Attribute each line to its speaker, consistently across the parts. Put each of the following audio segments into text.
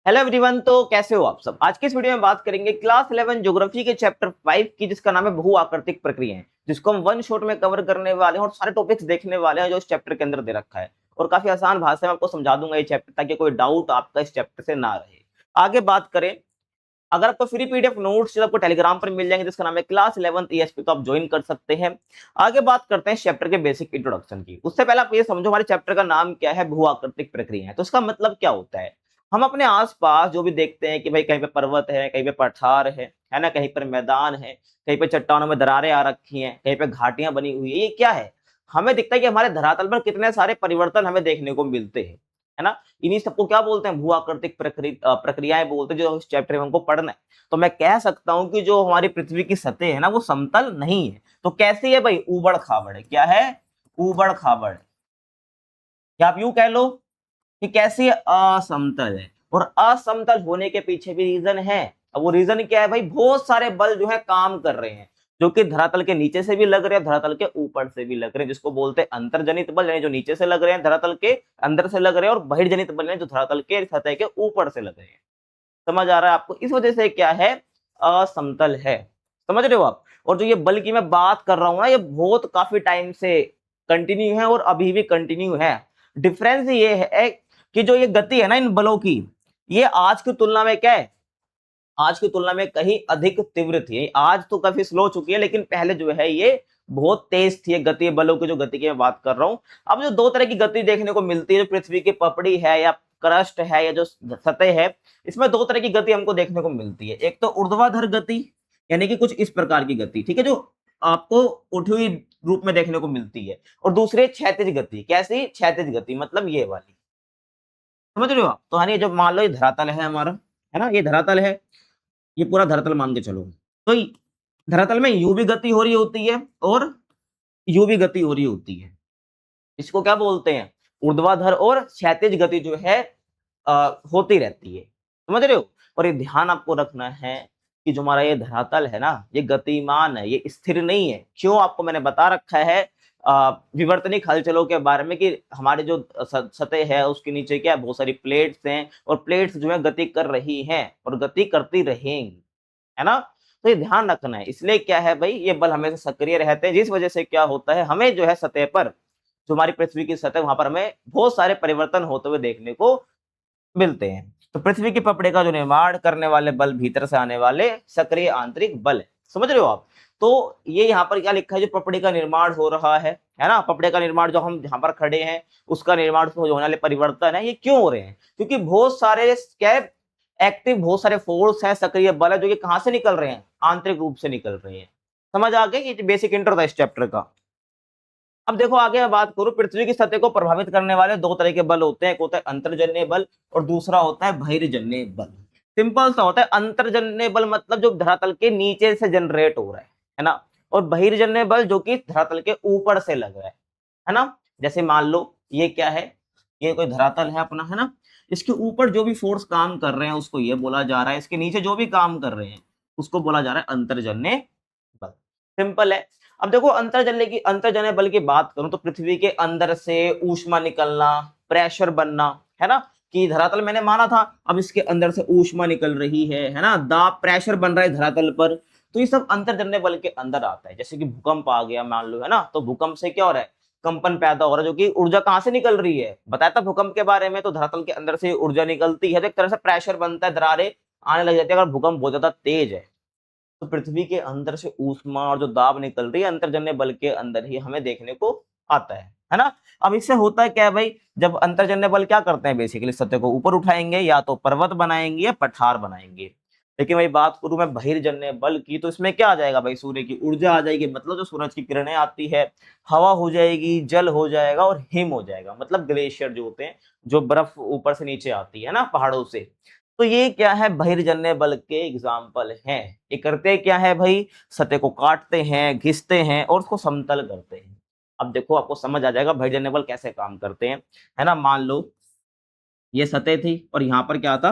Speaker 1: Hello everyone. तो कैसे हो आप सब। आज के इस वीडियो में बात करेंगे क्लास 11 ज्योग्राफी के चैप्टर 5 की, जिसका नाम है भू आकृतिक प्रक्रियाएं, जिसको हम वन शॉट में कवर करने वाले हैं और सारे टॉपिक्स देखने वाले हैं जो इस चैप्टर के अंदर दे रखा है। और काफी आसान भाषा में आपको समझा दूंगा ये चैप्टर, ताकि कोई डाउट आपका इस चैप्टर से ना रहे। आगे बात करें, अगर आपको फ्री पीडीएफ नोट्स आपको टेलीग्राम पर मिल जाएंगे, जिसका नाम है क्लास 11 ईएसपी, तो आप ज्वाइन कर सकते हैं। आगे बात करते हैं चैप्टर के बेसिक इंट्रोडक्शन की। उससे पहले आप ये समझो हमारे चैप्टर का नाम क्या है, भू आकृतिक प्रक्रिया। तो इसका मतलब क्या होता है, हम अपने आसपास जो भी देखते हैं कि भाई कहीं पे पर्वत है, कहीं पे पठार है ना, कहीं पर मैदान है, कहीं पे चट्टानों में दरारें आ रखी हैं, कहीं पे घाटियां बनी हुई है, ये क्या है, हमें दिखता है कि हमारे धरातल पर कितने सारे परिवर्तन हमें देखने को मिलते हैं, है ना। इन्हीं सबको क्या बोलते हैं, भू आकृतिक प्रक्रियाएं बोलते हैं, जो इस चैप्टर में हमको पढ़ना है। तो मैं कह सकता हूं कि जो हमारी पृथ्वी की सतह है ना, वो समतल नहीं है। तो कैसी है भाई, ऊबड़ खाबड़ है। क्या है, ऊबड़ खाबड़। या आप यूं कह लो कि कैसी है, असमतल है। और असमतल होने के पीछे भी रीजन है। अब वो रीजन क्या है भाई, बहुत सारे बल जो है काम कर रहे हैं, जो कि धरातल के नीचे से भी लग रहे हैं, धरातल के ऊपर से भी लग रहे हैं, जिसको बोलते हैं अंतर्जनित बल, यानी जो नीचे से लग रहे हैं धरातल के अंदर से लग रहे हैं, और बहिर्जनित बल जो धरातल के सतह के ऊपर से लग रहे हैं। समझ आ रहा है आपको। इस वजह से क्या है, असमतल है। समझ रहे हो आप। और जो ये बल की मैं बात कर रहा हूं ना, ये बहुत काफी टाइम से कंटिन्यू है और अभी भी कंटिन्यू है। डिफरेंस ये है कि जो ये गति है ना इन बलों की, ये आज की तुलना में क्या है, आज की तुलना में कहीं अधिक तीव्र थी। आज तो काफी स्लो चुकी है, लेकिन पहले जो है ये बहुत तेज थी। गति, बलों की जो गति की मैं बात कर रहा हूं। अब जो दो तरह की गति देखने को मिलती है, जो पृथ्वी की पपड़ी है या क्रस्ट है या जो सतह है, इसमें दो तरह की गति हमको देखने को मिलती है। एक तो ऊर्ध्वाधर गति, यानी कि कुछ इस प्रकार की गति, ठीक है, जो आपको उठी हुई रूप में देखने को मिलती है। और दूसरे क्षैतिज गति। कैसी क्षैतिज गति, मतलब ये वाली। समझ रहे हो आप। तो हाँ, ये जब मान लो ये धरातल है हमारा, है ना, ये धरातल है, ये पूरा धरातल मान के चलो। तो धरातल में यू भी गति हो रही होती है और यू भी गति हो रही होती है। इसको क्या बोलते हैं, ऊर्ध्वाधर और क्षैतिज गति जो है होती रहती है। समझ रहे हो। और ये ध्यान आपको रखना है कि जो हमारा ये धरातल है ना, ये गतिमान है, ये स्थिर नहीं है। क्यों, आपको मैंने बता रखा है विवर्तनिक हलचलों के बारे में, कि हमारे जो सतह है उसके नीचे क्या है, बहुत सारी प्लेट्स हैं, और प्लेट्स जो है गति कर रही हैं और गति करती रहेंगी, है ना। तो ये ध्यान रखना है। इसलिए क्या है भाई, ये बल हमेशा सक्रिय रहते हैं, जिस वजह से क्या होता है, हमें जो है सतह पर, जो हमारी पृथ्वी की सतह, वहां पर हमें बहुत सारे परिवर्तन होते हुए देखने को मिलते हैं। तो पृथ्वी की पपड़ी का जो निर्माण करने वाले बल भीतर से आने वाले सक्रिय आंतरिक बल है। समझ रहे हो आप। तो ये यहाँ पर क्या लिखा है, जो पपड़ी का निर्माण हो रहा है ना, पपड़ी का निर्माण, जो हम यहाँ पर खड़े हैं उसका निर्माण, होने वाले परिवर्तन है, ये क्यों हो रहे हैं, क्योंकि बहुत सारे क्या है, एक्टिव बहुत सारे फोर्स है, सक्रिय बल है, जो कि कहां से निकल रहे हैं, आंतरिक रूप से निकल रहे हैं। समझ आ गया, ये बेसिक इंट्रो था इस चैप्टर का। अब देखो आगे मैं बात करूं, पृथ्वी की सतह को प्रभावित करने वाले दो तरह के बल होते हैं। एक होता है अंतर्जन्य बल और दूसरा होता है बहिर्जन्य बल। सिंपल सा होता है, अंतर्जन्य बल मतलब जो धरातल के नीचे से जनरेट हो रहा है ना, और बहिर्जन्य बल जो कि धरातल के ऊपर से लग रहा है ना। जैसे मान लो ये क्या है, ये कोई धरातल है अपना, है ना, इसके ऊपर जो भी फोर्स काम कर रहे हैं उसको ये बोला जा रहा है, इसके नीचे जो भी काम कर रहे हैं उसको बोला जा रहा है अंतर्जन्य बल। सिंपल है। अब देखो अंतर्जन्य बल की बात करूं, तो पृथ्वी के अंदर से ऊष्मा निकलना, प्रेशर बनना, है ना, कि धरातल मैंने माना था, अब इसके अंदर से ऊष्मा निकल रही है ना, दाब, प्रेशर बन रहा है धरातल पर। तो ये सब अंतर्जन्य बल के अंदर आता है। जैसे कि भूकंप आ गया मान लो, है ना, तो भूकंप से क्या हो रहा है, कंपन पैदा हो रहा है, जो कि ऊर्जा कहां से निकल रही है, बताया था भूकंप के बारे में। तो धरातल के अंदर से ऊर्जा निकलती है, तो एक तरह से प्रेशर बनता है, दरारें आने लग जाती है अगर भूकंप बहुत ज्यादा तेज है। तो पृथ्वी के अंदर से ऊष्मा और जो दाब निकल रही है, अंतर्जन्य बल के अंदर ही हमें देखने को आता है ना। अब इससे होता है क्या है भाई, जब अंतर्जन्य बल क्या करते हैं, बेसिकली सतह को ऊपर उठाएंगे, या तो पर्वत बनाएंगे या पठार बनाएंगे। लेकिन भाई बात करूं मैं बहिर्जन्य बल की, तो इसमें क्या आ जाएगा भाई, सूर्य की ऊर्जा आ जाएगी, मतलब जो सूरज की किरणें आती है, हवा हो जाएगी, जल हो जाएगा और हिम हो जाएगा, मतलब ग्लेशियर जो होते हैं, जो बर्फ ऊपर से नीचे आती है ना पहाड़ों से। तो ये क्या है, बहिर्जन्य बल के एग्जाम्पल हैं। ये करते क्या है भाई, सतह को काटते हैं, घिसते हैं और उसको समतल करते हैं। अब देखो आपको समझ आ जाएगा बहिर्जन्य बल कैसे काम करते हैं, है ना। मान लो ये सतह थी और यहाँ पर क्या था,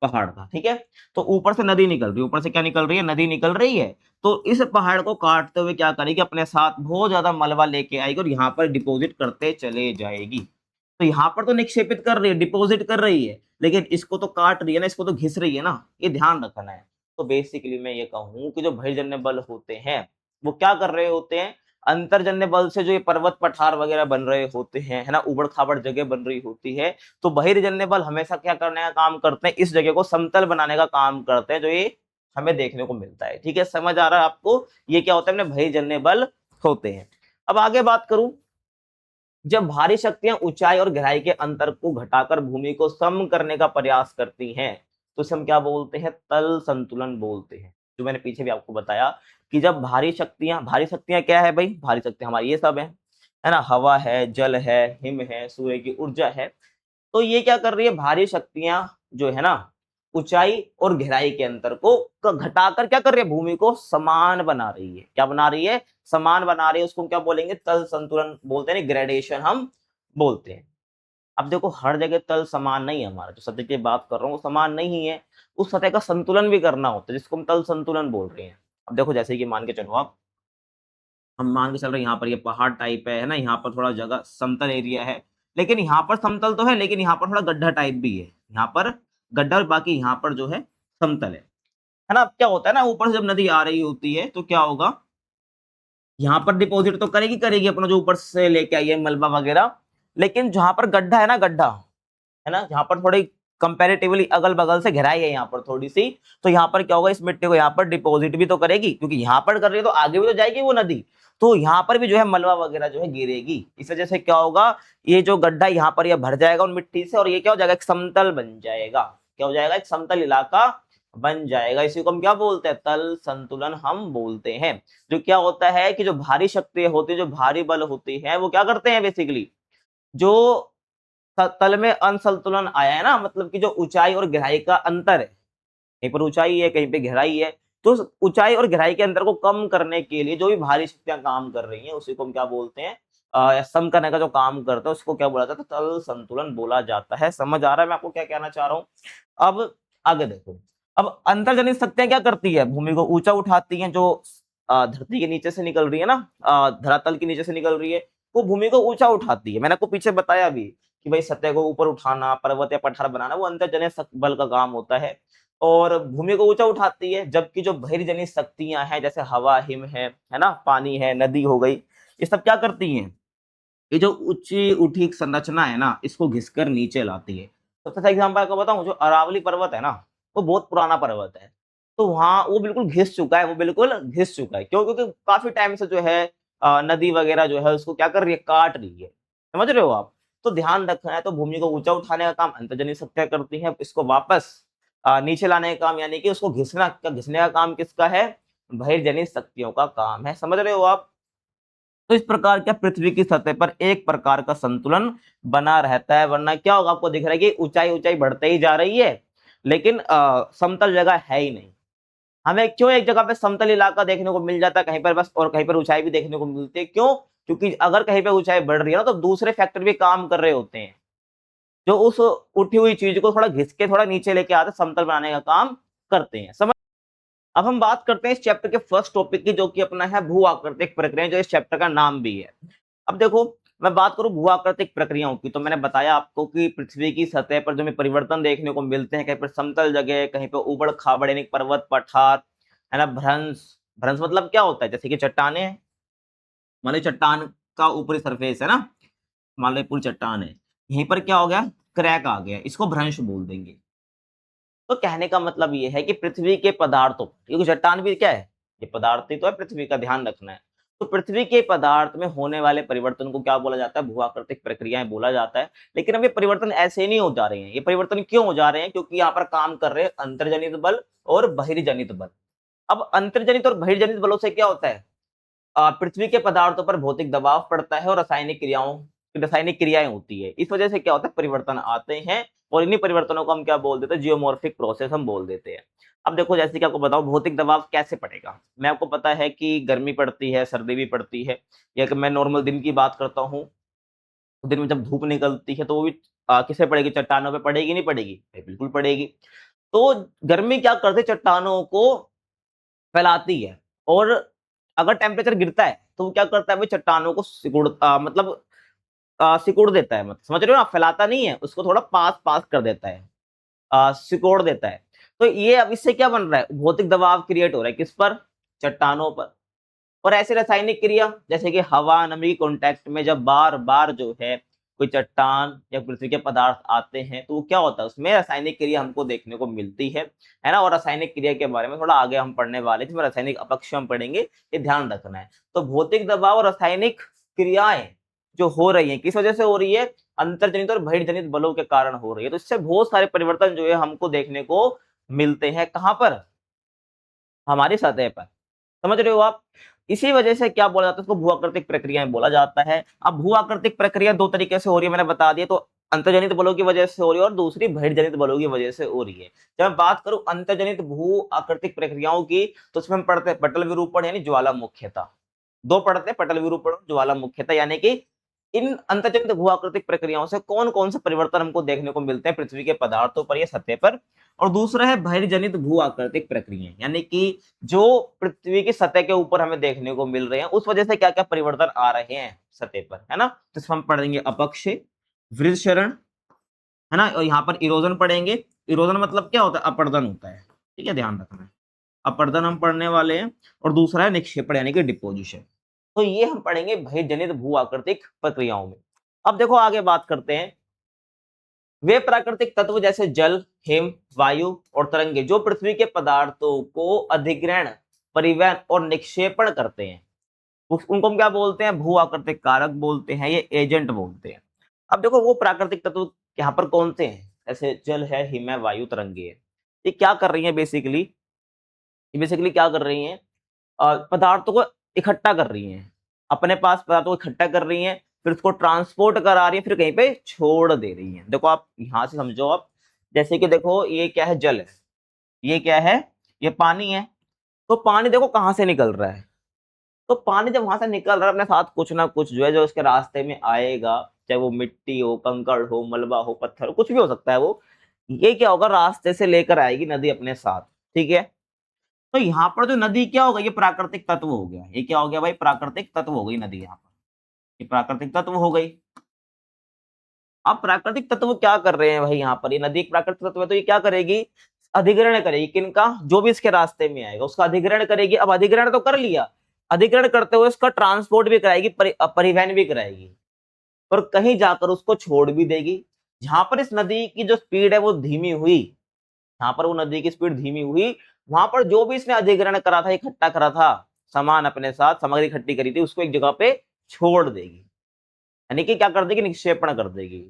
Speaker 1: पहाड़ था, ठीक है। तो ऊपर से नदी निकल रही है, ऊपर से क्या निकल रही है, नदी निकल रही है। तो इस पहाड़ को काटते हुए क्या करेगी, अपने साथ बहुत ज्यादा मलबा लेके आएगी और यहाँ पर डिपॉजिट करते चले जाएगी। तो यहाँ पर तो निक्षेपित कर रही है, डिपॉजिट कर रही है, लेकिन इसको तो काट रही है ना, इसको तो घिस रही है ना, ये ध्यान रखना है। तो बेसिकली मैं ये कहूँ कि जो बहिर्जन्य बल होते हैं वो क्या कर रहे होते हैं, अंतर्जन्य बल से जो ये पर्वत पठार वगैरह बन रहे होते हैं, है ना, उबड़ खाबड़ जगह बन रही होती है, तो बहिर्जन्य बल हमेशा क्या करने का काम करते हैं, इस जगह को समतल बनाने का काम करते हैं, जो ये हमें देखने को मिलता है। ठीक है, समझ आ रहा है आपको, ये क्या होता है, अपने बहिर्जन्य बल होते हैं। अब आगे बात करूं, जब भारी शक्तियां ऊंचाई और गहराई के अंतर को घटाकर भूमि को सम करने का प्रयास करती हैं, तो इसे हम क्या बोलते हैं, तल संतुलन बोलते हैं। जो मैंने पीछे भी आपको बताया कि जब भारी शक्तियां क्या है भाई, भारी शक्तियां हमारी ये सब है ना, हवा है, जल है, हिम है, सूर्य की ऊर्जा है। तो ये क्या कर रही है, भारी शक्तियां जो है ना, ऊंचाई और गहराई के अंतर को घटाकर क्या कर रही है, भूमि को समान बना रही है। क्या बना रही है, समान बना रही है। उसको क्या बोलेंगे, तल संतुलन बोलते हैं, ग्रेडेशन हम बोलते हैं। अब देखो, हर जगह तल समान नहीं है, हमारा जो सतह की बात कर रहा हूँ वो समान नहीं है, उस सतह का संतुलन भी करना होता है, जिसको हम तल संतुलन बोल रहे हैं। अब देखो, जैसे कि मान के चलो आप, हम मान के चल रहे हैं यहाँ पर ये पहाड़ टाइप है ना, यहाँ पर थोड़ा जगह समतल एरिया है, लेकिन यहाँ पर समतल तो है, लेकिन यहाँ पर थोड़ा गड्ढा टाइप भी है, यहाँ पर गड्ढा और बाकी यहाँ पर जो है समतल है ना। अब क्या होता है ना, ऊपर से जब नदी आ रही होती है तो क्या होगा, यहाँ पर डिपॉजिट तो करेगी करेगी अपना जो ऊपर से लेके आई है मलबा वगैरह, लेकिन जहां पर गड्ढा है ना, गड्ढा है ना, जहां पर थोड़ी कंपैरेटिवली अगल बगल से गहराई है यहाँ पर थोड़ी सी, तो यहाँ पर क्या होगा, इस मिट्टी को यहाँ पर डिपॉजिट भी तो करेगी, क्योंकि यहाँ पर कर रही है तो आगे भी तो जाएगी वो नदी, तो यहाँ पर भी जो है मलबा वगैरह जो है गिरेगी। इस वजह से क्या होगा, ये जो गड्ढा यहाँ पर यह भर जाएगा उन मिट्टी से, और ये क्या हो जाएगा, एक समतल बन जाएगा। क्या हो जाएगा, एक समतल इलाका बन जाएगा। इसी को हम क्या बोलते हैं, तल संतुलन हम बोलते हैं। जो क्या होता है कि जो भारी शक्ति होती है, जो भारी बल होती है, वो क्या करते हैं बेसिकली, जो तल में असंतुलन आया है ना, मतलब कि जो ऊंचाई और गहराई का अंतर है, कहीं पर ऊंचाई है कहीं पे गहराई है, तो ऊंचाई और गहराई के अंतर को कम करने के लिए जो भी भारी शक्तियां काम कर रही हैं उसी को हम क्या बोलते हैं, सम करने का जो काम करता है उसको क्या बोला जाता है, तल संतुलन बोला जाता है। समझ आ रहा है मैं आपको क्या कहना चाह रहा हूँ। अब आगे देखो, अब अंतर्जनित शक्तियां क्या करती है, भूमि को ऊंचा उठाती हैं, जो धरती के नीचे से निकल रही है ना, धरातल के नीचे से निकल रही है, वो भूमि को ऊंचा उठाती है। मैंने आपको पीछे बताया भी कि भाई सतह को ऊपर उठाना, पर्वत या पठार बनाना, वो अंतर्जनित बल का काम होता है और भूमि को ऊंचा उठाती है। जबकि जो बहिर्जनित शक्तियां हैं, जैसे हवा, हिम है ना, पानी है, नदी हो गई, ये सब क्या करती हैं, ये जो ऊंची उठी संरचना है ना, इसको घिसकर नीचे लाती है। सबसे अच्छा एग्जाम्पल आपको बताऊं, जो अरावली पर्वत है ना, वो बहुत पुराना पर्वत है, तो वहां वो बिल्कुल घिस चुका है, वो बिल्कुल घिस चुका है। क्यों, क्योंकि काफी टाइम से जो है नदी वगैरह जो है उसको क्या कर रही है, काट रही है। समझ रहे हो आप। तो ध्यान रखना है, तो भूमि को ऊंचा उठाने का काम अंतर्जनित शक्तियां करती हैं, इसको वापस नीचे लाने का काम, यानी कि उसको घिसने का काम किसका है, बहिर्जनित शक्तियों का काम है। समझ रहे हो आप। तो इस प्रकार क्या पृथ्वी की सतह पर एक प्रकार का संतुलन बना रहता है, वरना क्या होगा, आपको दिख रहा है कि ऊंचाई ऊंचाई बढ़ते ही जा रही है, लेकिन समतल जगह है ही नहीं। हमें क्यों एक जगह पे समतल इलाका देखने को मिल जाता है कहीं पर बस, और कहीं पर ऊंचाई भी देखने को मिलती है, क्यों, क्योंकि अगर कहीं पर ऊंचाई बढ़ रही है ना, तो दूसरे फैक्टर भी काम कर रहे होते हैं, जो उस उठी हुई चीज को थोड़ा घिस के थोड़ा नीचे लेके आते समतल बनाने का काम करते हैं। समझ। अब हम बात करते हैं इस चैप्टर के फर्स्ट टॉपिक की, जो कि अपना है भू आकृतिक प्रक्रिया, जो इस चैप्टर का नाम भी है। अब देखो, मैं बात करूं भू आकृतिक प्रक्रियाओं की, तो मैंने बताया आपको कि पृथ्वी की सतह पर जो हमें परिवर्तन देखने को मिलते हैं, कहीं पर समतल जगह, कहीं पर उबड़ खाबड़ यानी पर्वत पठार, है ना, भ्रंश। भ्रंश मतलब क्या होता है, जैसे कि चट्टाने हैं, मान लो चट्टान का ऊपरी सरफेस है ना, मान लो पूरी चट्टान है, यहीं पर क्या हो गया, क्रैक आ गया, इसको भ्रंश बोल देंगे। तो कहने का मतलब ये है कि पृथ्वी के पदार्थों, क्योंकि चट्टान भी क्या है, ये पदार्थ ही तो है, पृथ्वी का ध्यान रखना है। तो पृथ्वी के पदार्थ में होने वाले परिवर्तन को क्या बोला जाता है, भूआकृतिक प्रक्रियाएं बोला जाता है। लेकिन अब ये परिवर्तन ऐसे नहीं हो जा रहे हैं, ये परिवर्तन क्यों हो जा रहे हैं, क्योंकि यहाँ पर काम कर रहे हैं अंतर्जनित बल और बहिर्जनित बल। अब अंतर्जनित और बहिर्जनित बलों से क्या होता है, पृथ्वी के पदार्थों पर भौतिक दबाव पड़ता है और रासायनिक क्रियाएं होती है। इस वजह से क्या होता है, परिवर्तन आते हैं, और इन्हीं परिवर्तनों को हम क्या बोल देते हैं, जियोमॉर्फिक प्रोसेस हम बोल देते हैं। अब देखो, जैसे कि आपको बताओ भौतिक दबाव कैसे पड़ेगा। मैं आपको पता है कि गर्मी पड़ती है, सर्दी भी पड़ती है, या कि मैं नॉर्मल दिन की बात करता हूँ, तो दिन में जब धूप निकलती है तो वो भी किसे पड़ेगी, चट्टानों पे पड़ेगी, नहीं पड़ेगी, बिल्कुल पड़ेगी। तो गर्मी क्या करते, चट्टानों को फैलाती है, और अगर टेम्परेचर गिरता है तो वो क्या करता है, वो चट्टानों को मतलब सिकोड़ देता है, मतलब समझ रहे हो ना, फैलाता नहीं है उसको, थोड़ा पास पास कर देता है, सिकोड़ देता है। तो ये अब इससे क्या बन रहा है, भौतिक दबाव क्रिएट हो रहा है, किस पर, चट्टानों पर। और ऐसी रासायनिक क्रिया जैसे कि हवा नमी के कॉन्टैक्ट में जब बार बार जो है कोई चट्टान या पृथ्वी के पदार्थ आते हैं तो वो क्या होता है, उसमें रासायनिक क्रिया हमको देखने को मिलती है ना। और रासायनिक क्रिया के बारे में थोड़ा आगे हम पढ़ने वाले हैं, जिसमें रासायनिक अपक्ष हम पढ़ेंगे, ये ध्यान रखना है। तो भौतिक दबाव और रासायनिक क्रियाएं जो हो रही है किस वजह से हो रही है, अंतर्जनित और बहिर्जनित बलों के कारण हो रही है। तो इससे बहुत सारे परिवर्तन जो है हमको देखने को मिलते हैं, कहां पर, हमारी सतह पर, समझ रहे हो आप। इसी वजह से क्या बोला जाता है, उसको भू-आकृतिक प्रक्रियाएं बोला जाता है। अब भू-आकृतिक प्रक्रिया दो तरीके से हो रही है, मैंने बता दिया। तो अंतर्जनित बलों की वजह से हो रही है और दूसरी बहिर्जनित बलों की वजह से हो रही है। जब मैं बात करूं अंतर्जनित भू-आकृतिक प्रक्रियाओं की, तो उसमें हम पढ़ते हैं पटल विरूपण यानी ज्वालामुखीता। दो पढ़ते हैं, पटल विरूपण, ज्वालामुखीता, यानी कि इन अंतर्जनित भू-आकृतिक प्रक्रियाओं से कौन कौन से परिवर्तन हमको देखने को मिलते हैं पृथ्वी के पदार्थों पर या सतह पर। और दूसरा है बहिर्जनित भू-आकृतिक प्रक्रियाएं, यानी कि जो पृथ्वी की सतह के ऊपर हमें देखने को मिल रहे हैं, उस वजह से क्या क्या परिवर्तन आ रहे हैं सतह पर, है ना। तो इसमें हम पढ़ेंगे अपक्षय, वृषण, है ना, और यहाँ पर इरोजन पढ़ेंगे। इरोजन मतलब क्या होता है, अपरदन होता है, ठीक है, ध्यान रखना है। अपरदन हम पढ़ने वाले हैं। और दूसरा है निक्षेपण यानी कि डिपोजिशन। तो ये हम पढ़ेंगे बहिर्जनित भू आकृतिक प्रक्रियाओं में। अब देखो आगे बात करते हैं, वे प्राकृतिक तत्व जैसे जल, हिम, वायु और तरंगे जो पृथ्वी के पदार्थों को अधिग्रहण, परिवहन और निक्षेपण करते हैं, उनको हम क्या बोलते हैं, भू आकृतिक कारक बोलते हैं, ये एजेंट बोलते हैं। अब देखो वो प्राकृतिक तत्व यहाँ पर कौन से हैं, जैसे जल है, हिम है, वायु, तरंगे है। ये क्या कर रही है बेसिकली, ये बेसिकली क्या कर रही हैं, पदार्थों को इकट्ठा कर रही हैं, अपने पास पदार्थों को इकट्ठा कर रही हैं, फिर उसको ट्रांसपोर्ट करा रही है, फिर कहीं पे छोड़ दे रही हैं। देखो आप यहाँ से समझो आप, जैसे कि देखो ये क्या है, जल है, ये क्या है, ये पानी है। तो पानी देखो कहाँ से निकल रहा है, तो पानी जब वहां से निकल रहा है अपने साथ कुछ ना कुछ जो है जो उसके रास्ते में आएगा, चाहे वो मिट्टी हो, कंकड़ हो, मलबा हो, पत्थर हो, कुछ भी हो सकता है वो, ये क्या होगा, रास्ते से लेकर आएगी नदी अपने साथ, ठीक है। तो यहाँ पर जो नदी क्या होगा, ये प्राकृतिक तत्व हो गया, ये क्या हो गया भाई, प्राकृतिक तत्व हो गई नदी, यहाँ पर ये प्राकृतिक तत्व हो गई। अब प्राकृतिक तत्व क्या कर रहे हैं भाई, यहाँ पर ये नदी एक प्राकृतिक तत्व है, तो ये क्या करेगी, अधिग्रहण करेगी, किनका, जो भी इसके रास्ते में आएगा उसका अधिग्रहण करेगी। अब अधिग्रहण तो कर लिया, अधिग्रहण करते हुए उसका ट्रांसपोर्ट भी कराएगी, परिवहन भी कराएगी, और कहीं जाकर उसको छोड़ भी देगी। जहां पर इस नदी की जो स्पीड है वो धीमी हुई, जहां पर वो नदी की स्पीड धीमी हुई, वहां पर जो भी इसने अधिग्रहण करा था, इकट्ठा करा था, सामान अपने साथ सामग्री इकट्ठी करी थी, उसको एक जगह पे छोड़ देगी, यानी कि क्या कर देगी, निक्षेपण कर देगी।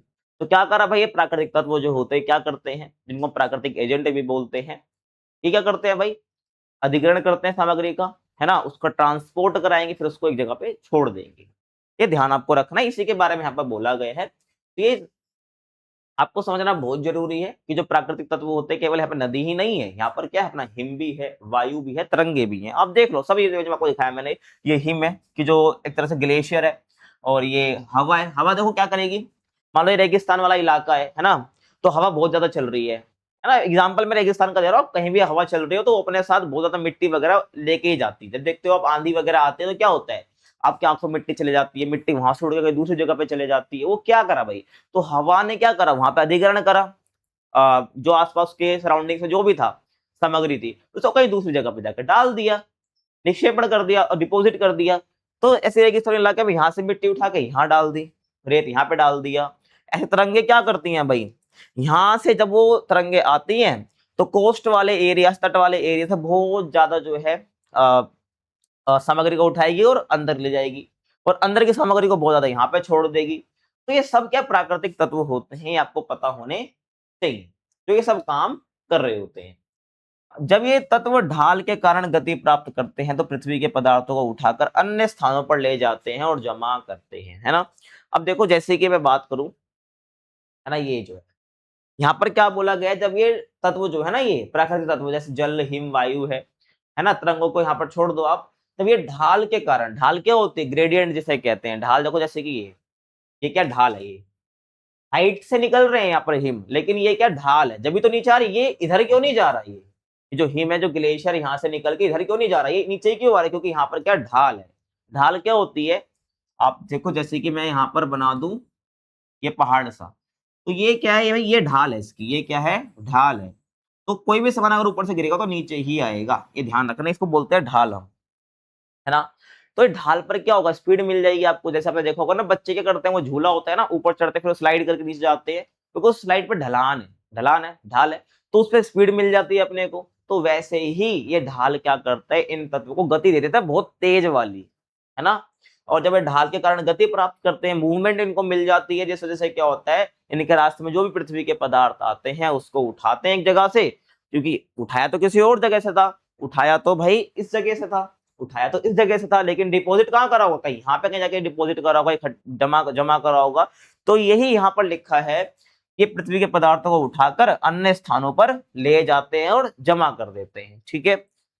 Speaker 1: तो क्या करा भाई, ये प्राकृतिक तत्व जो होते हैं क्या करते हैं, जिनको प्राकृतिक एजेंट भी बोलते हैं, ये क्या करते हैं भाई, अधिग्रहण करते हैं सामग्री का, है ना, उसका ट्रांसपोर्ट कराएंगे, फिर उसको एक जगह पे छोड़ देंगे। ये ध्यान आपको रखना है, इसी के बारे में यहाँ पर बोला गया है। तो ये आपको समझना बहुत जरूरी है कि जो प्राकृतिक तत्व होते हैं केवल यहाँ पे नदी ही नहीं है, यहाँ पर क्या है, अपना हिम भी है, वायु भी है, तरंगे भी हैं। आप देख लो सब, ये जो आपको दिखाया मैंने, ये हिम है कि जो एक तरह से ग्लेशियर है, और ये हवा है, हवा देखो क्या करेगी, मान लो ये रेगिस्तान वाला इलाका है ना, तो हवा बहुत ज्यादा चल रही है ना, एग्जाम्पल में रेगिस्तान का दे रहा हूँ, कहीं भी हवा चल रही हो तो अपने साथ बहुत ज्यादा मिट्टी वगैरह लेके ही जाती है। जब देखते हो आप आंधी वगैरह आते हैं तो क्या होता है, आपकी आंखों में मिट्टी चले जाती है, मिट्टी वहां से उड़ के कहीं दूसरी जगह पे चले जाती है, वो क्या करा भाई, तो हवा ने क्या करा, वहां पे अधिग्रहण करा, जो आसपास के सराउंडिंग में जो भी था सामग्री थी, उसको कहीं दूसरी जगह पे जाकर डाल दिया, निक्षेपण कर दिया और डिपोजिट कर दिया। तो ऐसे रेगिस्तान इलाके में यहाँ से मिट्टी उठा के यहाँ डाल दी, रेत यहाँ पे डाल दिया। ऐसे तरंगे क्या करती हैं भाई, यहाँ से जब वो तरंगे आती हैं तो कोस्ट वाले एरिया, तट वाले एरिया से बहुत ज्यादा जो है सामग्री को उठाएगी और अंदर ले जाएगी, और अंदर की सामग्री को बहुत ज्यादा यहाँ पे छोड़ देगी। तो ये सब क्या प्राकृतिक तत्व होते हैं, आपको पता होने चाहिए, तो ये सब काम कर रहे होते हैं। जब ये तत्व ढाल के कारण गति प्राप्त करते हैं तो पृथ्वी के पदार्थों को उठाकर अन्य स्थानों पर ले जाते हैं और जमा करते हैं, है ना। अब देखो जैसे कि मैं बात करूं, है ना, ये जो है यहाँ पर क्या बोला गया है, जब ये तत्व जो है ना, ये प्राकृतिक तत्व जैसे जल, हिम, वायु है ना, तरंगों को यहाँ पर छोड़ दो आप, तब ये ढाल के कारण, ढाल क्या होती है, ग्रेडियंट जिसे कहते हैं, ढाल देखो जैसे कि ये क्या ढाल है, ये हाइट से निकल रहे हैं यहाँ पर हिम, लेकिन ये क्या ढाल है, जब भी तो नीचे आ रही है, ये इधर क्यों नहीं जा रहा, ये जो हिम है, जो ग्लेशियर यहाँ से निकल के इधर क्यों नहीं जा रहा है, ये नीचे क्यों आ रहा है, क्योंकि यहाँ पर क्या ढाल है। ढाल क्या होती है, आप देखो जैसे कि मैं यहाँ पर बना दूं ये पहाड़ सा, तो ये क्या है भाई, ये ढाल है इसकी, ये क्या है, ढाल है। तो कोई भी सामान अगर ऊपर से गिरेगा तो नीचे ही आएगा, ये ध्यान रखना, इसको बोलते हैं ढाल हम, है ना। तो ये ढाल पर क्या होगा, स्पीड मिल जाएगी आपको। जैसे आपने देखा होगा ना, बच्चे क्या करते हैं, वो झूला होता है ना, ऊपर चढ़ते फिर स्लाइड करके नीचे जाते हैं, क्योंकि उस स्लाइड पर ढलान है, ढलान है, ढाल है, तो उस पर स्पीड मिल जाती है अपने को। तो वैसे ही ये ढाल क्या करता है, इन तत्वों को गति दे देता है बहुत तेज वाली, है ना। और जब ये ढाल के कारण गति प्राप्त करते हैं, मूवमेंट इनको मिल जाती है, जिस वजह से क्या होता है, इनके रास्ते में जो भी पृथ्वी के पदार्थ आते हैं उसको उठाते हैं एक जगह से, क्योंकि उठाया तो किसी और जगह से था, उठाया तो भाई इस जगह से था, उठाया तो इस जगह से था, लेकिन डिपॉजिट कहाँ करा होगा, कहीं यहाँ पे कहीं जाके डिपॉजिट करा होगा, जमा जमा करा होगा। तो यही यहाँ पर लिखा है, ये पृथ्वी के पदार्थों को उठाकर अन्य स्थानों पर ले जाते हैं और जमा कर देते हैं, ठीक है।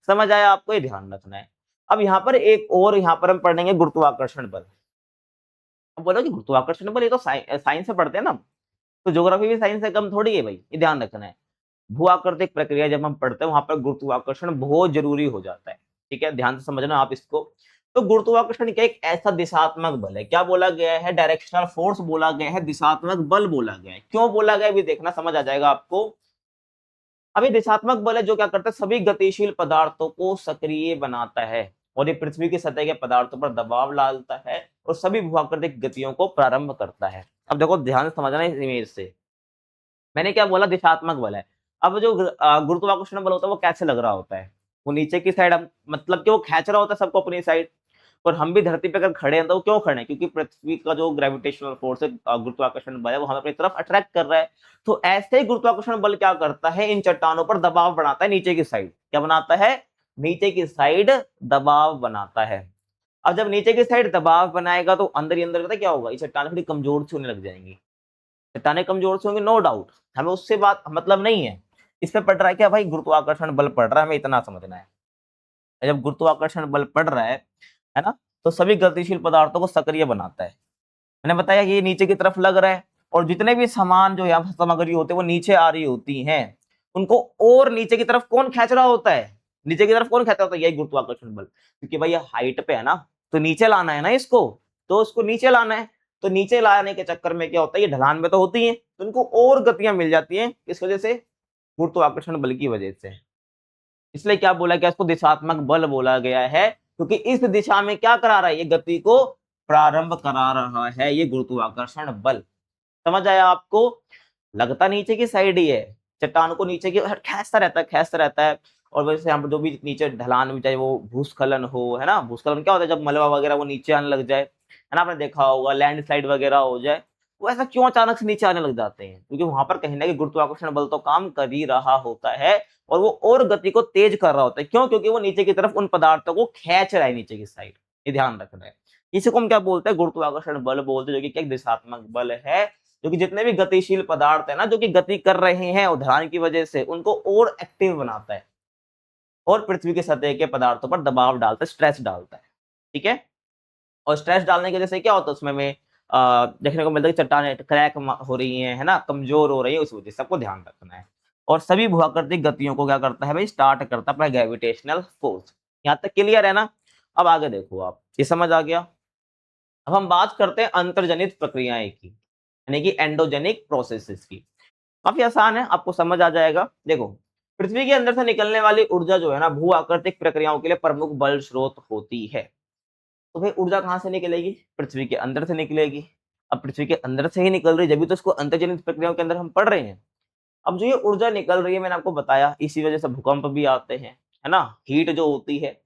Speaker 1: समझ आया आपको, ये ध्यान रखना है। अब यहाँ पर एक और, यहाँ पर हम पढ़ेंगे गुरुत्वाकर्षण बल। अब बोलो कि गुरुत्वाकर्षण बल, ये तो साइंस से पढ़ते हैं ना, तो ज्योग्राफी भी साइंस से कम थोड़ी है भाई, ये ध्यान रखना है। भू आकृतिक प्रक्रिया जब हम पढ़ते हैं वहां पर गुरुत्वाकर्षण बहुत जरूरी हो जाता है, ठीक है, ध्यान से समझना आप इसको। तो गुरुत्वाकर्षण क्या, एक ऐसा दिशात्मक बल है, क्या बोला गया है, डायरेक्शनल फोर्स बोला गया है, दिशात्मक बल बोला गया है। क्यों बोला गया भी देखना, समझ आ जाएगा आपको। अब ये दिशात्मक बल है जो क्या करता है, सभी गतिशील पदार्थों को सक्रिय बनाता है, और ये पृथ्वी की सतह के पदार्थों पर दबाव डालता है, और सभी भूआकृतिक गतियों को प्रारंभ करता है। अब देखो ध्यान से समझना इस इमेज से, मैंने क्या बोला, दिशात्मक बल है। अब जो गुरुत्वाकर्षण बल होता है वो कैसे लग रहा होता है, वो नीचे की साइड, मतलब कि वो खींच रहा होता है सबको अपनी साइड। और हम भी धरती पे अगर खड़े हैं तो वो क्यों खड़े हैं, क्योंकि पृथ्वी का जो ग्रेविटेशनल फोर्स है, गुरुत्वाकर्षण बल है, वो हमें अपनी तरफ अट्रैक्ट कर रहा है। तो ऐसे ही गुरुत्वाकर्षण बल क्या करता है, इन चट्टानों पर दबाव बनाता है नीचे की साइड। क्या बनाता है, नीचे की साइड दबाव बनाता है। अब जब नीचे की साइड दबाव बनाएगा तो अंदर ही अंदर पता क्या होगा, ये चट्टानें थोड़ी कमजोर से होने लग जाएंगी। चट्टानें कमजोर से होंगी, नो डाउट, हमें उससे बात मतलब नहीं है। इस पे पढ़ रहा है क्या भाई, गुरुत्वाकर्षण बल पढ़ रहा है, हमें इतना समझना है। जब गुरुत्वाकर्षण बल पढ़ रहा है ना, तो सभी गतिशील पदार्थों को सक्रिय बनाता है। मैंने बताया कि ये नीचे की तरफ लग रहा है, और जितने भी सामान जो यहाँ सामग्री होते हैं वो नीचे आ रही होती हैं, उनको और नीचे की तरफ कौन खींच रहा होता है, नीचे की तरफ कौन खींचता होता है, यही गुरुत्वाकर्षण बल। क्योंकि भाई ये हाइट पे है ना, तो नीचे लाना है ना इसको, तो उसको नीचे लाना है। तो नीचे लाने के चक्कर में क्या होता है, ये ढलान में तो होती है, तो इनको और गतियां मिल जाती हैं, इस वजह से, गुरुत्वाकर्षण बल की वजह से। इसलिए क्या बोला गया, इसको दिशात्मक बल बोला गया है, क्योंकि इस दिशा में क्या करा रहा है, ये गति को प्रारंभ करा रहा है, ये गुरुत्वाकर्षण बल। समझ आया आपको। लगता नीचे की साइड ही है, चट्टान को नीचे की खींचता रहता है, खींचता रहता है। और वैसे यहाँ पर जो भी नीचे ढलान में, चाहे वो भूस्खलन हो, है ना, भूस्खलन क्या होता है, जब मलबा वगैरह वो नीचे आने लग जाए, है ना, आपने देखा होगा लैंडस्लाइड वगैरह हो जाए, वो ऐसा क्यों अचानक से नीचे आने लग जाते हैं, क्योंकि वहां पर कहीं ना कहीं गुरुत्वाकर्षण बल तो काम कर ही रहा होता है, और वो और गति को तेज कर रहा होता है। क्यों, क्योंकि वो नीचे की तरफ उन पदार्थों को खींच रहा है नीचे की साइड, ये ध्यान रखना है। इसी को हम क्या बोलते हैं, गुरुत्वाकर्षण बल बोलते हैं, जो कि क्या दिशात्मक बल है, जो कि जितने भी गतिशील पदार्थ है ना, जो कि गति कर रहे हैं उदाहरण की वजह से, उनको और एक्टिव बनाता है, और पृथ्वी के सतह के पदार्थों पर दबाव डालता है, स्ट्रेस डालता है, ठीक है। और स्ट्रेस डालने की वजह से क्या होता है, उसमें हमें देखने को मिलता है कि चट्टानें क्रैक हो रही हैं, है ना, कमजोर हो रही है, उस वजह से सबको ध्यान रखना है। और सभी भूआकृतिक गतियों को क्या करता है भाई, स्टार्ट करता है अपना ग्रेविटेशनल फोर्स। यहाँ तक क्लियर है ना। अब आगे देखो आप, ये समझ आ गया। अब हम बात करते हैं अंतर्जनित प्रक्रियाएं की, यानी कि एंडोजेनिक प्रोसेसेस की। काफी आसान है, आपको समझ आ जाएगा। देखो, पृथ्वी के अंदर से निकलने वाली ऊर्जा जो है ना, भू आकृतिक प्रक्रियाओं के लिए प्रमुख बल स्रोत होती है। तो भाई ऊर्जा कहाँ से निकलेगी, पृथ्वी के अंदर से निकलेगी। अब पृथ्वी के अंदर से ही निकल रही है, जब तो उसको अंतर्जनित प्रक्रियाओं के अंदर हम पढ़ रहे हैं। अब जो ये ऊर्जा निकल रही है, मैंने आपको बताया, इसी वजह से भूकंप भी आते हैं, है ना, हीट जो होती है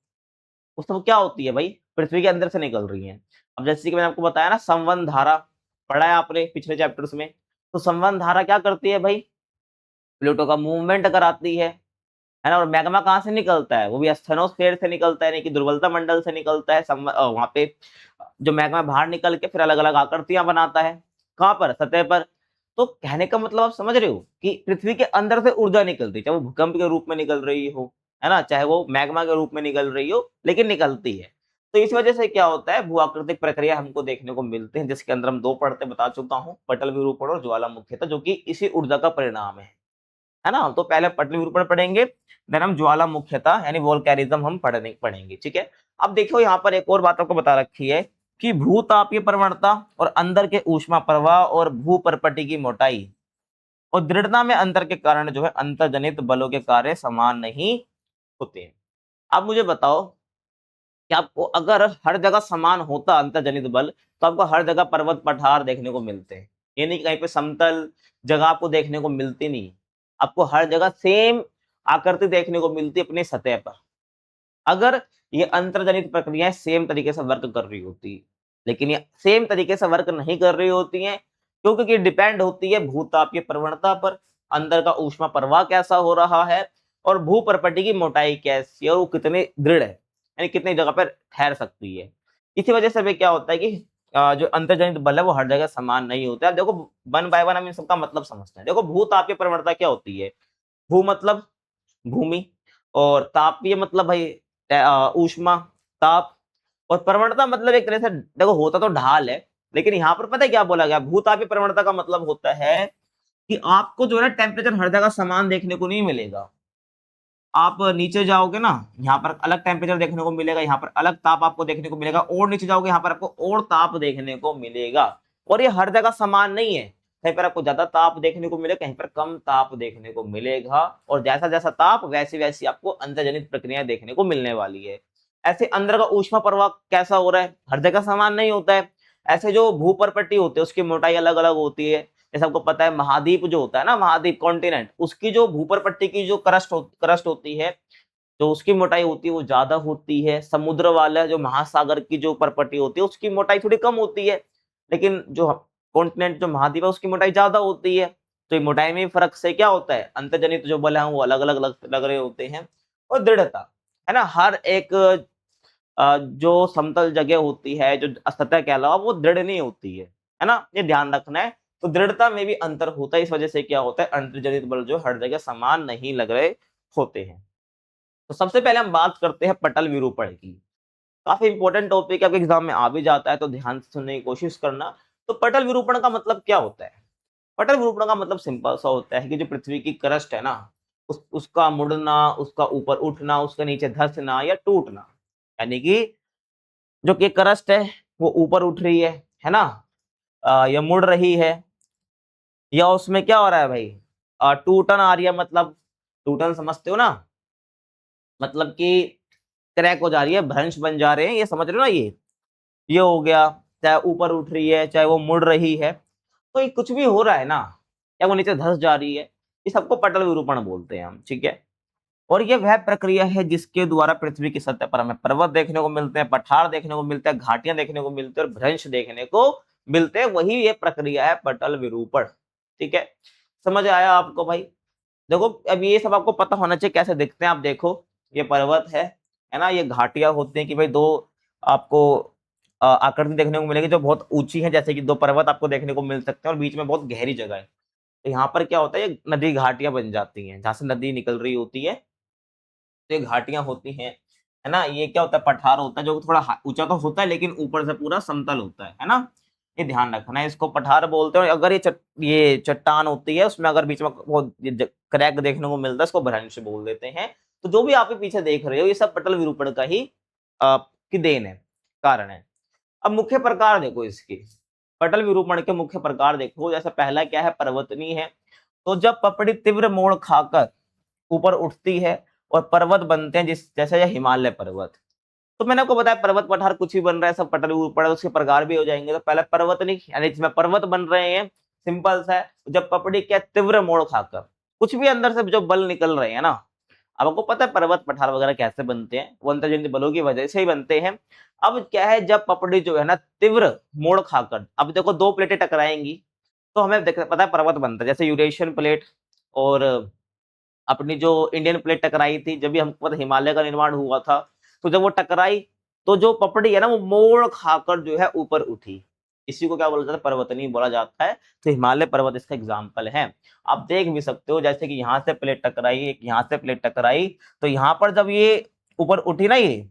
Speaker 1: वो सब क्या होती है भाई, पृथ्वी के अंदर से निकल रही है। अब जैसे कि मैंने आपको बताया ना, संवहन धारा पढ़ा है आपने पिछले चैप्टर्स में। तो संवहन धारा क्या करती है भाई, प्लेटों का मूवमेंट कराती है ना। और मैग्मा कहाँ से निकलता है, वो भी एस्थेनोस्फेयर से निकलता है, यानी कि दुर्बलता मंडल से निकलता है। वहां पे जो मैग्मा बाहर निकल के फिर अलग अलग आकृतियां बनाता है, कहाँ पर, सतह पर। तो कहने का मतलब आप समझ रहे हो कि पृथ्वी के अंदर से ऊर्जा निकलती है, चाहे वो भूकंप के रूप में निकल रही हो, है ना, चाहे वो मैग्मा के रूप में निकल रही हो, लेकिन निकलती है। तो इस वजह से क्या होता है, भू आकृतिक प्रक्रिया हमको देखने को मिलते हैं, जिसके अंदर हम दो पढ़ते बता चुका हूँ, पटल विरूपण और ज्वालामुखीता, जो कि इसी ऊर्जा का परिणाम है ना। तो पहले पटल विरूपण पढ़ेंगे, देन हम ज्वालामुखीता यानी वोल्केनिज्म हम पढ़ेंगे, ठीक है। अब देखो यहाँ पर एक और बात आपको बता रखी है कि भूतापीय प्रवणता और अंदर के ऊष्मा प्रवाह और भूपर्पटी की मोटाई और दृढ़ता में अंतर के कारण जो है अंतर्जनित बलों के कार्य समान नहीं होते हैं। आप मुझे बताओ कि आपको अगर हर जगह समान होता अंतर्जनित बल तो आपको हर जगह पर्वत पठार देखने को मिलते हैं। ये नहीं कि कहीं पे समतल जगह आपको देखने को मिलती नहीं, आपको हर जगह सेम आकृति देखने को मिलती है अपनी सतह पर, अगर ये अंतर्जनित प्रक्रियाएं सेम तरीके से वर्क कर रही होती। लेकिन ये सेम तरीके से वर्क नहीं कर रही होती हैं, क्योंकि डिपेंड होती है भूतापीय प्रवणता पर, अंदर का ऊष्मा प्रवाह कैसा हो रहा है और भूपर्पटी की मोटाई कैसी है और वो कितनी दृढ़ है, यानी कितनी जगह पर ठहर सकती है। इसी वजह से भी क्या होता है कि जो अंतर्जनित बल है वो हर जगह समान नहीं होता है। देखो वन बाय वन हम इन सबका मतलब समझते हैं। देखो भूतापीय प्रवणता क्या होती है? भू मतलब भूमि, और तापीय मतलब भाई ऊष्मा, ताप, और प्रवणता मतलब एक तरह से देखो होता तो ढाल है, लेकिन यहाँ पर पता है क्या बोला गया? भूतापीय प्रवणता का मतलब होता है कि आपको जो है ना टेम्परेचर हर जगह समान देखने को नहीं मिलेगा। आप नीचे जाओगे ना, यहाँ पर अलग टेम्परेचर देखने को मिलेगा, यहाँ पर अलग ताप आपको देखने को मिलेगा, और नीचे जाओगे यहाँ पर आपको और ताप देखने को मिलेगा। और ये हर जगह समान नहीं है, कहीं पर आपको ज्यादा ताप देखने को मिलेगा, कहीं पर कम ताप देखने को मिलेगा, और जैसा जैसा ताप वैसी वैसी आपको अंतर्जनित प्रक्रियाएं देखने को मिलने वाली है। ऐसे अंदर का ऊष्मा प्रवाह कैसा हो रहा है? हर जगह समान नहीं होता है। ऐसे जो भूपर्पट्टी होती है उसकी मोटाई अलग अलग होती है। जैसे आपको पता है महाद्वीप जो होता है ना, महाद्वीप कॉन्टिनेंट, उसकी जो भूपर्पट्टी की जो क्रस्ट होती है, जो उसकी मोटाई होती है वो ज्यादा होती है। समुद्र वाला जो महासागर की जो परपट्टी होती है उसकी मोटाई थोड़ी कम होती है, लेकिन जो कॉन्टिनेंट जो महाद्वीप है उसकी मोटाई ज्यादा होती है। तो ये मोटाई में फर्क से क्या होता है? अंतर्जनित जो बल है वो अलग अलग लग रहे होते हैं। और दृढ़ता है ना, हर एक जो समतल जगह होती है, जो सतह के अलावा, वो दृढ़ नहीं होती है ना, ये ध्यान रखना है। तो दृढ़ता में भी अंतर होता है, इस वजह से क्या होता है? अंतर्जनित बल जो हर जगह समान नहीं लग रहे होते हैं। तो सबसे पहले हम बात करते हैं पटल विरूपण की। काफी इंपॉर्टेंट टॉपिक है, आपके एग्जाम में आ भी जाता है, तो ध्यान से सुनने की कोशिश करना। तो पटल विरूपण का मतलब क्या होता है? पटल विरूपण का मतलब सिंपल सा होता है कि जो पृथ्वी की क्रस्ट है ना, उसका मुड़ना, उसका ऊपर उठना, उसके नीचे धंसना या टूटना। यानी कि जो कि क्रस्ट है वो ऊपर उठ रही है ना, या मुड़ रही है, या उसमें क्या हो रहा है भाई? टूटन आ रही है। मतलब टूटन समझते हो ना, मतलब कि क्रैक हो जा रही है, भ्रंश बन जा रहे हैं, ये समझ रहे हो ना? ये हो गया। चाहे ऊपर उठ रही है, चाहे वो मुड़ रही है, तो ये कुछ भी हो रहा है ना, या वो नीचे धंस जा रही है, ये सबको पटल विरूपण बोलते हैं हम, ठीक है। और ये वह प्रक्रिया है जिसके द्वारा पृथ्वी की सतह पर हमें पर्वत देखने को मिलते हैं, पठार देखने को मिलते हैं, घाटियां देखने को मिलते हैं और भ्रंश देखने को मिलते हैं। वही ये प्रक्रिया है पटल विरूपण, ठीक है। समझ आया आपको भाई? देखो अब ये सब आपको पता होना चाहिए कैसे दिखते हैं। आप देखो, ये पर्वत है ना, ये घाटियां होती हैं कि भाई दो आपको आकृति देखने को मिलेगी जो बहुत ऊंची है, जैसे कि दो पर्वत आपको देखने को मिल सकते हैं और बीच में बहुत गहरी जगह है। तो यहाँ पर क्या होता है? ये नदी घाटियां बन जाती हैं, जहां से नदी निकल रही होती है, तो ये घाटियां होती हैं, है ना। ये क्या होता है? पठार होता है, जो थोड़ा ऊंचा तो होता है लेकिन ऊपर से पूरा समतल होता है ना। ये ध्यान रखना है, इसको पठार बोलते हैं। और अगर ये चट्टान होती है, उसमें अगर बीच में वो क्रैक देखने को मिलता है, इसको भ्रंश बोल देते हैं। तो जो भी आप पीछे देख रहे हो ये सब पटल विरूपण का ही की देन है, कारण है। अब मुख्य प्रकार देखो इसकी, पटल विरूपण के मुख्य प्रकार देखो। जैसे पहला क्या है? पर्वतनी है। तो जब पपड़ी तीव्र मोड़ खाकर ऊपर उठती है और पर्वत बनते हैं, जैसे ये हिमालय पर्वत। तो मैंने आपको बताया पर्वत पठार कुछ भी बन रहा है, सब पटल ऊपर है, उसके प्रकार भी हो जाएंगे। तो पहले पर्वतनी यानी जिसमें पर्वत बन रहे हैं, सिंपल सा है। जब पपड़ी क्या तीव्र मोड़ खाकर, कुछ भी अंदर से जो बल निकल रहे हैं ना, अब आपको पता है पर्वत पठार वगैरह कैसे बनते हैं? वो अंतर्जनित बलों की वजह से ही बनते हैं। अब क्या है? जब पपड़ी जो है ना तीव्र मोड़ खाकर, अब देखो दो प्लेटें टकराएंगी तो हमें पता है पर्वत बनता है। जैसे यूरेशियन प्लेट और अपनी जो इंडियन प्लेट टकराई थी, जब भी हमको पता हिमालय का निर्माण हुआ था, तो जब वो टकराई तो जो पपड़ी है ना वो मोड़ खाकर जो है ऊपर उठी। इसी को क्या बोला जाता है? पर्वतनी बोला जाता है। तो हिमालय पर्वत इसका एग्जाम्पल है। आप देख भी सकते हो, जैसे कि यहाँ से प्लेट टकराई, एक यहाँ से प्लेट टकराई, तो यहाँ पर जब ये ऊपर उठी ना, ये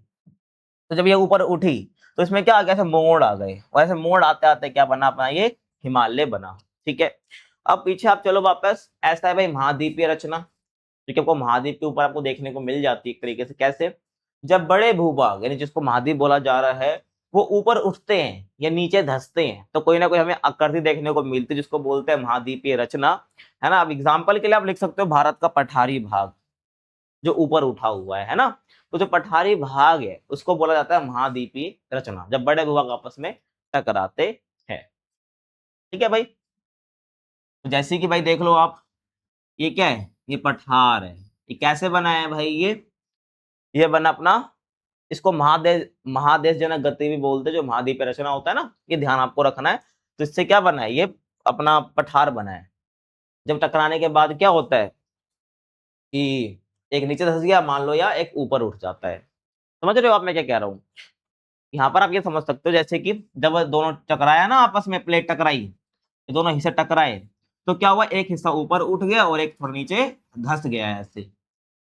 Speaker 1: तो जब ये ऊपर उठी तो इसमें क्या आ गया? ऐसे मोड़ आ गए, और ऐसे मोड़ आते आते क्या बना अपना? ये हिमालय बना, ठीक है। अब पीछे आप चलो वापस। ऐसा है भाई महाद्वीपीय रचना, क्योंकि आपको महाद्वीप के ऊपर आपको देखने को मिल जाती है एक तरीके से। कैसे? जब बड़े भूभाग यानी जिसको महाद्वीप बोला जा रहा है, वो ऊपर उठते हैं या नीचे धंसते हैं, तो कोई ना कोई हमें आकृति देखने को मिलती है जिसको बोलते हैं महाद्वीपीय रचना, है ना। अब एग्जाम्पल के लिए आप लिख सकते हो भारत का पठारी भाग जो ऊपर उठा हुआ है ना। तो जो पठारी भाग है उसको बोला जाता है महाद्वीपीय रचना, जब बड़े भूभाग आपस में टकराते हैं। ठीक है भाई। तो जैसे कि भाई देख लो आप, ये क्या है, ये पठार है। ये कैसे बना है भाई, ये बना अपना, इसको महादेश महादेश जनक गति भी बोलते हैं, जो महाद्वीप रचना होता है ना, ये ध्यान आपको रखना है। तो इससे क्या बना है, ये अपना पठार बना है। जब टकराने के बाद क्या होता है कि एक नीचे धंस गया मान लो, या एक ऊपर उठ जाता है। समझ रहे हो आप मैं क्या कह रहा हूँ। यहाँ पर आप ये समझ सकते हो, जैसे कि जब दोनों टकराया ना, आपस में प्लेट टकराई, दोनों हिस्से टकराए, तो क्या हुआ, एक हिस्सा ऊपर उठ गया और एक थोड़ा नीचे धंस गया है ऐसे।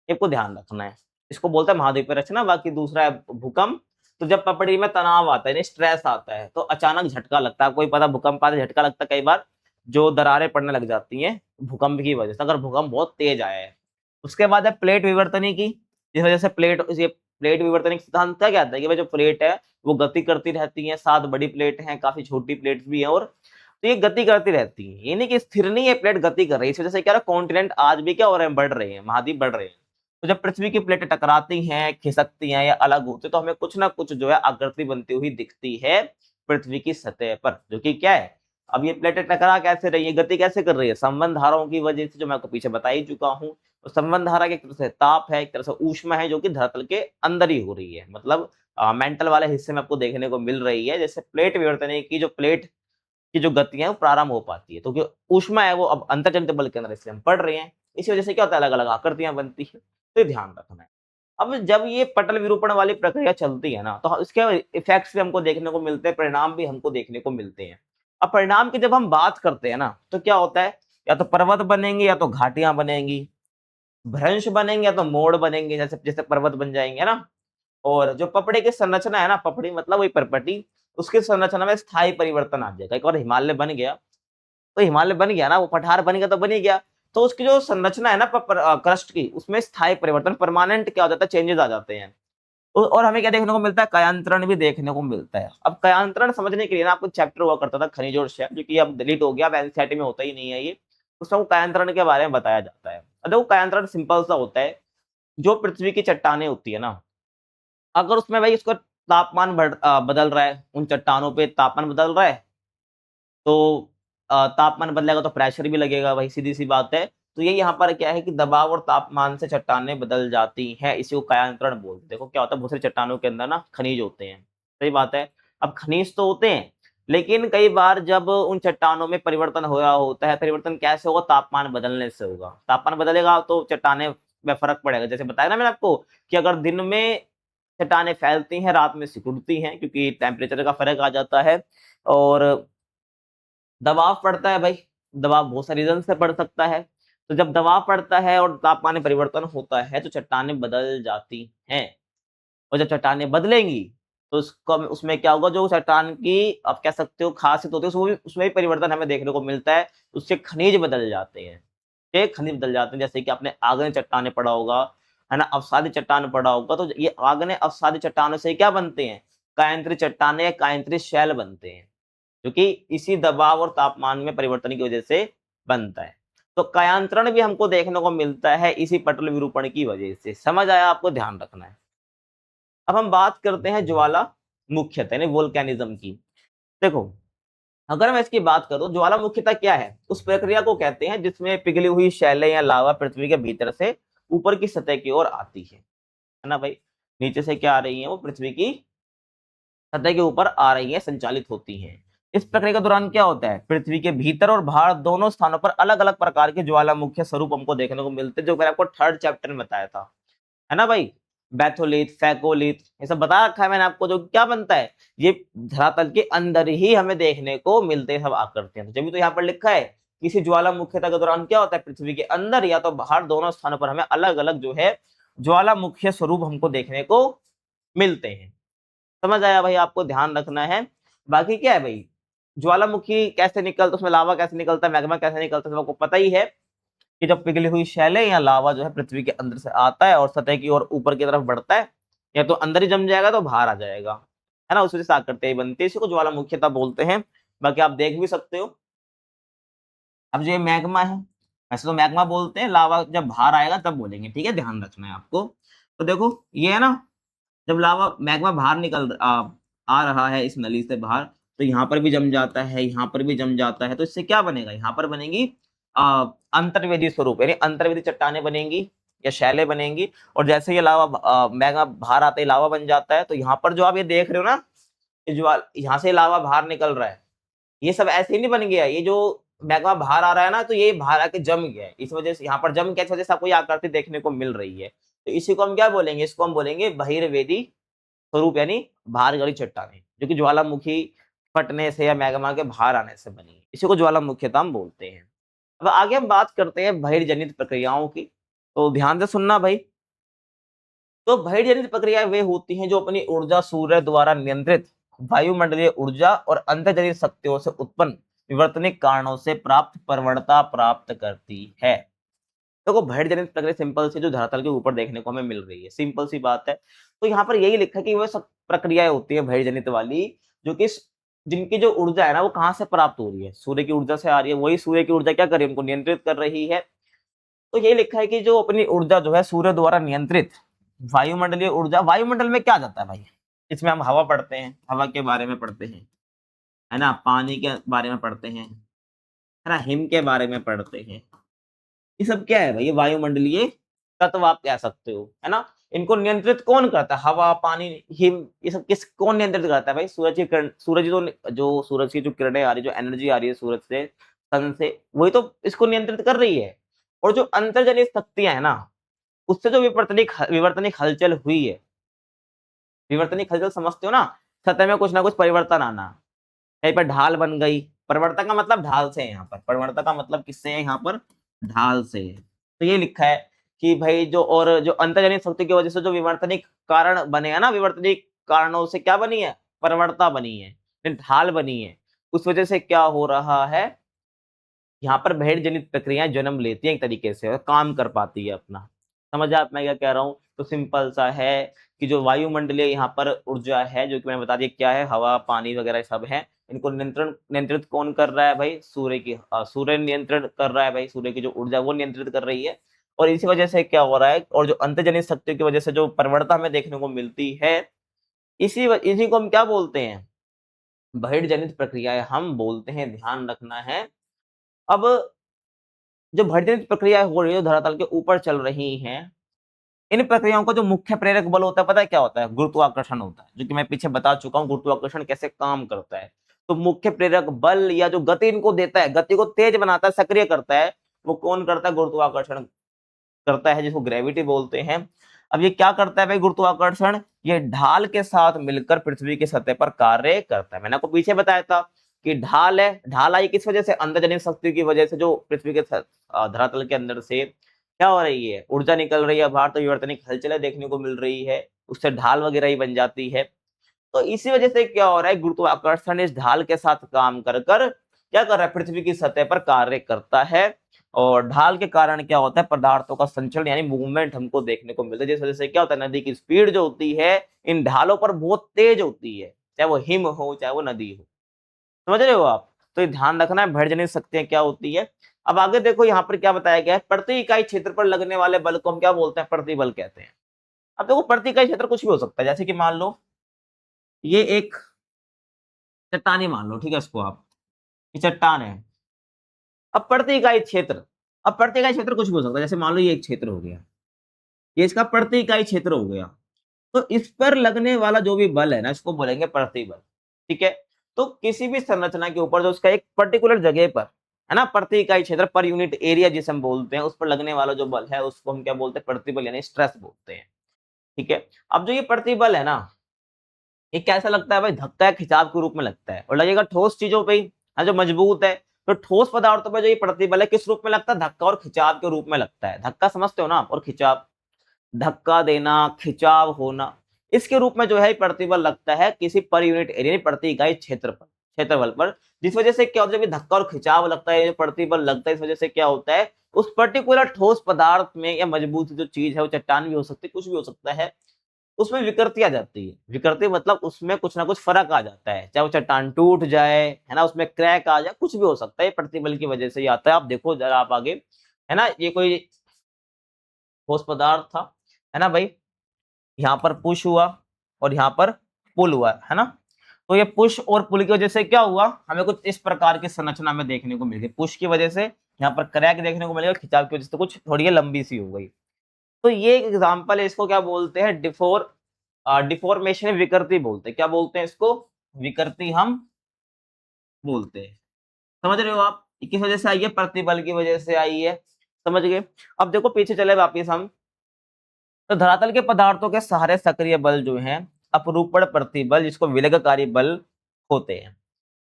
Speaker 1: इसको ध्यान रखना है, इसको बोलते हैं महाद्वीपीय रचना। बाकी दूसरा है भूकंप। तो जब पपड़ी में तनाव आता है, स्ट्रेस आता है, तो अचानक झटका लगता है। कोई पता भूकंप आता है, झटका लगता है कई बार, जो दरारें पड़ने लग जाती हैं भूकंप की वजह से, अगर भूकंप बहुत तेज आया है। उसके बाद है प्लेट विवर्तनी की, जिस वजह से प्लेट विवर्तनिक सिद्धांत क्या कहता है कि भाई जो प्लेट है वो गति करती रहती है। 7 बड़ी प्लेट हैं, काफी छोटी प्लेट्स भी हैं, और तो ये गति करती रहती है, ये नहीं कि स्थिर नहीं है, प्लेट गति कर रही है। इस वजह से क्या, कॉन्टिनेंट आज भी क्या हो रहे हैं, बढ़ रहे हैं, महाद्वीप बढ़ रहे हैं। तो जब पृथ्वी की प्लेटें टकराती हैं, खिसकती हैं या अलग होती, तो हमें कुछ ना कुछ जो है आकृति बनती हुई दिखती है पृथ्वी की सतह पर, जो कि क्या है, अब ये प्लेटें टकरा कैसे रही है, गति कैसे कर रही है, संबंध धाराओं की वजह से, जो मैं आपको पीछे बता ही चुका हूँ। तो संबंध धारा की एक तरह से ताप है, एक तरह से ऊष्मा है, जो कि धरातल के अंदर ही हो रही है। मतलब मेंटल वाले हिस्से में आपको देखने को मिल रही है। जैसे प्लेट विवर्तन की जो प्लेट की जो गतियां वो प्रारंभ हो पाती है, तो जो ऊष्मा है वो अब अंतर्जनित बल के अंदर इससे हम पढ़ रहे हैं। इसी वजह से क्या होता है, अलग अलग आकृतियां बनती है। तो ये ध्यान रखना है। अब जब ये पटल विरूपण वाली प्रक्रिया चलती है ना, तो इसके इफेक्ट्स भी हमको देखने को मिलते हैं, परिणाम भी हमको देखने को मिलते हैं। अब परिणाम की जब हम बात करते हैं ना, तो क्या होता है, या तो पर्वत बनेंगे या तो घाटियां बनेंगी, भ्रंश बनेंगे या तो मोड़ बनेंगे, जैसे जैसे पर्वत बन जाएंगे ना। और जो पपड़े की संरचना है ना, पपड़ी मतलब वही परपटी, उसकी संरचना में स्थायी परिवर्तन आ जाएगा। एक बार हिमालय बन गया तो हिमालय बन गया ना, वो पठार बन गया तो बन ही गया। तो उसकी जो संरचना है ना क्रस्ट की, उसमें स्थायी परिवर्तन, परमानेंट क्या हो जाता है, चेंजेस आ जाते हैं। और हमें क्या देखने को मिलता है, कायांतरण भी देखने को मिलता है। अब कायांतरण समझने के लिए ना, आपको चैप्टर हुआ करता था खनिज और क्षय, जो कि अब डिलीट हो गया, अब एनसीईआरटी में होता ही नहीं है ये। उसमें कायांतरण के बारे में बताया जाता है। देखो कायांतरण सिंपल सा होता है, जो पृथ्वी की चट्टानें होती है ना, अगर उसमें भाई उसका तापमान बदल रहा है, उन चट्टानों पे तापमान बदल रहा है, तो तापमान बदलेगा तो प्रेशर भी लगेगा, भाई सीधी सी बात है। तो ये यहाँ पर क्या है कि दबाव और तापमान से चट्टानें बदल जाती हैं, इसी को कायांतरण बोलते हैं। देखो क्या होता है, बहुत सारी चट्टानों के अंदर ना खनिज होते हैं, सही बात है। अब खनिज तो होते हैं, लेकिन कई बार जब उन चट्टानों में परिवर्तन हो रहा होता है, परिवर्तन कैसे होगा, तापमान बदलने से होगा। तापमान बदलेगा तो चट्टाने में फर्क पड़ेगा। जैसे बताया ना मैंने आपको कि अगर दिन में चट्टानें फैलती हैं, रात में सिकुड़ती हैं, क्योंकि टेम्परेचर का फर्क आ जाता है। और दबाव पड़ता है भाई, दबाव बहुत सारे रीजन से पड़ सकता है। तो जब दबाव पड़ता है और तापमान में परिवर्तन होता है, तो चट्टानें बदल जाती हैं। और जब चट्टानें बदलेंगी, तो उसको उसमें क्या होगा, जो चट्टान की आप कह सकते हो खासियत होती है, उसमें भी परिवर्तन हमें देखने को मिलता है। उससे खनिज बदल जाते हैं, एक खनिज बदल जाते हैं। जैसे कि आपने आग्नेय चट्टानें पढ़ा होगा, है ना, अवसादी चट्टान पढ़ा होगा। तो ये आग्नेय अवसादी चट्टानों से क्या बनते हैं, कायांतरित चट्टानें, कायांतरित शैल बनते हैं, जो कि इसी दबाव और तापमान में परिवर्तन की वजह से बनता है। तो कायांतरण भी हमको देखने को मिलता है इसी पटल विरूपण की वजह से। समझ आया, आपको ध्यान रखना है। अब हम बात करते हैं ज्वाला मुख्यतः यानी वोल्केनिज्म की। देखो अगर मैं इसकी बात करूं, ज्वाला मुख्यतः क्या है, उस प्रक्रिया को कहते हैं जिसमें पिघली हुई शैलें या लावा पृथ्वी के भीतर से ऊपर की सतह की ओर आती है ना भाई। नीचे से क्या आ रही है, वो पृथ्वी की सतह के ऊपर आ रही है, संचालित होती है। इस प्रक्रिया के दौरान क्या होता है, पृथ्वी के भीतर और बाहर दोनों स्थानों पर अलग अलग प्रकार के ज्वालामुखी स्वरूप हमको देखने को मिलते हैं, जो मैंने आपको थर्ड चैप्टर में बताया था, है ना भाई। बैथोलिथ, फैकोलिथ, ये सब बता रखा है मैंने आपको। जो क्या बनता है, ये धरातल के अंदर ही हमें देखने को मिलते हैं, सब आकृतियां। तो जब तो यहाँ पर लिखा है, किसी ज्वालामुखीता के दौरान क्या होता है, पृथ्वी के अंदर या तो बाहर दोनों स्थानों पर हमें अलग अलग जो है ज्वालामुखी स्वरूप हमको देखने को मिलते हैं। समझ आया भाई, आपको ध्यान रखना है। बाकी क्या है भाई, ज्वालामुखी कैसे निकलता, उसमें लावा कैसे निकलता है, मैग्मा कैसे निकलता है, सबको पता ही है कि जब पिघली हुई शैलें या लावा जो है पृथ्वी के अंदर से आता है और सतह की ओर ऊपर की तरफ बढ़ता है, या तो अंदर ही जम जाएगा तो बाहर आ जाएगा। है ना, उस वजह से आकृतियां बनती है, इसी को ज्वालामुखीता बोलते हैं। बाकी आप देख भी सकते हो। अब जो ये मैग्मा है, ऐसे तो मैग्मा बोलते हैं, लावा जब बाहर आएगा तब बोलेंगे, ठीक है, ध्यान रखना है आपको। तो देखो ये है ना, जब लावा मैग्मा बाहर आ रहा है इस नली से बाहर, तो यहाँ पर भी जम जाता है, यहाँ पर भी जम जाता है, तो इससे क्या बनेगा, यहाँ पर बनेगी अंतर्वेदी स्वरूप, यानी अंतर्वेदी चट्टानें बनेंगी या शैलें बनेंगी। और जैसे ये लावा मैग्मा बाहर आता है, लावा बन जाता है, तो यहाँ पर जो आप ये देख रहे हो ना, ये जो यहाँ से लावा बाहर निकल रहा है, ये सब ऐसे ही नहीं बन गया, ये जो मैग्मा बाहर आ रहा है ना, तो ये बाहर आके जम गया है, इस वजह से यहाँ पर जम गया, इस वजह से आपको ये आकृति देखने को मिल रही है। तो इसी को हम क्या बोलेंगे, इसको हम बोलेंगे बहिर्वेदी स्वरूप, यानी बाहर गली चट्टानें, जो कि ज्वालामुखी फटने से या मैग्मा के बाहर आने से बनी है, इसी को ज्वालामुखीता हम बोलते हैं। अब आगे हम बात करते हैं बहिर्जनित प्रक्रियाओं की, तो ध्यान से सुनना भाई। तो बहिर्जनित प्रक्रियाएं वे होती हैं जो अपनी ऊर्जा सूर्य द्वारा नियंत्रित वायुमंडलीय ऊर्जा और अंतर्जनित शक्तियों से उत्पन्न विवर्तनिक कारणों से प्राप्त प्रवणता प्राप्त करती है। देखो बहिर्जनित प्रक्रिया सिंपल सी जो धरातल के ऊपर देखने को हमें मिल रही है, सिंपल सी बात है। तो यहाँ पर यही लिखा है कि वह सब प्रक्रियाएं होती है बहिर्जनित वाली, जो कि जिनकी जो ऊर्जा है ना, वो कहाँ से प्राप्त हो रही है, सूर्य की ऊर्जा से आ रही है। वही सूर्य की ऊर्जा क्या कर रही है, उनको नियंत्रित कर रही है। तो यही लिखा है कि जो अपनी ऊर्जा जो है सूर्य द्वारा नियंत्रित वायुमंडलीय ऊर्जा, वायुमंडल में क्या जाता है भाई, इसमें हम हवा पढ़ते हैं, हवा के बारे में पढ़ते हैं, है ना, पानी के बारे में पढ़ते हैं, है ना, हिम के बारे में पढ़ते हैं। ये सब क्या है भाई, ये वायुमंडलीय तत्व आप कह सकते हो, है ना। इनको नियंत्रित कौन करता है, हवा, पानी, हिम, ये सब कौन नियंत्रित करता है भाई, सूरज की किरण, सूरज जो सूरज की जो किरणें आ रही है, जो एनर्जी आ रही है सूरज से, सन से, वही तो इसको नियंत्रित कर रही है। और जो अंतर्जनित शक्तियां है ना, उससे जो विवर्तनिक हलचल हुई है, विवर्तनिक हलचल समझते हो ना, सतह में कुछ ना कुछ परिवर्तन आना, कहीं पर ढाल बन गई, परिवर्तन का मतलब ढाल से है, यहाँ पर परिवर्तन का मतलब किससे है, यहाँ पर ढाल से है। तो ये लिखा है कि भाई जो अंतर्जनित शक्ति की वजह से जो विवर्तनिक कारण बने हैं ना, विवर्तनिक कारणों से क्या बनी है, परिवर्तन बनी है, ढाल बनी है, उस वजह से क्या हो रहा है, यहाँ पर बहिर्जनित प्रक्रियाएं जन्म लेती हैं एक तरीके से और काम कर पाती है अपना। समझ आप मैं क्या कह रहा हूँ। तो सिंपल सा है कि जो वायुमंडलीय यहाँ पर ऊर्जा है, जो कि मैंने बता दिया क्या है, हवा, पानी वगैरह सब है, इनको नियंत्रित कौन कर रहा है भाई, सूर्य नियंत्रण कर रहा है भाई, सूर्य की जो ऊर्जा वो नियंत्रित कर रही है। और इसी वजह से क्या हो रहा है, और जो अंतर्जनित शक्ति की वजह से जो परिवर्तन हमें देखने को मिलती है, इसी को हम क्या बोलते हैं, बहिर्जनित प्रक्रियाएं हम बोलते हैं, ध्यान रखना है। अब जो बहिर्जनित प्रक्रियाएं हो रही है, धरातल के ऊपर चल रही हैं, इन प्रक्रियाओं का जो मुख्य प्रेरक बल होता है, पता है क्या होता है, गुरुत्वाकर्षण होता है, जो कि मैं पीछे बता चुका हूँ गुरुत्वाकर्षण कैसे काम करता है। तो मुख्य प्रेरक बल या जो गति इनको देता है, गति को तेज बनाता है, सक्रिय करता है, वो कौन करता है, गुरुत्वाकर्षण करता है, जिसको ग्रेविटी बोलते हैं। अब ये क्या करता है भाई गुरुत्वाकर्षण, ये ढाल के साथ मिलकर पृथ्वी की सतह पर कार्य करता है। मैंने आपको पीछे बताया था कि ढाल है, ढाल आई किस वजह से, अंतर्जनित शक्ति की वजह से, जो पृथ्वी के धरातल के अंदर से क्या हो रही है, ऊर्जा निकल रही है बाहर, तो विवर्तनिक हलचलें देखने को मिल रही है, उससे ढाल वगैरह ही बन जाती है। तो इसी वजह से क्या हो रहा है, गुरुत्वाकर्षण इस ढाल के साथ काम कर कर क्या कर रहा है, पृथ्वी की सतह पर कार्य करता है। और ढाल के कारण क्या होता है, पदार्थों का संचलन यानी मूवमेंट हमको देखने को मिलता है, जिस वजह से क्या होता है, नदी की स्पीड जो होती है इन ढालों पर बहुत तेज होती है, चाहे वो हिम हो चाहे वो नदी हो। समझ रहे हो आप। तो ये ध्यान रखना है भैर्जनिक शक्तियां क्या होती है। अब आगे देखो यहाँ पर क्या बताया गया है, प्रति इकाई क्षेत्र पर लगने वाले बल को हम क्या बोलते हैं, प्रतिबल कहते हैं। अब देखो प्रति इकाई क्षेत्र कुछ भी हो सकता है, जैसे कि मान लो ये एक चट्टान ही मान लो, ठीक है, इसको आप, ये चट्टान है। अब प्रति इकाई क्षेत्र, अब प्रति इकाई क्षेत्र कुछ भी हो सकता है, जैसे मान लो ये एक क्षेत्र हो गया, ये इसका प्रति इकाई क्षेत्र हो गया। तो इस पर लगने वाला जो भी बल है ना, इसको बोलेंगे प्रतिबल, ठीक है। तो किसी भी संरचना के ऊपर जो उसका एक पर्टिकुलर जगह पर है ना, प्रति इकाई क्षेत्र पर यूनिट एरिया जिसे हम बोलते हैं, उस पर लगने वाला जो बल है उसको हम क्या बोलते हैं, प्रतिबल यानी स्ट्रेस बोलते हैं, ठीक है। अब जो ये प्रतिबल है ना, ये कैसा लगता है भाई, धक्का या खिंचाव के रूप में लगता है, और लगेगा ठोस चीजों पे ही, जो मजबूत है। तो ठोस पदार्थों पर जो ये प्रतिबल है किस रूप में लगता है, धक्का और खिंचाव के रूप में लगता है। धक्का समझते हो ना आप, और खिंचाव, धक्का देना, खिंचाव होना, इसके रूप में जो है प्रतिबल लगता है किसी पर यूनिट एरिया प्रति इकाई क्षेत्र पर, क्षेत्रफल पर। जिस वजह से क्या होता है, जब धक्का और खिंचाव लगता है, प्रतिबल लगता है, इस वजह से क्या होता है, उस पर्टिकुलर ठोस पदार्थ में या मजबूत जो चीज है, वो चट्टान भी हो सकती है, कुछ भी हो सकता है, उसमें विकृति आ जाती है। विकृति मतलब उसमें कुछ ना कुछ फर्क आ जाता है, चाहे वो चट्टान टूट जाए, है ना, उसमें क्रैक आ जाए, कुछ भी हो सकता है, प्रतिबल की वजह से ही आता है। आप देखो जरा आप आगे, है ना, ये कोई ठोस पदार्थ था, है ना भाई, यहाँ पर पुश हुआ और यहाँ पर पुल हुआ, है ना। तो ये पुश और पुल की वजह से क्या हुआ, हमें कुछ इस प्रकार की संरचना में देखने को मिल गई। पुश की वजह से यहाँ पर क्रैक देखने को मिलेगा, खिंचाव की वजह से कुछ थोड़ी लंबी सी हो गई। तो ये एक एग्जाम्पल है, इसको क्या बोलते हैं, डिफॉर्मेशन, विकृति बोलते हैं। क्या बोलते हैं इसको, विकृति हम बोलते हैं। समझ रहे हो आप, ये किस वजह से आई है, प्रतिबल की वजह से आई है। समझ गए। अब देखो पीछे चले वापिस हम, तो धरातल के पदार्थों के सहारे सक्रिय बल जो है अपरूपण प्रतिबल, जिसको विलयकारी बल होते हैं।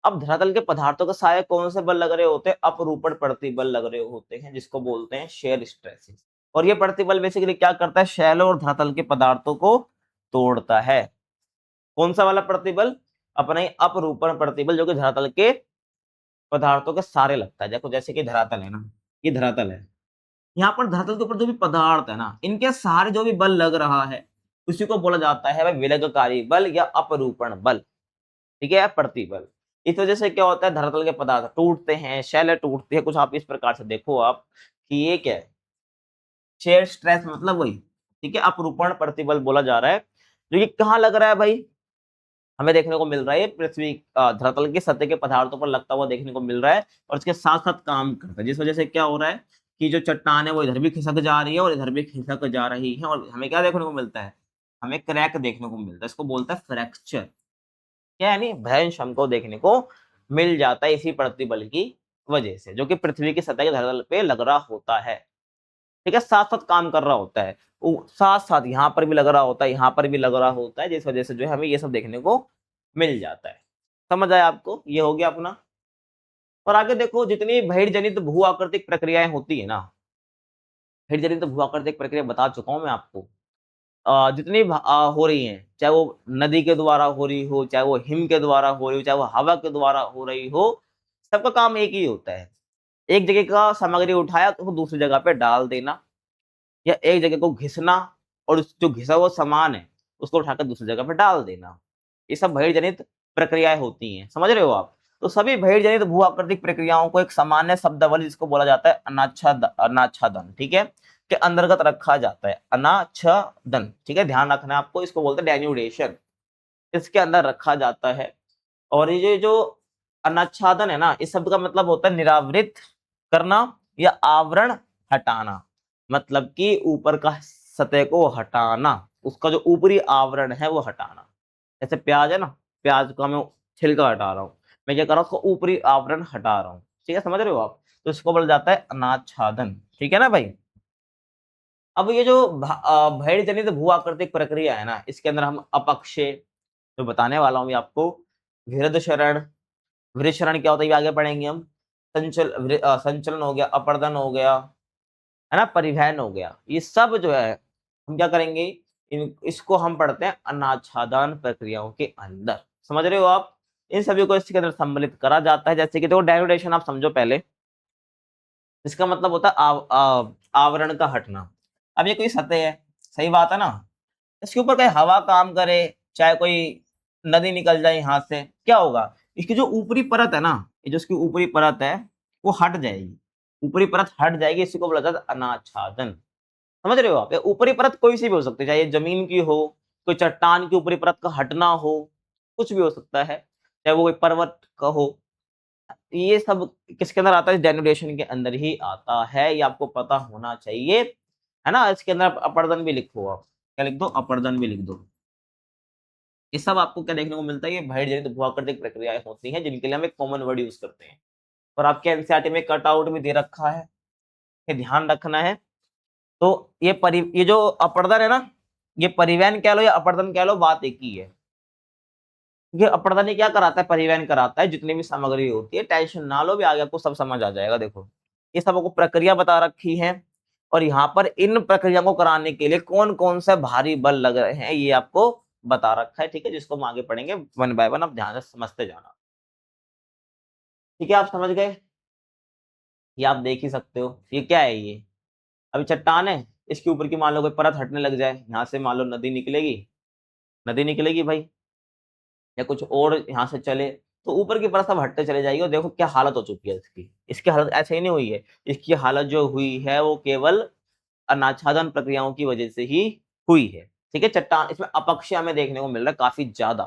Speaker 1: अब धरातल के पदार्थों के सहारे कौन से बल लग रहे होते हैं, अपरूपण प्रतिबल लग रहे होते हैं, जिसको बोलते हैं शेयर स्ट्रेसेस। और ये प्रतिबल बेसिकली क्या करता है, शैलों और धरातल के पदार्थों को तोड़ता है। कौन सा वाला प्रतिबल, अपना ही अपरूपण प्रतिबल, जो कि धरातल के पदार्थों के सहारे लगता है। देखो जैसे कि धरातल है ना, ये धरातल है, यहाँ पर धरातल के ऊपर जो भी पदार्थ है ना, इनके सहारे जो भी बल लग रहा है, उसी को बोला जाता है भाई विलयकारी बल या अपरूपण बल, ठीक है, या प्रतिबल। इस वजह से क्या होता है, धरातल के पदार्थ टूटते हैं, शैलें टूटती है। कुछ आप इस प्रकार से देखो आप कि ये क्या है, शेयर स्ट्रेस मतलब वही, ठीक है, अपरूपण प्रतिबल बोला जा रहा है। जो ये कहाँ लग रहा है भाई, हमें देखने को मिल रहा है पृथ्वी धरातल की सतह के पदार्थों पर लगता हुआ देखने को मिल रहा है, और इसके साथ साथ काम करता है। जिस वजह से क्या हो रहा है कि जो चट्टान है वो इधर भी खिसक जा रही है और इधर भी खिसक जा रही है, और हमें क्या देखने को मिलता है, हमें क्रैक देखने को मिलता है। इसको बोलता है फ्रैक्चर। क्या यानी भ्रंश हमको देखने को मिल जाता है इसी प्रतिबल की वजह से, जो कि पृथ्वी की सतह के धरातल पे लग रहा होता है। ठीक है, साथ साथ काम कर रहा होता है, साथ साथ यहाँ पर भी लग रहा होता है, यहाँ पर भी लग रहा होता है, जिस वजह से जो है हमें ये सब देखने को मिल जाता है। समझ आया आपको, ये हो गया अपना। और आगे देखो, जितनी भैर जनित भू आकृतिक प्रक्रियाएं होती है ना, भैर जनित भू आकृतिक प्रक्रिया बता चुका हूं मैं आपको। जितनी हो रही हैं, चाहे वो नदी के द्वारा हो रही हो, चाहे वो हिम के द्वारा हो रही हो, चाहे वो हवा के द्वारा हो रही हो, सबका काम एक ही होता है। एक जगह का सामग्री उठाया तो वो दूसरी जगह पे डाल देना, या एक जगह को घिसना और जो घिसा हुआ सामान है उसको उठाकर दूसरी जगह पे डाल देना। ये सब भैर जनित प्रक्रियाएं होती हैं, समझ रहे हो आप। तो सभी भैर जनित भू आकृतिक प्रक्रियाओं को एक सामान्य शब्दावली, जिसको बोला जाता है अनाच्छादन, ठीक है, के अंतर्गत रखा जाता है। अनाच्छादन, ठीक है, ध्यान रखना है आपको, इसको बोलते हैं डेन्यूडेशन, इसके अंदर रखा जाता है। और ये जो अनाच्छादन है ना, इस शब्द का मतलब होता है निरावृत करना या आवरण हटाना, मतलब कि ऊपर का सतह को हटाना, उसका जो ऊपरी आवरण है वो हटाना। जैसे प्याज है ना, प्याज का मैं छिलका हटा रहा हूँ, मैं क्या कर रहा हूँ, उसका ऊपरी आवरण हटा रहा हूँ, ठीक है, समझ रहे हो आप। तो इसको बोला जाता है अनाच्छादन, ठीक है ना भाई। अब ये जो भैर जनित भू आकृतिक प्रक्रिया है ना, इसके अंदर हम अपक्षय जो बताने वाला हूँ ये आपको, विहृद शरण, विहृद शरण क्या होता है ये आगे पढ़ेंगे हम। संचलन हो गया, अपर्दन हो गया, है ना, परिवहन हो गया, ये सब जो है हम क्या करेंगे, इसको हम पढ़ते हैं अनाच्छादन प्रक्रियाओं के अंदर। समझ रहे हो आप, इन सभी को इसके अंदर सम्मिलित करा जाता है। जैसे कि देखो डेनोटेशन आप समझो पहले, इसका मतलब होता है आवरण का हटना। अब ये कोई सतह है, सही बात है ना, इसके ऊपर कोई हवा काम करे, चाहे कोई नदी निकल जाए यहाँ से, क्या होगा, इसकी जो ऊपरी परत है ना, ये जो इसकी ऊपरी परत है वो हट जाएगी, ऊपरी परत हट जाएगी, इसी को बोला जाता है अनाच्छादन। समझ रहे हो आप, ऊपरी परत कोई सी भी हो सकती है, चाहे ये जमीन की हो, कोई चट्टान की ऊपरी परत का हटना हो, कुछ भी हो सकता है, चाहे वो कोई पर्वत का हो, ये सब किसके अंदर आता है, डेनुडेशन के अंदर ही आता है, ये आपको पता होना चाहिए, है ना। इसके अंदर अपर्दन भी लिखो, आप क्या लिख दो, अपर्दन भी लिख दो। ये सब आपको क्या देखने को मिलता है, ये भैर जनित भू-आकृतिक प्रक्रियाएं होती हैं, जिनके लिए हम एक कॉमन वर्ड यूज करते हैं। और आपके एनसीईआरटी में कट आउट भी दे रखा है, ये ध्यान रखना है। तो ये जो अपर्दन है ना, ये परिवहन कह लो या अपर्दन कह लो, बात एक ही है। ये अपर्दन ही क्या कराता है, परिवहन कराता है, जितनी भी सामग्री होती है, टेंशन ना लो, भी आगे आपको सब समझ आ जाएगा। देखो ये सब आपको प्रक्रिया बता रखी है, और यहाँ पर इन प्रक्रिया को कराने के लिए कौन कौन से भारी बल लग रहे हैं ये आपको बता रखा है, ठीक है, जिसको हम आगे पढ़ेंगे वन बाय वन, आप ध्यान से समझते जाना। ठीक है, आप समझ गए, ये आप देख ही सकते हो, ये क्या है, ये अभी चट्टान है, इसके ऊपर की मान लो कोई परत हटने लग जाए, यहाँ से मान लो नदी निकलेगी, नदी निकलेगी भाई, या कुछ और यहाँ से चले तो ऊपर की परत सब हटते चले जाएगी। और देखो क्या हालत हो चुकी है इसकी। इसकी हालत ऐसे ही नहीं हुई है, इसकी हालत जो हुई है वो केवल अनाच्छादन प्रक्रियाओं की वजह से ही हुई है। ठीक है, चट्टान इसमें अपक्षय हमें देखने को मिल रहा है काफी ज्यादा।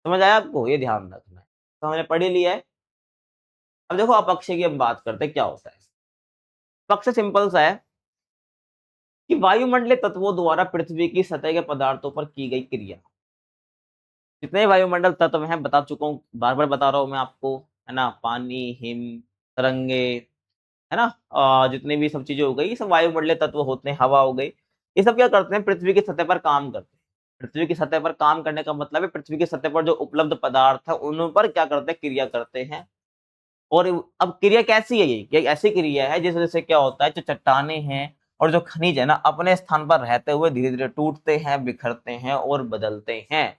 Speaker 1: समझ आया आपको, ये ध्यान रखना है। तो हमने पढ़ ही लिया है। अब देखो अपक्षय की हम बात करते हैं क्या होता है। अपक्षय सिंपल सा है कि वायुमंडलीय तत्वों द्वारा पृथ्वी की सतह के पदार्थों पर की गई क्रिया। जितने वायुमंडल तत्व हैं बता चुका हूँ, बार बार बता रहा हूँ मैं आपको, है ना। पानी, हिम, तरंगे, है ना, जितनी भी सब चीजें हो गई, ये सब वायुमंडलीय तत्व होते हैं। हवा हो गई, ये सब क्या करते हैं, पृथ्वी की सतह पर काम करते हैं। पृथ्वी की सतह पर काम करने का मतलब है पृथ्वी की सतह पर जो उपलब्ध पदार्थ है उन पर क्या करते हैं, क्रिया करते हैं। और अब क्रिया कैसी है, ये ऐसी क्रिया है जिस वजह से क्या होता है, जो चट्टाने हैं और जो खनिज है ना, अपने स्थान पर रहते हुए धीरे धीरे टूटते हैं, बिखरते हैं और बदलते हैं।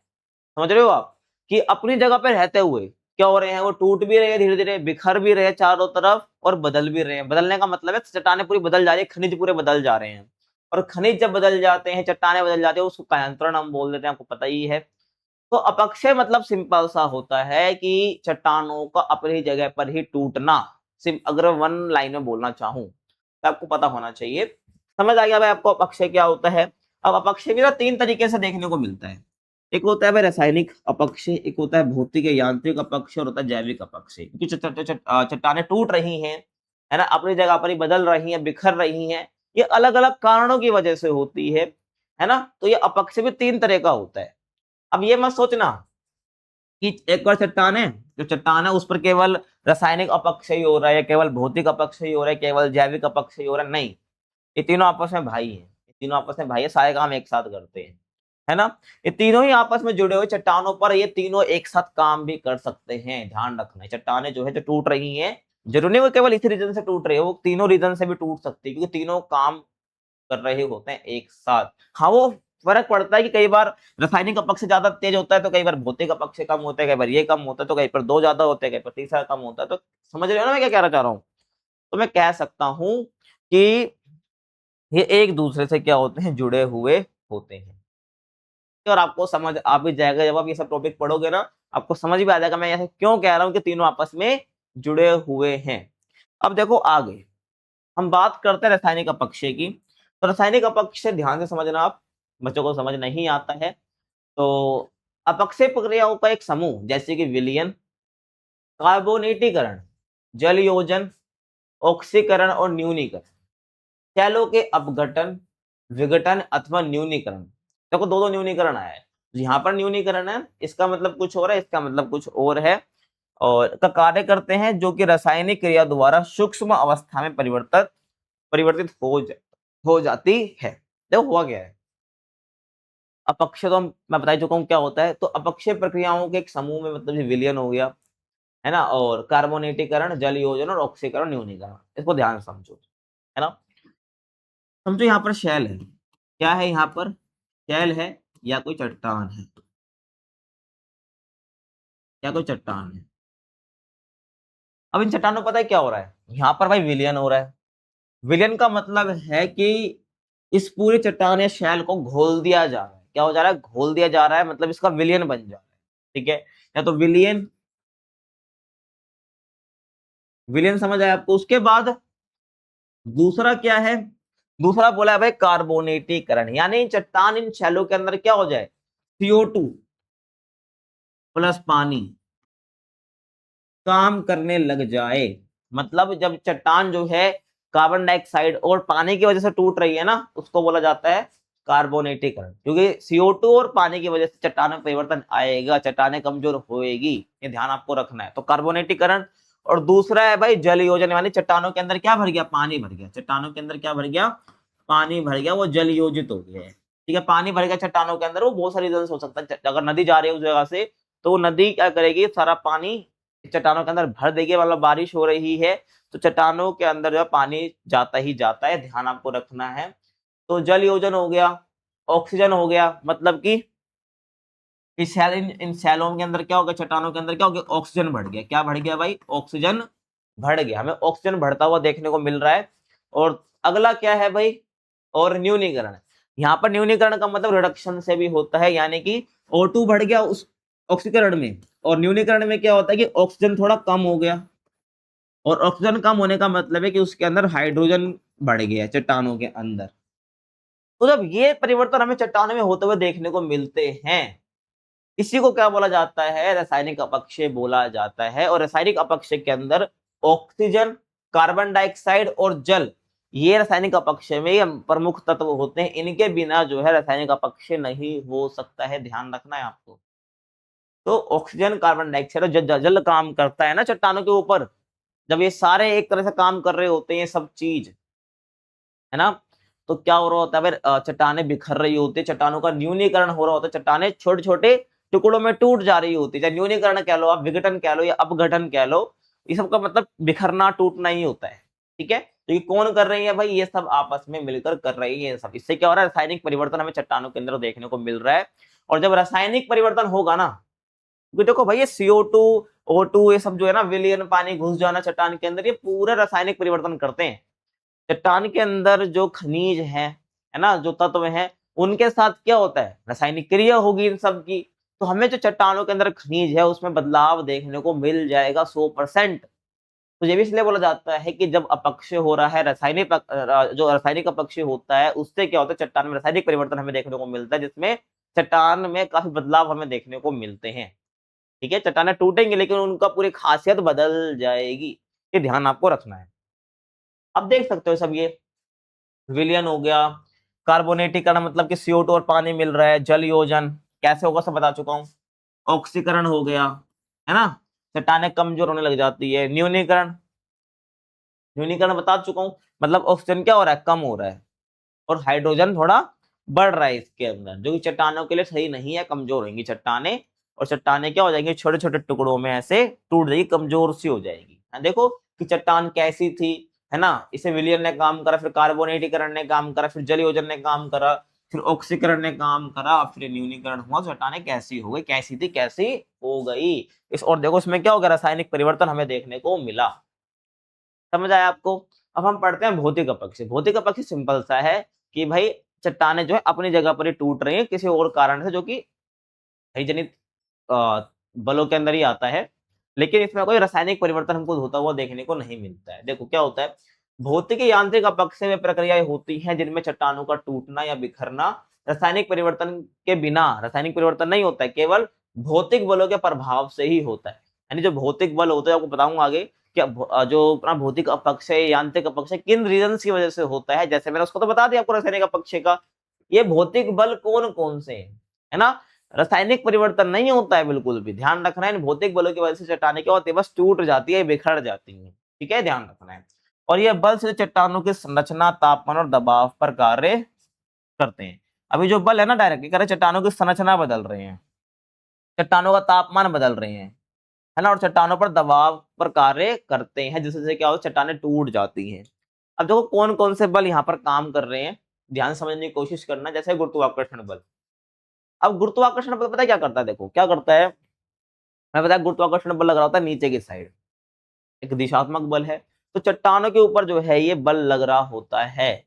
Speaker 1: समझ रहे हो आप, कि अपनी जगह पे रहते हुए क्या हो रहे हैं, वो टूट भी रहे हैं धीरे धीरे, बिखर भी रहे हैं चारों तरफ और बदल भी रहे हैं। बदलने का मतलब है चट्टाने पूरी बदल जा रही है, खनिज पूरे बदल जा रहे हैं। और खनिज जब बदल जाते हैं, चट्टाने बदल जाते हैं, उसको कायांतरण हम बोल देते हैं, आपको पता ही है। तो अपक्षय मतलब सिंपल सा होता है कि चट्टानों का अपनी जगह पर ही टूटना। सिर्फ अगर वन लाइन में बोलना चाहूं तो आपको पता होना चाहिए। समझ आ गया भाई आपको अपक्षय क्या होता है। अब अपक्षय भी ना तीन तरीके से देखने को मिलता है। एक होता है भाई रासायनिक अपक्षय, एक होता है भौतिक या यांत्रिक अपक्षय, और होता है जैविक अपक्षय। क्योंकि चट्टाने टूट रही हैं, है ना, अपनी जगह पर ही बदल रही हैं, बिखर रही हैं, ये अलग अलग कारणों की वजह से होती है ना। तो ये अपक्षय भी तीन तरह का होता है। अब ये मत सोचना कि एक बार चट्टान है, जो चट्टान है उस पर केवल रासायनिक अपक्षय ही हो रहा है, केवल भौतिक अपक्षय ही हो रहा है, केवल जैविक अपक्षय ही हो रहा है, नहीं। ये तीनों आपस में भाई हैं, ये तीनों आपस में भाई है, सारे काम एक साथ करते हैं, है ना। ये तीनों ही आपस में जुड़े हुए चट्टानों पर ये तीनों एक साथ काम भी कर सकते हैं। ध्यान रखना है, चट्टाने जो है जो टूट रही हैं, जरूरी नहीं वो केवल इसी रीजन से टूट रही है, वो तीनों रीजन से भी टूट सकती है, क्योंकि तीनों काम कर रहे होते हैं एक साथ। हाँ, वो फर्क पड़ता है कि कई बार रासायनिक अपक्षय ज्यादा तेज होता है तो कई बार भौतिक अपक्षय कम होता है, कई बार ये कम होता है तो कई बार दो ज्यादा होते हैं, कई बार तीसरा कम होता है। तो समझ रहे हो ना मैं क्या कहना चाह रहा हूँ। तो मैं कह सकता हूँ कि ये एक दूसरे से क्या होते हैं, जुड़े हुए होते हैं। और आपको समझ आ भी जाएगा जब आप ये सब टॉपिक पढ़ोगे ना, आपको समझ भी आ जाएगा मैं ऐसे क्यों कह रहा हूँ कि तीनों आपस में जुड़े हुए हैं। अब देखो आगे हम बात करते हैं रासायनिक अपक्षय की। तो रासायनिक अपक्षय ध्यान से समझना आप, बच्चों को समझ नहीं आता है तो। अपक्षय प्रक्रियाओं का एक समूह जैसे कि विलयन, कार्बोनेटीकरण, जल योजन, ऑक्सीकरण और न्यूनीकरण, शैलों के अपघटन, विघटन अथवा न्यूनीकरण। देखो दो दो न्यूनीकरण आया है, यहाँ पर न्यूनीकरण है, इसका मतलब कुछ और है, इसका मतलब कुछ और है। और का कार्य करते हैं जो कि रासायनिक क्रिया द्वारा सूक्ष्म अवस्था में परिवर्तित हो जाती है। देखो हुआ क्या है, अपक्षय तो मैं बता चुका हूँ क्या होता है। तो अपक्षय प्रक्रियाओं के एक समूह में मतलब विलयन हो गया, है ना, और कार्बोनेटीकरण, जल योजन और ऑक्सीकरण, न्यूनीकरण, इसको ध्यान से समझो, है ना। समझो यहाँ पर शैल है, क्या है यहाँ पर, शैल है या कोई चट्टान है, या कोई चट्टान है। अब इन चट्टानों को पता है क्या हो रहा है, यहाँ पर भाई विलयन हो रहा है। विलयन का मतलब है कि इस पूरे चट्टान या शैल को घोल दिया जा रहा है। क्या हो जा रहा है, घोल दिया जा रहा है, मतलब इसका विलयन बन जा रहा है। ठीक है, या तो विलयन, विलयन समझ आया आपको। उसके बाद दूसरा क्या है, दूसरा बोला है भाई कार्बोनेटीकरण, यानी चट्टान इन शैलों के अंदर क्या हो जाए, CO2 प्लस पानी काम करने लग जाए। मतलब जब चट्टान जो है कार्बन डाइऑक्साइड और पानी की वजह से टूट रही है ना, उसको बोला जाता है कार्बोनेटीकरण, क्योंकि CO2 और पानी की वजह से चट्टान में परिवर्तन आएगा, चट्टाने कमजोर होएगी, ये ध्यान आपको रखना है। तो कार्बोनेटीकरण। और दूसरा है भाई जल योजन, यानी चट्टानों के अंदर क्या भर गया, पानी भर गया, चट्टानों के अंदर क्या भर गया, पानी भर गया, वो जल योजित हो गया है। ठीक है, पानी भर गया चट्टानों के अंदर, वो बहुत सारी रीजन हो सकता है। अगर नदी जा रही है उस जगह से तो नदी क्या करेगी, सारा पानी चट्टानों के अंदर भर देगी, मतलब बारिश हो रही है तो चट्टानों के अंदर जो पानी जाता ही जाता है, ध्यान आपको रखना है। तो जल योजन हो गया, ऑक्सीजन हो गया, मतलब कि इस सैल इन सैलों के अंदर क्या हो गया, चट्टानों के अंदर क्या हो गया, ऑक्सीजन बढ़ गया। क्या बढ़ गया भाई, ऑक्सीजन बढ़ गया, हमें ऑक्सीजन बढ़ता हुआ देखने को मिल रहा है। और अगला क्या है भाई, और न्यूनीकरण। यहाँ पर न्यूनीकरण का मतलब रिडक्शन से भी होता है, यानी कि O2 बढ़ गया उस ऑक्सीकरण में, और न्यूनीकरण में क्या होता है कि ऑक्सीजन थोड़ा कम हो गया, और ऑक्सीजन कम होने का मतलब है कि उसके अंदर हाइड्रोजन बढ़ गया चट्टानों के अंदर। तो जब ये परिवर्तन हमें चट्टानों में होते हुए देखने को मिलते हैं, इसी को क्या बोला जाता है, रासायनिक अपक्षय बोला जाता है। और रासायनिक अपक्षय के अंदर ऑक्सीजन, कार्बन डाइऑक्साइड और जल, ये रासायनिक अपक्षय में ये प्रमुख तत्व होते हैं। इनके बिना जो है रासायनिक अपक्षय नहीं हो सकता है, ध्यान रखना है आपको। तो ऑक्सीजन, कार्बन डाइऑक्साइड और जल काम करता है ना चट्टानों के ऊपर। जब ये सारे एक तरह से काम कर रहे होते हैं, सब चीज, है ना, तो क्या हो रहा होता है फिर, चट्टाने बिखर रही होती है, चट्टानों का न्यूनीकरण हो रहा होता है, चट्टाने छोटे छोटे टुकड़ों में टूट जा रही होती है। चाहे न्यूनीकरण कह लो, आप विघटन कह लो या अपघटन कह लो, ये सब का मतलब बिखरना, टूटना ही होता है। ठीक है, तो ये कौन कर रही है भाई, ये सब आपस में मिलकर कर रही है सब। इससे क्या हो रहा है, रासायनिक परिवर्तन हमें चट्टानों के अंदर देखने को मिल रहा है। और जब रासायनिक परिवर्तन होगा ना, क्योंकि देखो भाई, ये CO2, O2, ये सब जो है ना, विलयन, पानी घुस जाना चट्टान के अंदर, ये पूरा रासायनिक परिवर्तन करते हैं। चट्टान के अंदर जो खनिज है ना, जो तत्व हैं, उनके साथ क्या होता है, रासायनिक क्रिया होगी इन सब की। तो हमें जो चट्टानों के अंदर खनिज है उसमें बदलाव देखने को मिल जाएगा 100%। तो ये भी इसलिए बोला जाता है कि जब अपक्षय हो रहा है, जो रासायनिक अपक्षय होता है, उससे क्या होता है, चट्टान में रासायनिक परिवर्तन हमें देखने को मिलता है, जिसमें चट्टान में काफी बदलाव हमें देखने को मिलते हैं। ठीक है, चट्टानें टूटेंगे लेकिन उनका पूरी खासियत बदल जाएगी, ये ध्यान आपको रखना है। अब देख सकते हो सब, ये विलयन हो गया, कार्बोनेटीकरण मतलब कि CO2 और पानी मिल रहा है, जल योजन कैसे होगा सब बता चुका हूं, ऑक्सीकरण हो गया, है ना, चट्टानें कमजोर होने लग जाती है, न्यूनीकरण, न्यूनीकरण बता चुका हूं, मतलब ऑक्सीजन क्या हो रहा है, कम हो रहा है, और हाइड्रोजन थोड़ा बढ़ रहा है इसके अंदर, जो कि चट्टानों के लिए सही नहीं है, कमजोर होंगी चट्टानें, और चट्टानें क्या हो जाएंगी, छोटे छोटे टुकड़ों में ऐसे टूट जाएगी, कमजोर सी हो जाएगी। देखो कि चट्टान कैसी थी, है ना, इसे विलियन ने काम करा, फिर कार्बोनेटीकरण ने काम करा, फिर जल योजन ने काम करा, फिर ऑक्सीकरण ने काम करा, फिर न्यूनीकरण हुआ, चट्टानें कैसी हो गई, कैसी थी कैसी हो गई। इस और देखो इसमें क्या हो गया, रासायनिक परिवर्तन हमें देखने को मिला। समझ आया आपको। अब हम पढ़ते हैं भौतिक अपक्षय। भौतिक अपक्षय सिंपल सा है कि भाई चट्टानें जो है अपनी जगह पर ही टूट रही है किसी और कारण से, जो कि जनित बलों के अंदर ही आता है, लेकिन इसमें कोई रासायनिक परिवर्तन हमको होता हुआ देखने को नहीं मिलता है। देखो क्या होता है, भौतिक यांत्रिक अपक्षय में प्रक्रियाएं होती हैं जिनमें चट्टानों का टूटना या बिखरना रासायनिक परिवर्तन के बिना, रासायनिक परिवर्तन नहीं होता है, केवल भौतिक बलों के प्रभाव से ही होता है। यानी जो भौतिक बल होते हैं, आपको बताऊंगा आगे क्या जो अपना भौतिक अपक्षय, यांत्रिक अपक्षय किन रीजन की वजह से होता है। जैसे मैंने उसको तो बता दिया आपको, रासायनिक अपक्षय का ये भौतिक बल कौन कौन से है ना, रासायनिक परिवर्तन नहीं होता है बिल्कुल भी, ध्यान रखना है। इन भौतिक बलों की वजह से चट्टानें क्या होती है, बस टूट जाती है, बिखर जाती है। ठीक है, ध्यान रखना है। और ये बल से चट्टानों की संरचना, तापमान और दबाव पर कार्य करते हैं। अभी जो बल है ना, डायरेक्टली कर रहे, चट्टानों की संरचना बदल रहे हैं, चट्टानों का तापमान बदल रहे हैं, है ना, और चट्टानों पर दबाव पर कार्य करते हैं, जिससे क्या होता है, चट्टानें टूट जाती हैं। अब देखो कौन कौन से बल यहाँ पर काम कर रहे हैं, ध्यान समझने की कोशिश करना। जैसे गुरुत्वाकर्षण बल। अब गुरुत्वाकर्षण बल पता है क्या करता है, देखो क्या करता है, मैं बताया गुरुत्वाकर्षण बल लग रहा होता है नीचे की साइड, एक दिशात्मक बल है। तो चट्टानों के ऊपर जो है ये बल लग रहा होता है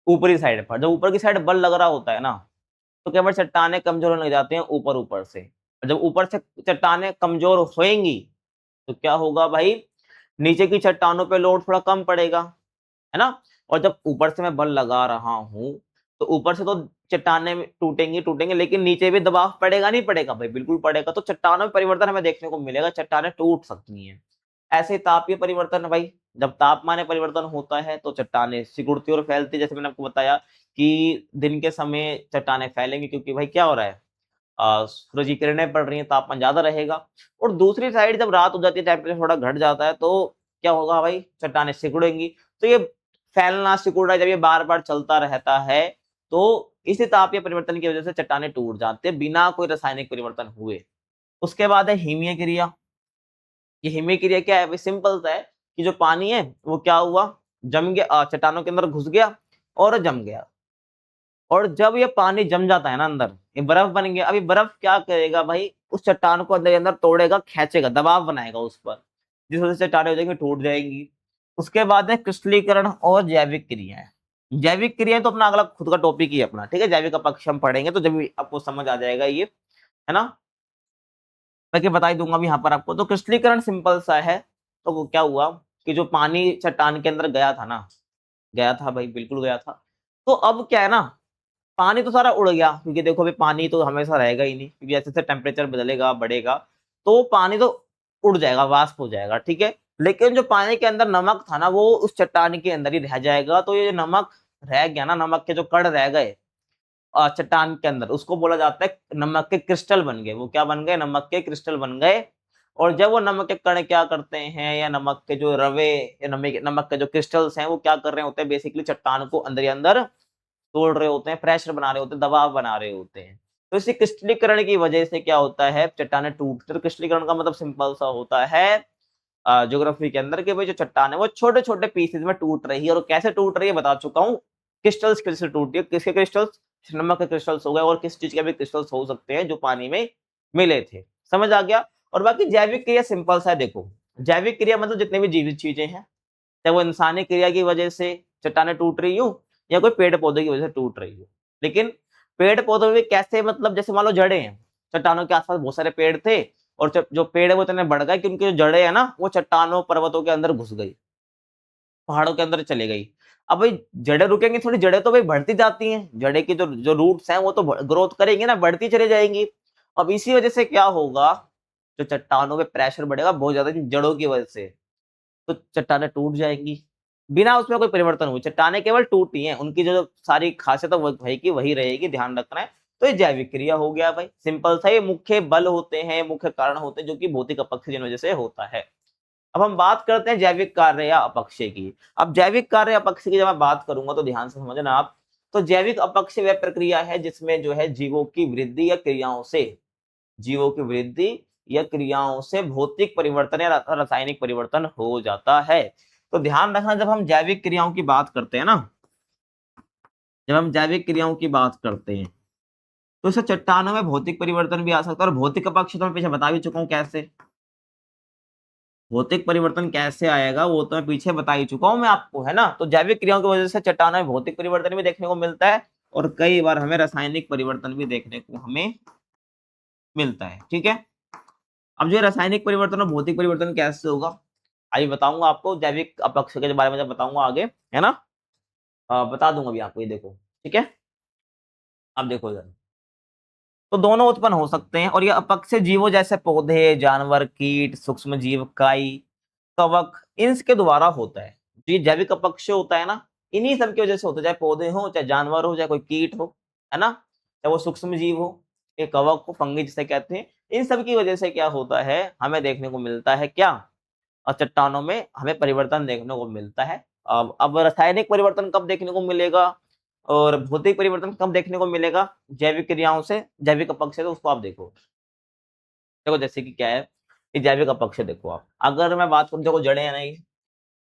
Speaker 1: ऊपरी साइड पर। जब ऊपर की साइड बल लग रहा होता है ना, तो केवल चट्टानें कमजोर होने लग जाती हैं ऊपर ऊपर से। और जब ऊपर से चट्टानें कमजोर होएंगी तो क्या होगा भाई, नीचे की चट्टानों पे लोड थोड़ा कम पड़ेगा, है ना। और जब ऊपर से मैं बल लगा रहा हूं, तो ऊपर से तो चट्टानें टूटेंगी टूटेंगे, लेकिन नीचे भी दबाव पड़ेगा नहीं पड़ेगा भाई, बिल्कुल पड़ेगा। तो चट्टानों में परिवर्तन हमें देखने को मिलेगा, चट्टानें टूट सकती हैं। ऐसे तापीय परिवर्तन है भाई, जब तापमान में परिवर्तन होता है तो चट्टानें सिकुड़ती और फैलती। जैसे मैंने आपको बताया कि दिन के समय चट्टानें फैलेंगी, क्योंकि भाई क्या हो रहा है, सूरज की किरणें पड़ रही हैं, तापमान ज्यादा रहेगा। और दूसरी साइड जब रात हो जाती है, टेम्परेचर थोड़ा घट जाता है, तो क्या होगा भाई, चट्टानें सिकुड़ेंगी। तो ये फैलना सिकुड़ना जब ये बार बार चलता रहता है, तो इसी तापीय परिवर्तन की वजह से चट्टानें टूट जाते हैं बिना कोई रासायनिक परिवर्तन हुए। उसके बाद है हिमीय क्रिया। ये हिमीय क्रिया क्या है भाई, सिंपल सा है कि जो पानी है वो क्या हुआ, जम गया, चट्टानों के अंदर घुस गया और जम गया। और जब ये पानी जम जाता है ना अंदर, ये बर्फ बन गया। अभी बर्फ क्या करेगा भाई, उस चट्टान को अंदर अंदर तोड़ेगा, खींचेगा, दबाव बनाएगा उस पर, जिस वजह से चट्टानें हो जाएंगी, टूट जाएंगी। उसके बाद है क्रिस्टलीकरण और जैविक क्रियाएं। जैविक क्रिया तो अपना अगला खुद का टॉपिक ही है अपना, ठीक है। जैविक अपक्ष हम पढ़ेंगे तो जब आपको समझ आ जाएगा ये, है ना। मैं बता ही दूंगा अभी यहाँ पर आपको। तो क्रिस्टलीकरण सिंपल सा है। तो वो क्या हुआ कि जो पानी चट्टान के अंदर गया था ना, गया था भाई, बिल्कुल गया था। तो अब क्या है ना, पानी तो सारा उड़ गया, क्योंकि देखो अभी पानी तो हमेशा रहेगा ही नहीं, क्योंकि जैसे जैसे टेम्परेचर बदलेगा बढ़ेगा तो पानी तो उड़ जाएगा, वाष्प हो जाएगा, ठीक है। लेकिन जो पानी के अंदर नमक था ना, वो उस चट्टान के अंदर ही रह जाएगा। तो ये नमक रह गया ना, नमक के जो कण रह गए चट्टान के अंदर, उसको बोला जाता है नमक के क्रिस्टल बन गए। वो क्या बन गए? नमक के क्रिस्टल बन गए। और जब वो नमक के कण क्या करते हैं, या नमक के जो रवे या नमक के जो क्रिस्टल्स हैं, वो क्या कर रहे होते हैं, बेसिकली चट्टान को अंदर ही अंदर तोड़ रहे होते हैं, प्रेशर बना रहे होते हैं, दबाव बना रहे होते हैं। तो इसी क्रिस्टलीकरण की वजह से क्या होता है, चट्टानें टूटती। तो क्रिस्टलीकरण का मतलब सिंपल सा होता है ज्योग्राफी के अंदर कि भाई जो चट्टान है वो छोटे छोटे पीसेज में टूट रही है। और कैसे टूट रही है बता चुका हूँ, क्रिस्टल्स कैसे टूट रही है। किसके क्रिस्टल्स? नमक के क्रिस्टल्स हो गए, और किस चीज के भी क्रिस्टल्स हो सकते हैं जो पानी में मिले थे। समझ आ गया। और बाकी जैविक क्रिया सिंपल सा है। देखो, जैविक क्रिया मतलब जितने भी जीवित चीजें हैं, चाहे वो इंसानी क्रिया की वजह से चट्टानें टूट रही हो या कोई पेड़ पौधे की वजह से टूट रही हो। लेकिन पेड़ पौधों में कैसे, मतलब जैसे मान लो जड़ें हैं, चट्टानों के आसपास बहुत सारे पेड़ थे, और जो पेड़ है वो इतने बढ़ गए कि उनकी जो जड़ें है ना, वो चट्टानों पर्वतों के अंदर घुस गई, पहाड़ों के अंदर चले गई। अब भाई जड़ें रुकेंगी थोड़ी, जड़ें तो भाई बढ़ती जाती हैं, जड़ें की जो जो रूट्स हैं वो तो ग्रोथ करेंगी ना, बढ़ती चली जाएंगी। अब इसी वजह से क्या होगा, जो चट्टानों पे प्रेशर बढ़ेगा बहुत ज्यादा जड़ों की वजह से, तो चट्टानें टूट जाएंगी। बिना उसमें कोई परिवर्तन हुए चट्टानें केवल टूटी हैं, उनकी जो सारी खासियत है वही की वही रहेगी, ध्यान रखना है। तो ये जैविक क्रिया हो गया भाई, सिंपल सा। ये मुख्य बल होते हैं, मुख्य कारण होते हैं जो कि भौतिक अपक्षय जिन वजह से होता है। अब हम बात करते हैं जैविक कार्य या अपक्षय की। अब जैविक कार्य अपक्षय की जब मैं बात करूंगा तो ध्यान से समझना आप। तो जैविक अपक्षय वह प्रक्रिया है जिसमें जो है जीवों की वृद्धि या क्रियाओं से, जीवों की वृद्धि या क्रियाओं से भौतिक परिवर्तन या रासायनिक परिवर्तन हो जाता है। तो ध्यान रखना, जब हम जैविक क्रियाओं की बात करते हैं ना, जब हम जैविक क्रियाओं की बात करते हैं तो इससे चट्टानों में भौतिक परिवर्तन भी आ सकता है। और भौतिक अपक्षय तो मैं पीछे बता भी चुका हूं कैसे, भौतिक परिवर्तन कैसे आएगा वो तो मैं पीछे बता ही चुका हूं मैं आपको, है ना। तो जैविक क्रियाओं की वजह से चट्टानों में भौतिक परिवर्तन भी देखने को मिलता है, और कई बार हमें रासायनिक परिवर्तन भी देखने को हमें मिलता है, ठीक है। अब जो रासायनिक परिवर्तन और भौतिक परिवर्तन कैसे होगा, आइए बताऊंगा आपको। जैविक अपक्षय के बारे में जब बताऊंगा आगे, है ना, बता दूंगा अभी आपको, ये देखो, ठीक है। अब देखो इधर, तो दोनों उत्पन्न हो सकते हैं, और ये अपक्षय जीवों जैसे पौधे, जानवर, कीट, सूक्ष्म जीव, काई, कवक, इनके द्वारा होता है। जो ये जैविक अपक्षय होता है ना, इन्हीं सब की वजह से होता है, चाहे पौधे हो, चाहे जानवर हो, चाहे कोई कीट हो, है ना, चाहे वो सूक्ष्म जीव हो, ये कवक हो, फंगी जिसे कहते हैं, इन सब की वजह से क्या होता है, हमें देखने को मिलता है क्या, और चट्टानों में हमें परिवर्तन देखने को मिलता है। अब रासायनिक परिवर्तन कब देखने को मिलेगा और भौतिक परिवर्तन कब देखने को मिलेगा जैविक क्रियाओं से, जैविक अपक्षय से, तो उसको आप देखो। देखो जैसे कि क्या है, ये जैविक अपक्षय देखो आप, अगर मैं बात करूं, देखो जड़ें हैं ना, ये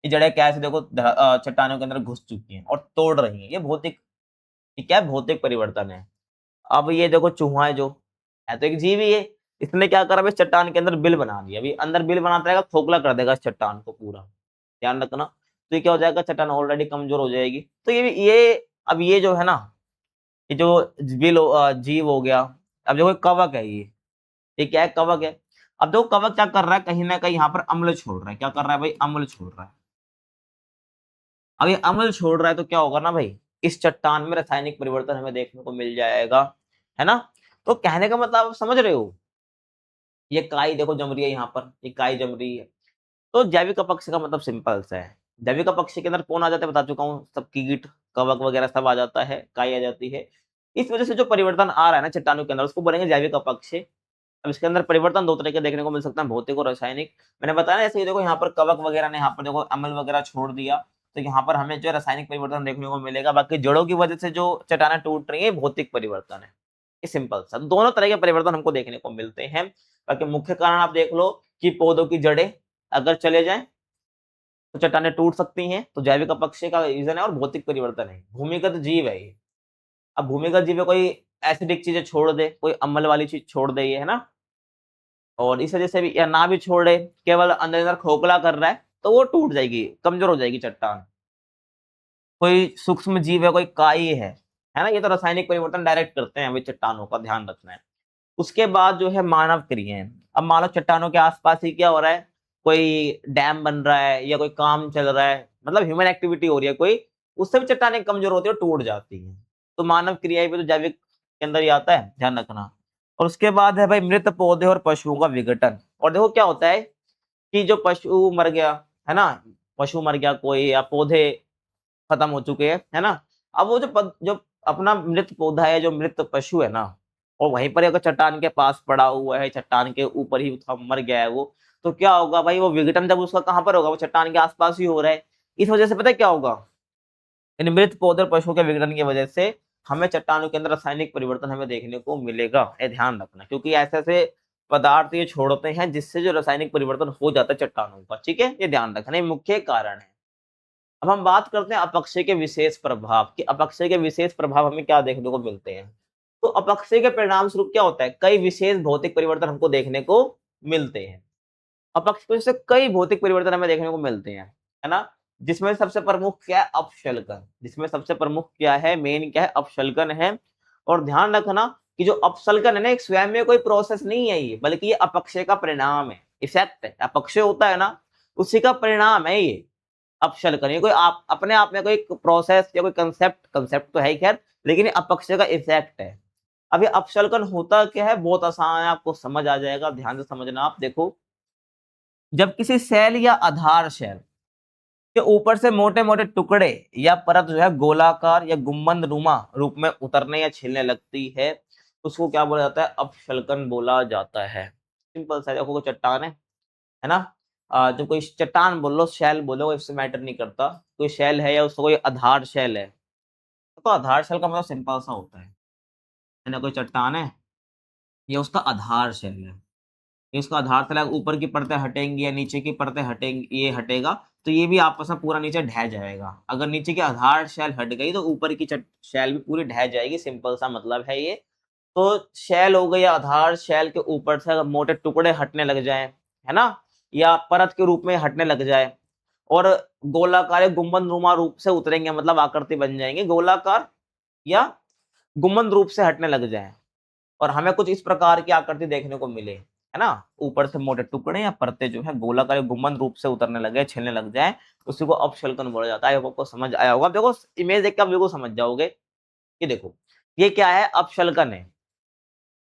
Speaker 1: जड़ें क्या है, देखो चट्टानों के अंदर घुस चुकी हैं और तोड़ रही हैं, ये भौतिक, ये क्या है, भौतिक परिवर्तन है। अब ये देखो चूहा है, जो है तो एक जीव ही है, इसने क्या करा, इस चट्टान के अंदर बिल बना दिया। अभी अंदर बिल बनाता रहेगा, खोखला कर देगा इस चट्टान को पूरा, ध्यान रखना। तो ये क्या हो जाएगा, चट्टान ऑलरेडी कमजोर हो जाएगी। तो ये अब ये जो है ना, ये जो जीव हो गया। अब देखो कवक है, ये क्या है, कवक है। अब देखो कवक क्या कर रहा है, कहीं ना कहीं यहाँ पर अम्ल छोड़ रहा है। क्या कर रहा है भाई, अम्ल छोड़ रहा है। अब ये अम्ल छोड़ रहा है तो क्या होगा ना भाई, इस चट्टान में रासायनिक परिवर्तन हमें देखने को मिल जाएगा, है ना। तो कहने का मतलब आप समझ रहे हो, ये काई देखो जम रही है यहाँ पर, ये काई जम रही है। तो जैविक अपक्षय का मतलब सिंपल सा है। जैविक अपक्षय के अंदर कौन आ जाता है, बता चुका हूँ, सब कीट, कवक वगैरह सब आ जाता है, काई आ जाती है। इस वजह से जो परिवर्तन आ रहा है ना चट्टानों के अंदर, उसको बोलेंगे जैविक अपक्षय। अब इसके अंदर परिवर्तन दो तरह के देखने को मिल सकता है, भौतिक और रासायनिक। मैंने बताया ना, ऐसे देखो यहाँ पर कवक वगैरह ने यहाँ पर देखो अम्ल वगैरह छोड़ दिया, तो यहाँ पर हमें जो रासायनिक परिवर्तन देखने को मिलेगा। बाकी जड़ों की वजह से जो चट्टानें टूट रही है, भौतिक परिवर्तन है। ये सिंपल सा, दोनों तरह के परिवर्तन हमको देखने को मिलते हैं। बाकी मुख्य कारण आप देख लो कि पौधों की जड़ें अगर चले जाएं तो चट्टानें टूट सकती हैं, तो जैविक अपक्षय का रीजन है। और भौतिक परिवर्तन है, भूमिगत जीव है ये। अब भूमिगत जीव कोई एसिडिक चीजें छोड़ दे, कोई अम्ल वाली चीज छोड़ दे, ये है ना, और इस वजह से भी, या ना भी छोड़े, केवल अंदर अंदर खोखला कर रहा है, तो वो टूट जाएगी, कमजोर हो जाएगी चट्टान। कोई सूक्ष्म जीव है, कोई काई है ना, ये तो रासायनिक परिवर्तन डायरेक्ट करते हैं अभी चट्टानों का, ध्यान रखना है। उसके बाद जो है मानव क्रियाएं। अब मान लो चट्टानों के आसपास ही क्या हो रहा है, कोई डैम बन रहा है या कोई काम चल रहा है, मतलब ह्यूमन एक्टिविटी हो रही है कोई, उससे भी चट्टानें कमजोर होती है, टूट जाती है। तो मानव क्रियाएं भी तो जैविक के अंदर ही आता है, ध्यान रखना। और उसके बाद है भाई मृत पौधे और पशुओं का विघटन। और देखो क्या होता है कि जो पशु मर गया, है ना, पशु मर गया कोई, या पौधे खत्म हो चुके हैं, है ना, अब वो जो अपना मृत पौधा है, जो मृत पशु है ना, और वहीं पर अगर चट्टान के पास पड़ा हुआ है, चट्टान के ऊपर ही मर गया है वो, तो क्या होगा भाई, वो विघटन जब उसका कहां पर होगा, वो चट्टान के आसपास ही हो रहा है। इस वजह से पता है क्या होगा, इन मृत पौधे और पशुओं के विघटन की वजह से हमें चट्टानों के अंदर रासायनिक परिवर्तन हमें देखने को मिलेगा, ये ध्यान रखना, क्योंकि ऐसे ऐसे पदार्थ ये छोड़ते हैं जिससे जो रासायनिक परिवर्तन हो जाता है चट्टानों का, ठीक है, ये ध्यान रखना, ये मुख्य कारण है। अब हम बात करते हैं अपक्षय के विशेष प्रभाव कि अपक्षय के विशेष प्रभाव हमें क्या देखने को मिलते हैं। तो अपक्षय के परिणाम स्वरूप क्या होता है, कई विशेष भौतिक परिवर्तन हमको देखने को मिलते हैं। अपक्षय की वजह से कई भौतिक परिवर्तन हमें देखने को मिलते हैं, है ना, जिसमें सबसे प्रमुख क्या है, अपशल्कन। जिसमें सबसे प्रमुख क्या है, मेन क्या है, अपशल्कन है। और ध्यान रखना कि जो अपशल्कन है ना, एक स्वयं में कोई प्रोसेस नहीं है ये, बल्कि ये अपक्षय का परिणाम है, इफेक्ट है। अपक्षय होता है ना, उसी का परिणाम है ये अपशल्कन। ये कोई आप अपने आप में कोई प्रोसेस या कोई कंसेप्ट तो है ही खैर, लेकिन ये अपक्षय का इफेक्ट है। अब ये अपशल्कन होता क्या है, बहुत आसान है, आपको समझ आ जाएगा, ध्यान से समझना। आप देखो, जब किसी सेल या आधार सेल के ऊपर से मोटे मोटे टुकड़े या परत जो है गोलाकार या गुम्बद नुमा रूप में उतरने या छिलने लगती है, उसको क्या बोला जाता है, अपशल्कन बोला जाता है। सिंपल सा, देखो कोई चट्टान है ना, जो कोई चट्टान बोल लो, शैल बोलो, इससे मैटर नहीं करता, कोई शैल है या उसका कोई आधार शैल है, तो आधार शैल का मतलब सिंपल सा होता है ना, कोई चट्टान है, ये उसका आधार शैल है, ये उसका आधार शैल है, ऊपर की परतें हटेंगी या नीचे की परतें हटेंगी, ये हटेगा तो ये भी आपस में पूरा नीचे ढह जाएगा। अगर नीचे की आधार शैल हट गई तो ऊपर की शैल भी पूरी ढह जाएगी, सिंपल सा मतलब है ये। तो शैल हो गई या आधार शैल के ऊपर से अगर मोटे टुकड़े हटने लग जाए, है ना, या परत के रूप में हटने लग जाए, और गोलाकार या गुंबद नुमा रूप से उतरेंगे, मतलब आकृति बन जाएंगे गोलाकार या गुंबद रूप से हटने लग जाए, और हमें कुछ इस प्रकार की आकृति देखने को मिले, है ना, ऊपर से मोटे टुकड़े या परतें जो है गोलाकार या गुंबद रूप से उतरने लगे, छिलने लग जाए, उसी को अपशल्कन बोला जाता है। आपको समझ आया होगा, देखो इमेज देख के आप बिल्कुल समझ जाओगे। ये देखो, ये क्या है, अपशल्कन है।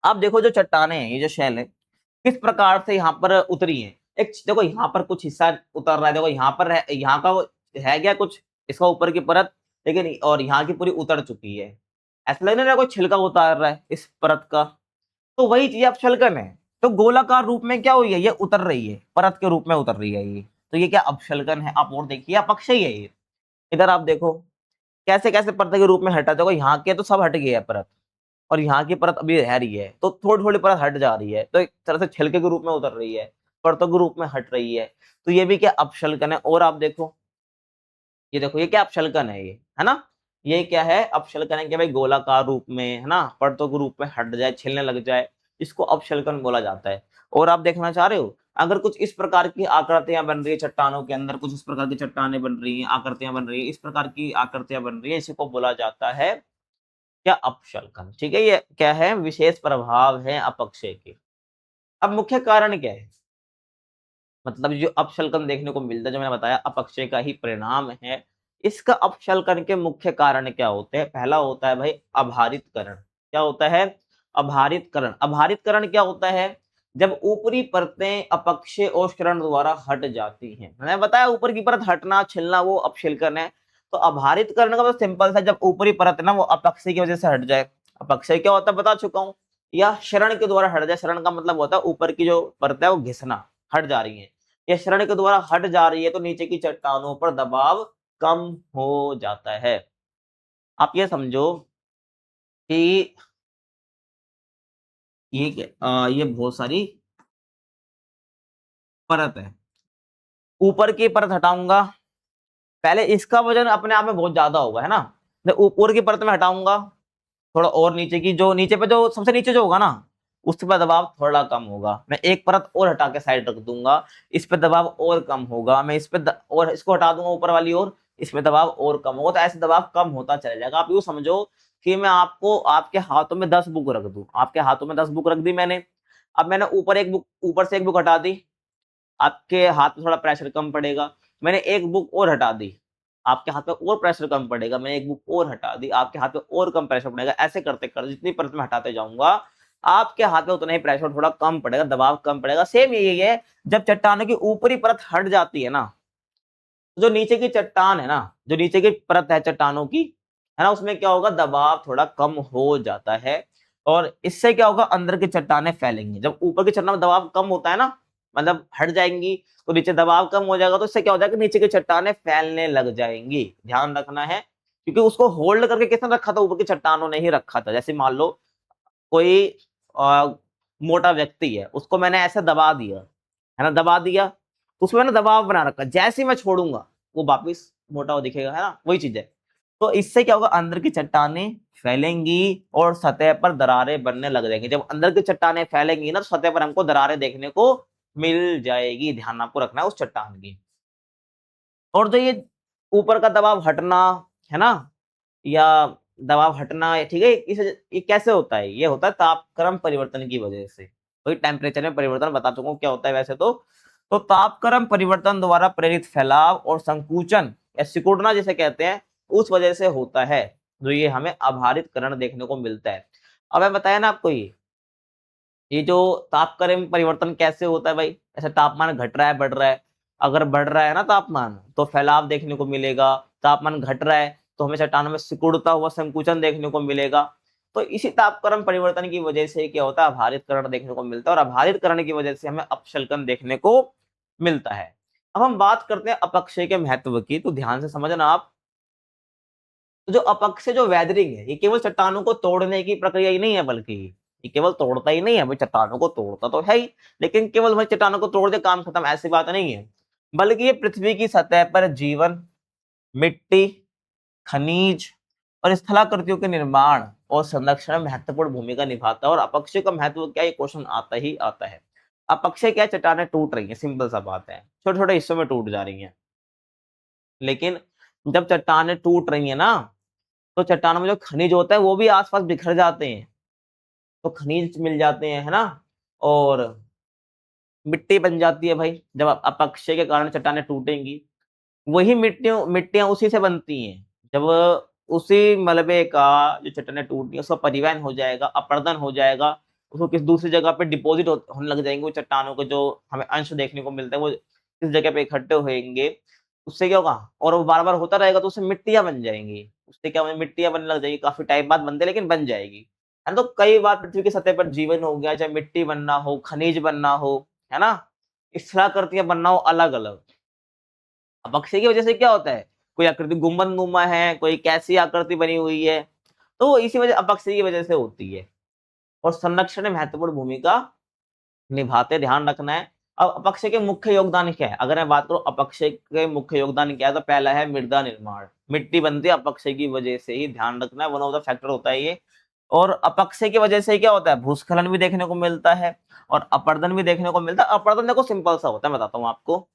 Speaker 1: अब देखो जो चट्टाने हैं, ये जो शैल है, किस प्रकार से यहाँ पर उतरी है। एक देखो यहाँ पर कुछ हिस्सा उतर रहा है, देखो यहाँ पर है, यहाँ का वो है क्या कुछ, इसका ऊपर की परत, लेकिन और यहाँ की पूरी उतर चुकी है, ऐसा लग नहीं रहा कोई छिलका उतार रहा है इस परत का। तो वही चीज अपशल्कन है। तो गोलाकार रूप में क्या हुई है, ये उतर रही है, परत के रूप में उतर रही है ये, तो ये क्या अपशल्कन है। आप और देखिए, अपक्षय है ये। इधर आप देखो कैसे कैसे परत के रूप में हटा, देखो यहाँ के तो सब हट गए है परत, और यहाँ की परत अभी रह रही है, तो थोड़ी थोड़ी परत हट जा रही है, तो एक तरह से छिलके के रूप में उतर रही है, परतों के रूप में हट रही है। तो ये भी क्या अपशल्कन है। और आप देखो, ये देखो, ये क्या अपशल्कन है, ये है ना, ये क्या है, अपशल्कन है कि भाई गोलाकार रूप में, है ना, परतों के रूप में हट जाए, छिलने लग जाए, इसको अपशल्कन बोला जाता है। और आप देखना चाह रहे हो, अगर कुछ इस प्रकार की आकृतियां बन रही है चट्टानों के अंदर, कुछ इस प्रकार की चट्टानें बन रही हैं, आकृतियां बन रही है, इस प्रकार की आकृतियां बन रही है, इसी को बोला जाता है क्या, अपशल्कन। ठीक है, ये क्या है, विशेष प्रभाव है अपक्षय के। अब मुख्य कारण क्या है, मतलब जो अपशल्कन देखने को मिलता है, जो मैंने बताया अपक्षय का ही परिणाम है। इसका अपशल्कन के मुख्य कारण क्या होते हैं, पहला होता है भाई अभारितकरण। क्या होता है, अभारितकरण। अभारितकरण क्या होता है, जब ऊपरी परतें अपक्षय और क्षरण द्वारा हट जाती हैं। मैंने बताया ऊपर की परत हटना, छिलना, वो अपशल्कन है। तो अभारितकरण का मतलब सिंपल सा, जब ऊपरी परत है ना वो अपक्षय की वजह से हट जाए। अपक्षय क्या होता है बता चुका हूँ, या क्षरण के द्वारा हट जाए। क्षरण का मतलब होता है ऊपर की जो परत है वो घिसना, हट जा रही है, या क्षरण के द्वारा हट जा रही है, तो नीचे की चट्टानों पर दबाव कम हो जाता है। आप ये समझो कि ये बहुत सारी परत है, ऊपर की परत हटाऊंगा, पहले इसका वजन अपने आप में बहुत ज्यादा होगा, है ना, मैं ऊपर की परत में हटाऊंगा, थोड़ा और नीचे की, जो नीचे पे जो सबसे नीचे जो होगा ना, उस पर दबाव थोड़ा कम होगा। मैं एक परत और हटा के साइड रख दूंगा, इस पे दबाव और कम होगा। मैं इस पे और इसको हटा दूंगा ऊपर वाली, और इसमें दबाव और कम होगा, तो ऐसे दबाव कम होता चला जाएगा। आप यूं समझो कि मैं आपको आपके हाथों में 10 बुक रख दूं, आपके हाथों में 10 बुक रख दी मैंने, अब मैंने ऊपर से एक बुक हटा दी, आपके हाथ में थोड़ा प्रेशर कम पड़ेगा। मैंने एक बुक और हटा दी, आपके हाथ में और प्रेशर कम पड़ेगा। मैंने एक बुक और हटा दी, आपके हाथ में और कम प्रेशर पड़ेगा। ऐसे करते करते जितनी परत में हटाते जाऊंगा, आपके हाथ में उतना ही प्रेशर थोड़ा कम पड़ेगा, दबाव कम पड़ेगा। सेम यही है, जब चट्टानों की ऊपरी परत हट जाती है ना, जो नीचे की चट्टान है ना, जो नीचे की परत है चट्टानों की, है ना, उसमें क्या होगा, दबाव थोड़ा कम हो जाता है। और इससे क्या होगा, अंदर की चट्टानें फैलेंगी। जब ऊपर की चट्टान में दबाव कम होता है ना, मतलब हट जाएंगी, तो नीचे दबाव कम हो जाएगा, तो इससे क्या हो जाएगा, नीचे की चट्टानें फैलने लग जाएंगी। ध्यान रखना है, क्योंकि उसको होल्ड करके किसने रखा था, ऊपर की चट्टानों ने ही रखा था। जैसे मान लो कोई मोटा व्यक्ति है, उसको मैंने ऐसे दबा दिया, है ना, दबा दिया, तो उसमें मैंने दबाव बना रखा, जैसे ही मैं छोड़ूंगा वो वापिस मोटा हो दिखेगा, है ना, वही चीज है। तो इससे क्या होगा, अंदर की चट्टानें फैलेंगी और सतह पर दरारें बनने लग जाएंगी। जब अंदर की चट्टानें फैलेंगी ना, तो सतह पर हमको दरारें देखने को मिल जाएगी। ध्यान आपको रखना है उस चट्टान की। और जो ये ऊपर का दबाव हटना, है ना, या दबाव हटना है, ठीक है, ये कैसे होता है, ये होता है तापक्रम परिवर्तन की वजह से। वही टेम्परेचर में परिवर्तन बता चुका हूं क्या होता है वैसे तो तापक्रम परिवर्तन द्वारा प्रेरित फैलाव और संकुचन या सिकुड़ना जिसे कहते हैं, उस वजह से होता है, जो ये हमें अभारित करण देखने को मिलता है। अब मैं बताया ना आपको, ये जो तापक्रम परिवर्तन कैसे होता है भाई, ऐसे तापमान घट रहा है बढ़ रहा है, अगर बढ़ रहा है ना तापमान, तो फैलाव देखने को मिलेगा। तापमान घट रहा है तो हमें चट्टानों में सिकुड़ता हुआ संकुचन देखने को मिलेगा। तो इसी तापक्रम परिवर्तन की वजह से क्या होता है, अभारितकरण देखने को मिलता है, और अभारितकरण की वजह से हमें अपशल्कन देखने को मिलता है। अब हम बात करते हैं अपक्षय के महत्व की, तो ध्यान से समझना आप। तो जो अपक्षय जो वेदरिंग है, ये केवल चट्टानों को तोड़ने की प्रक्रिया ही नहीं है, बल्कि ये केवल तोड़ता ही नहीं है भाई, चट्टानों को तोड़ता तो है ही, लेकिन केवल भाई चट्टानों को तोड़ दे काम खत्म, ऐसी बात नहीं है। बल्कि ये पृथ्वी की सतह पर जीवन, मिट्टी, खनिज और स्थलाकृतियों के निर्माण और संरक्षण में महत्वपूर्ण भूमिका निभाता है। और अपक्षय का महत्व क्या, ये क्वेश्चन आता ही आता है। अपक्षय क्या, चट्टानें टूट रही है, सिंपल सा बात है, छोटे छोटे हिस्सों में टूट जा रही है। लेकिन जब चट्टानें टूट रही है ना, तो चट्टानों में जो खनिज होता है वो भी आसपास बिखर जाते हैं, तो खनिज मिल जाते हैं, है ना, और मिट्टी बन जाती है भाई। जब अपक्षय के कारण चट्टानें टूटेंगी, वही मिट्टियां उसी से बनती हैं। जब उसी मलबे का, जो चट्टानें टूटती है, उसका परिवहन हो जाएगा, अपरदन हो जाएगा, उसको किसी दूसरी जगह पे डिपॉजिट होने लग जाएंगे, वो चट्टानों के जो हमें अंश देखने को मिलता है वो किस जगह पे इकट्ठे होंगे, उससे क्या होगा, और वो बार बार होता रहेगा, तो उससे मिट्टियां बन जाएंगी। उससे क्या होगा, मिट्टियां बनने लग जाएगी, काफी टाइम बाद बनते, लेकिन बन जाएगी, है ना। तो कई बार पृथ्वी की सतह पर जीवन हो गया, चाहे मिट्टी बनना हो, खनिज बनना हो, है ना, स्थलाकृतियां बनना हो, अलग अलग। अब अक्षय की वजह से क्या होता है, कोई आकृति गुंबदनुमा है, कोई कैसी आकृति बनी हुई है, तो वो इसी वजह अपक्षय की वजह से होती है। और संरक्षण में महत्वपूर्ण भूमिका निभाते, ध्यान रखना है। अब अपक्षय के मुख्य योगदान क्या है, अगर मैं बात करूं अपक्षय के मुख्य योगदान क्या है, तो पहला है मृदा निर्माण। मिट्टी बनती है अपक्षय की वजह से ही, ध्यान रखना है, वन ऑफ द फैक्टर होता है ये। और अपक्षय की वजह से क्या होता है, भूस्खलन भी देखने को मिलता है और अपरदन भी देखने को मिलता है। अपरदन देखो सिंपल सा होता है, बताता हूँ आपको।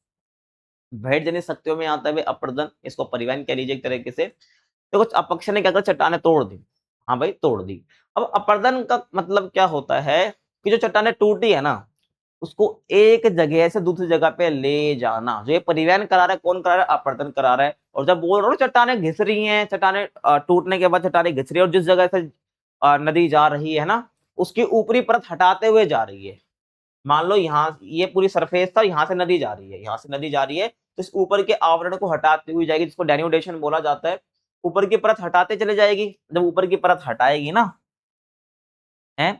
Speaker 1: भेड़ जनित शक्तियों में आता है अपरदन, इसको परिवहन कह लीजिए एक तरीके से। देखो अपक्ष ने क्या कर चट्टाने तोड़ दी, हाँ भाई तोड़ दी। अब अपरदन का मतलब क्या होता है, कि जो चट्टाने टूटी है ना, उसको एक जगह से दूसरी जगह पे ले जाना। जो ये परिवहन करा रहा है, कौन करा रहा है, अपरदन करा रहा है। और जब बोल रहा हूँ चट्टाने घिस रही हैं, चट्टाने टूटने के बाद चट्टाने घिस रही है, और जिस जगह से नदी जा रही है ना, उसकी ऊपरी परत हटाते हुए जा रही है। मान लो यहाँ ये पूरी सरफेस था, यहाँ से नदी जा रही है, यहाँ से नदी जा रही है, तो इस ऊपर के आवरण को हटाती हुई जाएगी, जिसको डेन्यूडेशन बोला जाता है। ऊपर की परत हटाते चले जाएगी, जब ऊपर की परत हटाएगी ना, है,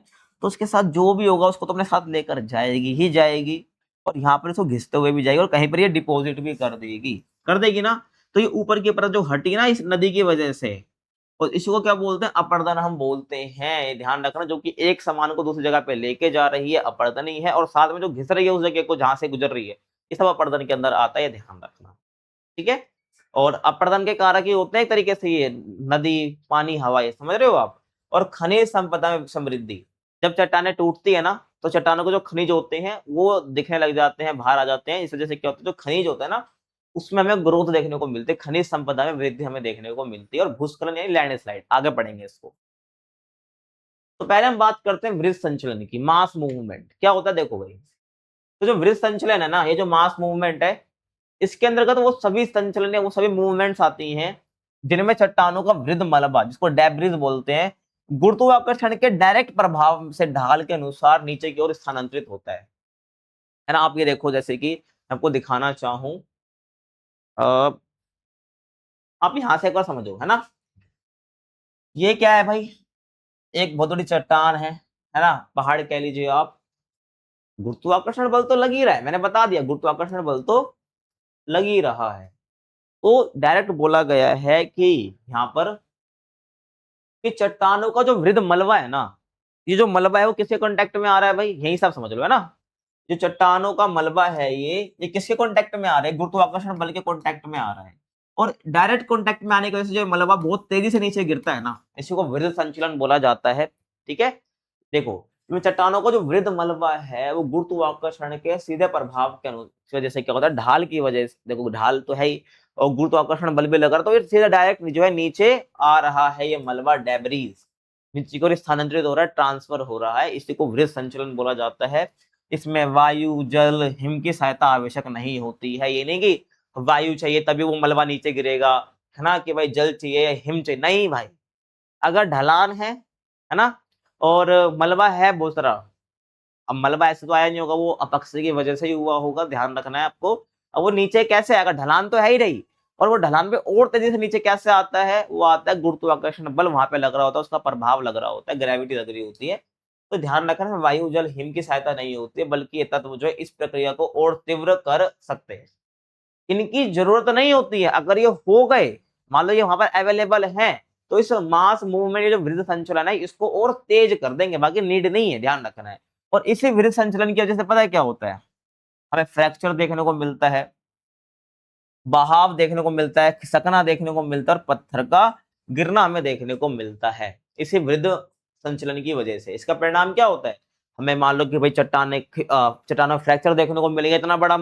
Speaker 1: तो उसके साथ जो भी होगा उसको तो अपने साथ लेकर जाएगी ही जाएगी, और यहाँ पर इसको घिसते हुए भी जाएगी, और कहीं पर ये डिपॉजिट भी कर देगी ना। तो ये ऊपर की परत जो हटी ना इस नदी की वजह से, और इसको क्या बोलते हैं, अपरदन हम बोलते हैं। ये ध्यान रखना, जो कि एक सामान को दूसरी जगह पे लेके जा रही है, अपरदन ही है, और साथ में जो घिस रही है उस जगह को जहां से गुजर रही है, ये सब अपरदन के अंदर आता है, ये ध्यान रखना, ठीक है। और अपरदन के कारक ही होते हैं एक तरीके से ये, नदी, पानी, हवा, ये समझ रहे हो आप। और खनिज संपदा में समृद्धि, जब चट्टानें टूटती है ना, तो चट्टानों को जो खनिज होते हैं वो दिखने लग जाते हैं, बाहर आ जाते हैं। इस वजह से क्या होता है, जो खनिज होता है ना, उसमें हमें ग्रोथ देखने को मिलती है, खनिज संपदा में वृद्धि हमें देखने को मिलती है, और भूस्खलन यानी लैंडस्लाइड, आगे पढ़ेंगे इसको। तो पहले हम बात करते हैं वृत्त संचलन की, मास मूवमेंट क्या होता है। देखो भाई, तो जो वृत्त संचलन है ना, ये जो मास मूवमेंट है, इसके अंतर्गत वो सभी संचलन, वो सभी मूवमेंट्स आती हैं जिनमें चट्टानों का वृद्ध मलबा, जिसको डेब्रिज बोलते हैं, गुरुत्वाकर्षण के डायरेक्ट प्रभाव से ढाल के अनुसार नीचे की ओर स्थानांतरित होता है ना। आप ये देखो, जैसे कि आपको दिखाना चाहूं, आप यहां से एक बार समझो, है ना। ये क्या है भाई, एक बहुत बड़ी चट्टान है ना, पहाड़ कह लीजिए आप। गुरुत्वाकर्षण बल तो लग ही रहा है, मैंने बता दिया, गुरुत्वाकर्षण बल तो लग ही रहा है। तो डायरेक्ट बोला गया है कि यहाँ पर कि चट्टानों का जो वृद्ध मलबा है ना, ये जो मलबा है वो किसके कांटेक्ट में आ रहा है भाई, यही सब समझ लो, है ना। जो चट्टानों का मलबा है ये किसके कांटेक्ट में आ रहा है, गुरुत्वाकर्षण बल के कांटेक्ट में आ रहा है। और डायरेक्ट कांटेक्ट में आने की वजह से जो मलबा बहुत तेजी से नीचे गिरता है ना, इसी को वृद्ध संचलन बोला जाता है। ठीक है, देखो, चट्टानों का जो वृद्ध मलबा है वो गुरुत्वाकर्षण के सीधे प्रभाव के वजह से क्या होता है, ढाल की वजह से, देखो ढाल तो है ही, और गुरुत्वाकर्षण बल भी लग रहा है, तो ये सीधा डायरेक्ट जो है नीचे आ रहा है, ये मलबा डेब्रीज नीचे की ओर स्थानांतरित हो रहा है, ट्रांसफर हो रहा है, इसी को वृत्त संचलन बोला जाता है। इसमें वायु, जल, हिम की सहायता आवश्यक नहीं होती है। ये नहीं कि वायु चाहिए तभी वो मलबा नीचे गिरेगा, है ना, कि भाई जल चाहिए, हिम चाहिए, नहीं भाई। अगर ढलान है ना, और मलबा है बहुत सारा, अब मलबा ऐसे तो आया नहीं होगा, वो अपक्षय की वजह से ही हुआ होगा, ध्यान रखना है आपको। अब वो नीचे कैसे आएगा, ढलान तो है ही रही, और वो ढलान पे और तेजी से नीचे कैसे आता है, वो आता है गुरुत्वाकर्षण बल वहां पे लग रहा होता है, उसका प्रभाव लग रहा होता है, ग्रेविटी लग रही होती है। तो ध्यान रखना, वायु, जल, हिम की सहायता नहीं होती है, बल्कि ये तत्व जो है इस प्रक्रिया को और तीव्र कर सकते हैं। इनकी जरूरत नहीं होती है, अगर ये हो गए, मान लो ये वहां पर अवेलेबल है, तो इस मास मूवमेंट, जो वृत्त संचलन है, इसको और तेज कर देंगे, बाकी नीड नहीं है, ध्यान रखना है। और इसी वृत्त संचलन की वजह से पता है क्या होता है, हमें फ्रैक्चर देखने को मिलता है, बहाव देखने को मिलता है, खिसकना देखने को मिलता है, और पत्थर का गिरना हमें देखने को मिलता है, इसी वृत्त संचलन की वजह से। इसका परिणाम क्या होता है, हमें मान लो कि भाई चट्टान फ्रैक्चर देखने को मिलेगा, इतना बड़ा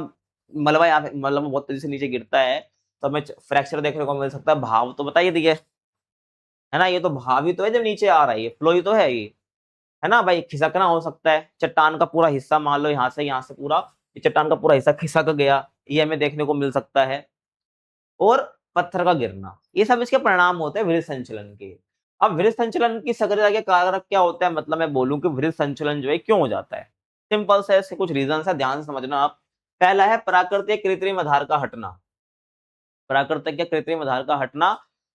Speaker 1: मलबा यहाँ मतलब बहुत तेजी से नीचे गिरता है, तो हमें फ्रैक्चर देखने को मिल सकता है। भाव तो बताइए दिए, है ना, ये तो भाव ही तो है जब नीचे आ रहा है, ये फ्लो ही तो है ये, है ना भाई। खिसकना हो सकता है, चट्टान का पूरा हिस्सा, मान लो यहाँ से पूरा चट्टान का पूरा हिस्सा खिसक गया, ये हमें देखने को मिल सकता है। और पत्थर का गिरना, ये सब इसके परिणाम होते हैं वृत्त संचलन के। अब वृत्त संचलन की सक्रियता के कारक क्या होता है, मतलब मैं बोलूं कि वृत्त संचलन जो है क्यों हो जाता है, सिंपल से ऐसे कुछ रीजन है, ध्यान से समझना आप। पहला है प्राकृतिक कृत्रिम आधार का हटना, प्राकृतिक या कृत्रिम आधार का हटना।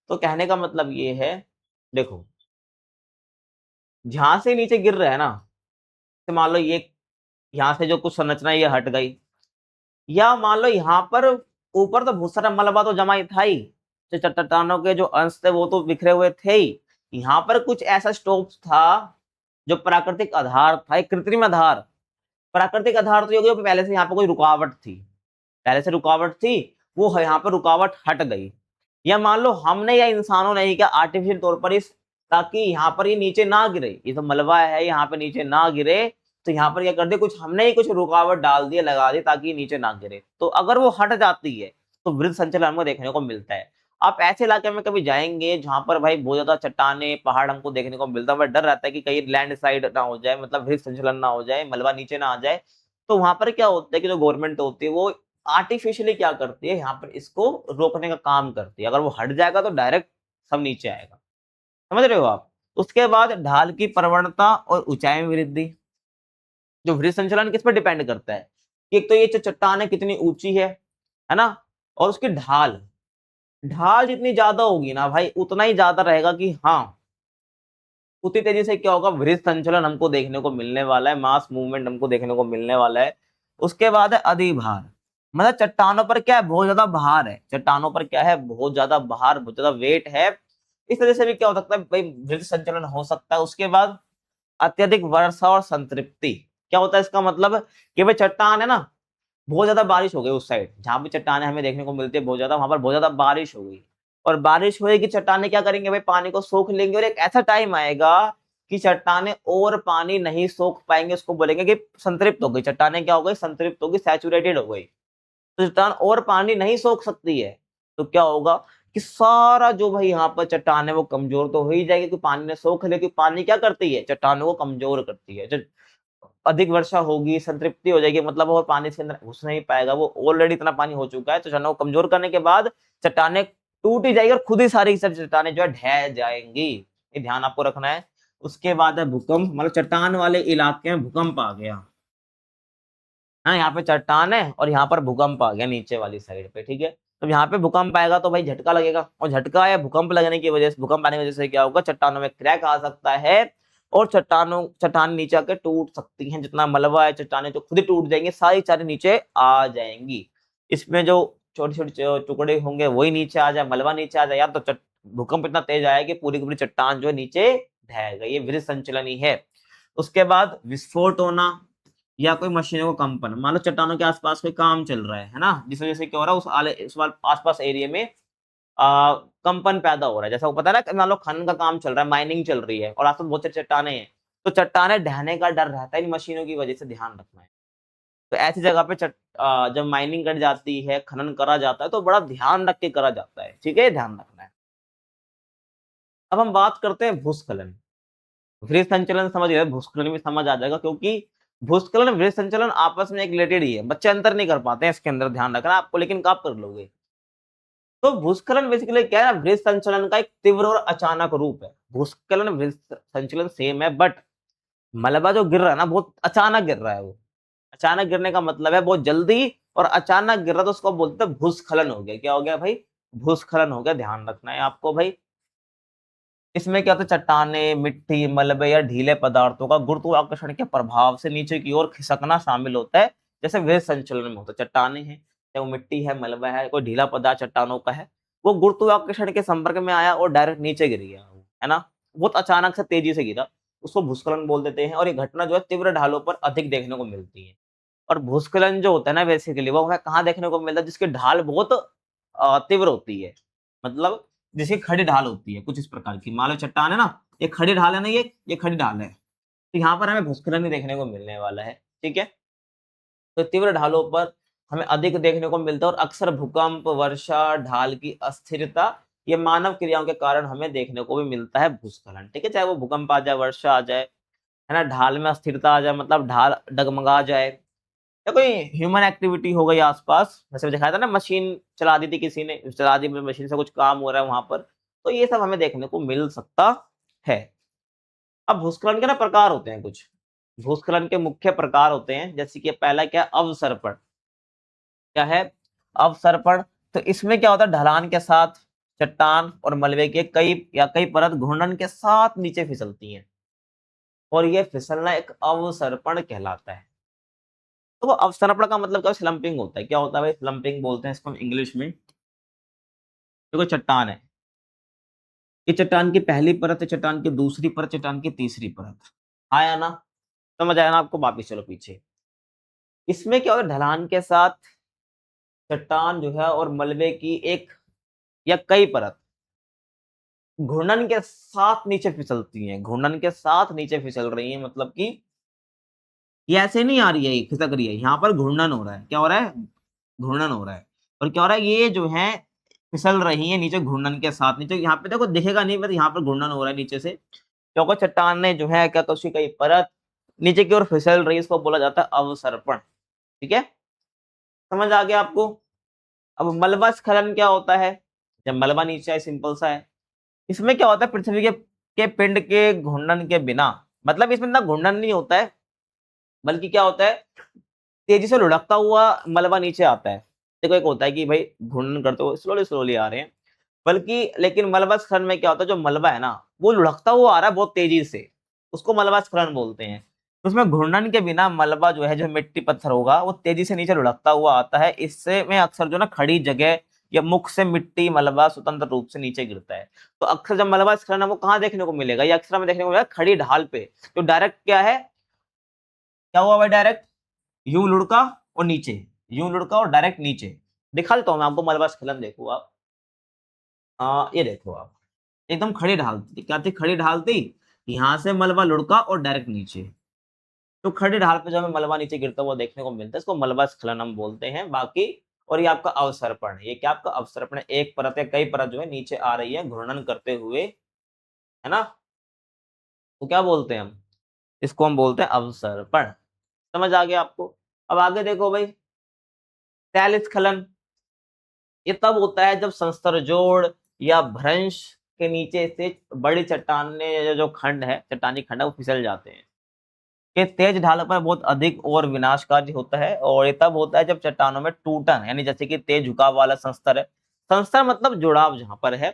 Speaker 1: तो कहने का मतलब ये है, देखो, जहां से नीचे गिर रहा है ना, तो मान लो ये यहाँ से जो कुछ संरचना ये हट गई, या मान लो यहाँ पर ऊपर तो बहुत सारा मलबा तो जमा ही था ही, तो चट्टानों के जो अंश थे वो तो बिखरे हुए थे ही, यहाँ पर कुछ ऐसा स्टोप था जो प्राकृतिक आधार था, एक कृत्रिम आधार। प्राकृतिक आधार तो ये हो गया, पहले से यहाँ पर कोई रुकावट थी, पहले से रुकावट थी, वो यहाँ पर रुकावट हट गई, या मान लो हमने या इंसानों ने ही क्या आर्टिफिशियल तौर पर इस, ताकि यहाँ पर ये नीचे ना गिरे, ये तो मलबा है, यहाँ पे नीचे ना गिरे, तो यहाँ पर क्या कर दिया, कुछ हमने ही कुछ रुकावट डाल दी, लगा दी, ताकि नीचे ना गिरे। तो अगर वो हट जाती है तो वृत्त संचलन हमको देखने को मिलता है। आप ऐसे इलाके में कभी जाएंगे जहां पर भाई बहुत ज्यादा चट्टाने पहाड़ हमको देखने को मिलता है, बट डर रहता है कि कहीं लैंड स्लाइड ना हो जाए, मतलब वृत्त संचलन ना हो जाए, मलबा नीचे ना आ जाए। तो वहां पर क्या होता है कि जो गवर्नमेंट होती है वो आर्टिफिशियली क्या करती है, यहाँ पर इसको रोकने का काम करती है। अगर वो हट जाएगा तो डायरेक्ट सब नीचे आएगा, समझ रहे हो आप। उसके बाद ढाल की प्रवणता और ऊंचाई में वृद्धि, जो वृत्त संचलन किस पर डिपेंड करता है कि एक तो ये चट्टान है कितनी ऊंची है ना, और उसकी ढाल, ढाल जितनी ज्यादा होगी ना भाई, उतना ही ज्यादा रहेगा कि हाँ, उतनी तेजी से क्या होगा, वृत्त संचलन हमको देखने को मिलने वाला है, मास मूवमेंट हमको देखने को मिलने वाला है। उसके बाद है अधिभार, मतलब चट्टानों पर क्या है, बहुत ज्यादा भार है, चट्टानों पर क्या है, बहुत ज्यादा भार, बहुत ज्यादा वेट है, इस तरह से भी क्या हो सकता है भाई, वृत्त संचलन हो सकता है। उसके बाद अत्यधिक वर्षा और संतृप्ति, क्या होता है इसका मतलब कि भाई चट्टान है ना, बहुत ज्यादा बारिश हो गई उस साइड, जहां भी चट्टाने हमें देखने को मिलती है बहुत ज्यादा, वहां पर बहुत ज्यादा बारिश हो गई, और बारिश होगी, चट्टाने क्या करेंगे भाई, पानी को सोख लेंगे, और एक ऐसा टाइम आएगा कि चट्टाने और पानी नहीं सोख पाएंगे, उसको बोलेंगे कि संतृप्त हो गई, चट्टाने क्या हो गई, संतृप्त हो गई, सैचुरेटेड हो गई। तो चट्टान और पानी नहीं सोख सकती है, तो क्या होगा कि सारा जो भाई यहाँ पर चट्टान है वो कमजोर तो हो ही जाएगी, क्योंकि पानी ने सोख लिया, क्योंकि पानी क्या करती है, चट्टानों को कमजोर करती है। जब अधिक वर्षा होगी, संतृप्ति हो जाएगी, मतलब और पानी इसके अंदर घुस नहीं पाएगा, वो ऑलरेडी इतना पानी हो चुका है, तो चट्टानों को कमजोर करने के बाद चट्टाने टूट ही जाएगी और खुद ही सारी सब चट्टाने जो है ढह जाएंगी। ये ध्यान आपको रखना है। उसके बाद है भूकंप, मतलब चट्टान वाले इलाके में भूकंप आ गया। हाँ, यहाँ पे चट्टान है और यहाँ पर भूकंप आ गया नीचे वाली साइड पे, ठीक है। तो यहाँ पे भूकंप आएगा तो भाई झटका लगेगा, और झटका या भूकंप लगने की वजह से, भूकंप आने की वजह से क्या होगा, चट्टानों में क्रैक आ सकता है और चट्टान नीचे आके टूट सकती हैं। जितना मलबा है, चट्टानें जो खुद ही टूट जाएंगी, सारी चारे नीचे आ जाएंगी। इसमें जो छोटे छोटे टुकड़े होंगे वही नीचे आ जाए, मलबा नीचे आ जाए, या तो भूकंप इतना तेज आया कि पूरी की पूरी चट्टान जो है नीचे ढह गई। ये वृत्त संचलन ही है। उसके बाद विस्फोट होना या कोई मशीनों का कंपन, मान लो चट्टानों के आसपास कोई काम चल रहा है ना, जिस वजह से क्या हो रहा है, उस आसपास एरिया में कंपन पैदा हो रहा है। जैसा वो पता है ना, मान लो खनन का काम चल रहा है, माइनिंग चल रही है और आसपास बहुत सारी चट्टाने हैं, तो चट्टाने ढहने का डर रहता है इन मशीनों की वजह से, ध्यान रखना है। तो ऐसी जगह पे जब माइनिंग कर जाती है, खनन करा जाता है, तो बड़ा ध्यान रख के करा जाता है, ठीक है, ध्यान रखना है। अब हम बात करते हैं भूस्खलन। वृत्त संचलन समझ गए, भूस्खलन भी समझ आ जाएगा, क्योंकि भूस्खलन वृत्त संचलन आपस में एक रिलेटेड ही है, बच्चे अंतर नहीं कर पाते हैं इसके अंदर, ध्यान रखना आपको, लेकिन आप कर लोगे। तो भूस्खलन बेसिकली क्या है ना, वृत्त संचलन का एक तीव्र और अचानक रूप है। भूस्खलन वृत्त संचलन सेम है, बट मलबा जो गिर रहा है ना, बहुत अचानक गिर रहा है। वो अचानक गिरने का मतलब है बहुत जल्दी, और अचानक गिर रहा तो उसको बोलते हैं भूस्खलन हो गया। क्या हो गया भाई, भूस्खलन हो गया, ध्यान रखना है आपको भाई। इसमें क्या होता है, चट्टाने, मिट्टी, मलबे या ढीले पदार्थों का गुरुत्वाकर्षण के प्रभाव से नीचे की ओर खिसकना शामिल होता है, जैसे वृत्त संचलन में होता है। चट्टाने हैं, चाहे वो मिट्टी है, मलबा है, कोई ढीला पदार्थ चट्टानों का है, वो गुरुत्वाकर्षण के संपर्क में आया और डायरेक्ट नीचे गिर गया, है ना, बहुत अचानक से तेजी से गिरा, उसको भूस्खलन बोल देते हैं। और ये घटना जो है तीव्र ढालों पर अधिक देखने को मिलती है। और भूस्खलन जो होता है ना, बेसिकली वो हमें कहाँ देखने को मिलता है, जिसकी ढाल बहुत तीव्र होती है, मतलब जिसकी खड़ी ढाल होती है कुछ इस प्रकार की। मान लो चट्टान है ना, ये खड़ी ढाल है ना, ये खड़ी ढाल है, तो यहाँ पर हमें भूस्खलन ही देखने को मिलने वाला है, ठीक है। तो तीव्र ढालों पर हमें अधिक देखने को मिलता है, और अक्सर भूकंप, वर्षा, ढाल की अस्थिरता, ये मानव क्रियाओं के कारण हमें देखने को भी मिलता है भूस्खलन, ठीक है। चाहे वो भूकंप आ जाए, वर्षा आ जाए, है ना, ढाल में अस्थिरता आ जाए, मतलब ढाल डगमगा जाए, या कोई ह्यूमन एक्टिविटी हो गई आसपास, जैसे दिखाया था ना, मशीन चला दी थी किसी ने, चला दी मशीन से कुछ काम हो रहा है वहां पर, तो ये सब हमें देखने को मिल सकता है। अब भूस्खलन के ना प्रकार होते हैं कुछ, भूस्खलन के मुख्य प्रकार होते हैं, जैसे कि पहला क्या है, अवसर्पण। क्या है, अवसर्पण। तो इसमें क्या होता है, ढलान के साथ चट्टान और मलबे के कई परत घूर्णन के साथ नीचे फिसलती हैं, और ये फिसलना एक अवसर्पण कहलाता है। तो वो अवसर्पण का मतलब क्या, स्लंपिंग होता है। क्या होता है भाई, स्लंपिंग बोलते हैं इसको हम इंग्लिश में। देखो चट्टान है, ये चट्टान की पहली परत है, चट्टान की दूसरी परत, चट्टान की तीसरी परत, आया ना, समझ आया ना आपको। वापिस चलो पीछे। इसमें क्या होता है, ढलान के साथ चट्टान जो है और मलबे की एक या कई परत घूर्णन के साथ नीचे फिसलती हैं, घूर्णन के साथ नीचे फिसल रही है, मतलब कि ये ऐसे नहीं आ रही है, खिसक रही है, यहाँ पर घूर्णन हो रहा है। क्या हो रहा है, घूर्णन हो रहा है। और क्या हो रहा है, ये जो है फिसल रही है नीचे घूर्णन के साथ। नीचे यहाँ पे देखो दिखेगा नहीं, बस यहाँ पर घूर्णन हो रहा है नीचे से, क्योंकि चट्टान ने जो है क्या, तो उसकी कई परत नीचे की ओर फिसल रही है, इसको बोला जाता है अवसर्पण, ठीक है, समझ आ गया आपको। अब मलबा स्खलन क्या होता है, जब मलबा नीचे आए, सिंपल सा है। इसमें क्या होता है, पृथ्वी के पिंड के घूर्णन के बिना, मतलब इसमें इतना घूर्णन नहीं होता है, बल्कि क्या होता है, तेजी से लुढ़कता हुआ मलबा नीचे आता है। देखो एक होता है कि भाई घूर्णन करते हुए स्लोली स्लोली आ रहे हैं, बल्कि लेकिन मलबा स्खलन में क्या होता है, जो मलबा है ना वो लुढ़कता हुआ आ रहा है बहुत तेजी से, उसको मलबा स्खलन बोलते हैं। उसमें घूर्णन के बिना मलबा जो है, जो मिट्टी पत्थर होगा, वो तेजी से नीचे लुढ़कता हुआ आता है। इससे में अक्सर जो ना खड़ी जगह या मुख से मिट्टी मलबा स्वतंत्र रूप से नीचे गिरता है। तो अक्सर जब मलबा स्खलन है वो कहाँ देखने को मिलेगा, ये अक्सर हमें देखने को मिलेगा खड़ी ढाल पे, तो डायरेक्ट क्या है, क्या हुआ भाई, डायरेक्ट यूं लुढ़का और नीचे, यूं लुढ़का और डायरेक्ट नीचे। दिखा देता हूँ मैं आपको मलबा स्खलन, देखो आप, ये देखो आप, एकदम खड़ी ढाल थी, क्या थी, खड़ी ढाल थी, यहाँ से मलबा लुढ़का और डायरेक्ट नीचे। तो खड़ी ढाल पे जब हमें मलबा नीचे गिरता हुआ देखने को मिलता है, इसको मलबा स्खलन हम बोलते हैं। बाकी और ये आपका अवसर्पण है। ये क्या आपका अवसर्पण है, एक परत या कई परत जो है नीचे आ रही है घूर्णन करते हुए, है ना। तो क्या बोलते हैं हम, इसको हम बोलते हैं अवसर्पण। समझ आ गया आपको। अब आगे देखो भाई, तैलस्खलन। ये तब होता है जब संस्तर जोड़ या भ्रंश के नीचे से बड़ी चट्टाने जो खंड है, चट्टानी खंड है, वो फिसल जाते हैं। ये तेज ढाल पर बहुत अधिक और विनाशकारी होता है, और ये तब होता है जब चट्टानों में टूटन, यानी जैसे कि तेज झुकाव वाला संस्तर है। संस्तर मतलब जुड़ाव जहां पर है,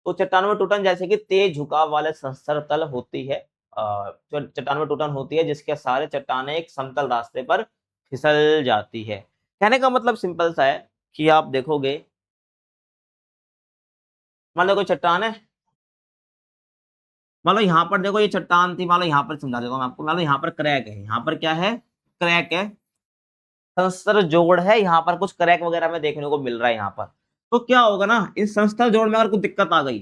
Speaker 1: तो चट्टानों में टूटन जैसे कि तेज झुकाव वाले संस्तर तल होती है, चट्टानों में टूटन होती है जिसके सारे चट्टानें एक समतल रास्ते पर फिसल जाती है। कहने का मतलब सिंपल सा है कि आप देखोगे, मान लो कोई चट्टान है, मान लो यहाँ पर देखो ये चट्टान थी, मान लो यहाँ पर समझा देता हूँ आपको, मान लो यहाँ पर क्रैक है, यहाँ पर क्या है, क्रैक है, संस्तर जोड़ है, यहाँ पर कुछ क्रैक वगैरह में देखने को मिल रहा है यहाँ पर। तो क्या होगा ना, इस संस्तर जोड़ में अगर कुछ दिक्कत आ गई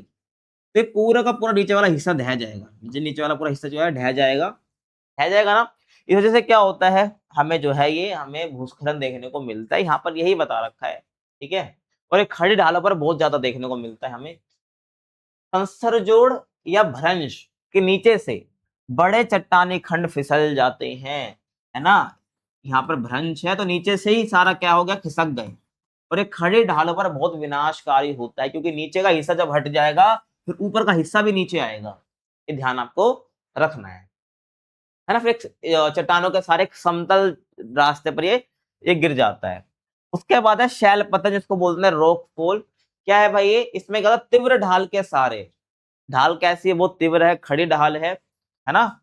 Speaker 1: तो ये पूरा का पूरा नीचे वाला हिस्सा ढह जाएगा, नीचे वाला पूरा हिस्सा जो है ढह जाएगा, ढह जाएगा ना। इस वजह से क्या होता है, हमें जो है ये हमें भूस्खलन देखने को मिलता है, यहाँ पर यही बता रखा है, ठीक है। और ये खड़ी ढालों पर बहुत ज्यादा देखने को मिलता है हमें। संस्तर जोड़ या भ्रंश के नीचे से बड़े चट्टानी खंड फिसल जाते हैं, है ना। यहाँ पर भ्रंश है तो नीचे से ही सारा क्या हो गया, खिसक गए। और ये खड़ी ढालों पर बहुत विनाशकारी होता है, क्योंकि नीचे का हिस्सा जब हट जाएगा फिर ऊपर का हिस्सा भी नीचे आएगा, ये ध्यान आपको रखना है ना। फिर चट्टानों के सारे समतल रास्ते पर ये गिर जाता है। उसके बाद है शैल पतन, जिसको बोलते हैं रॉक फॉल। क्या है भाई ये, इसमें क्या तीव्र ढाल के सारे, ढाल कैसी है, बहुत तीव्र है, खड़ी ढाल है ना।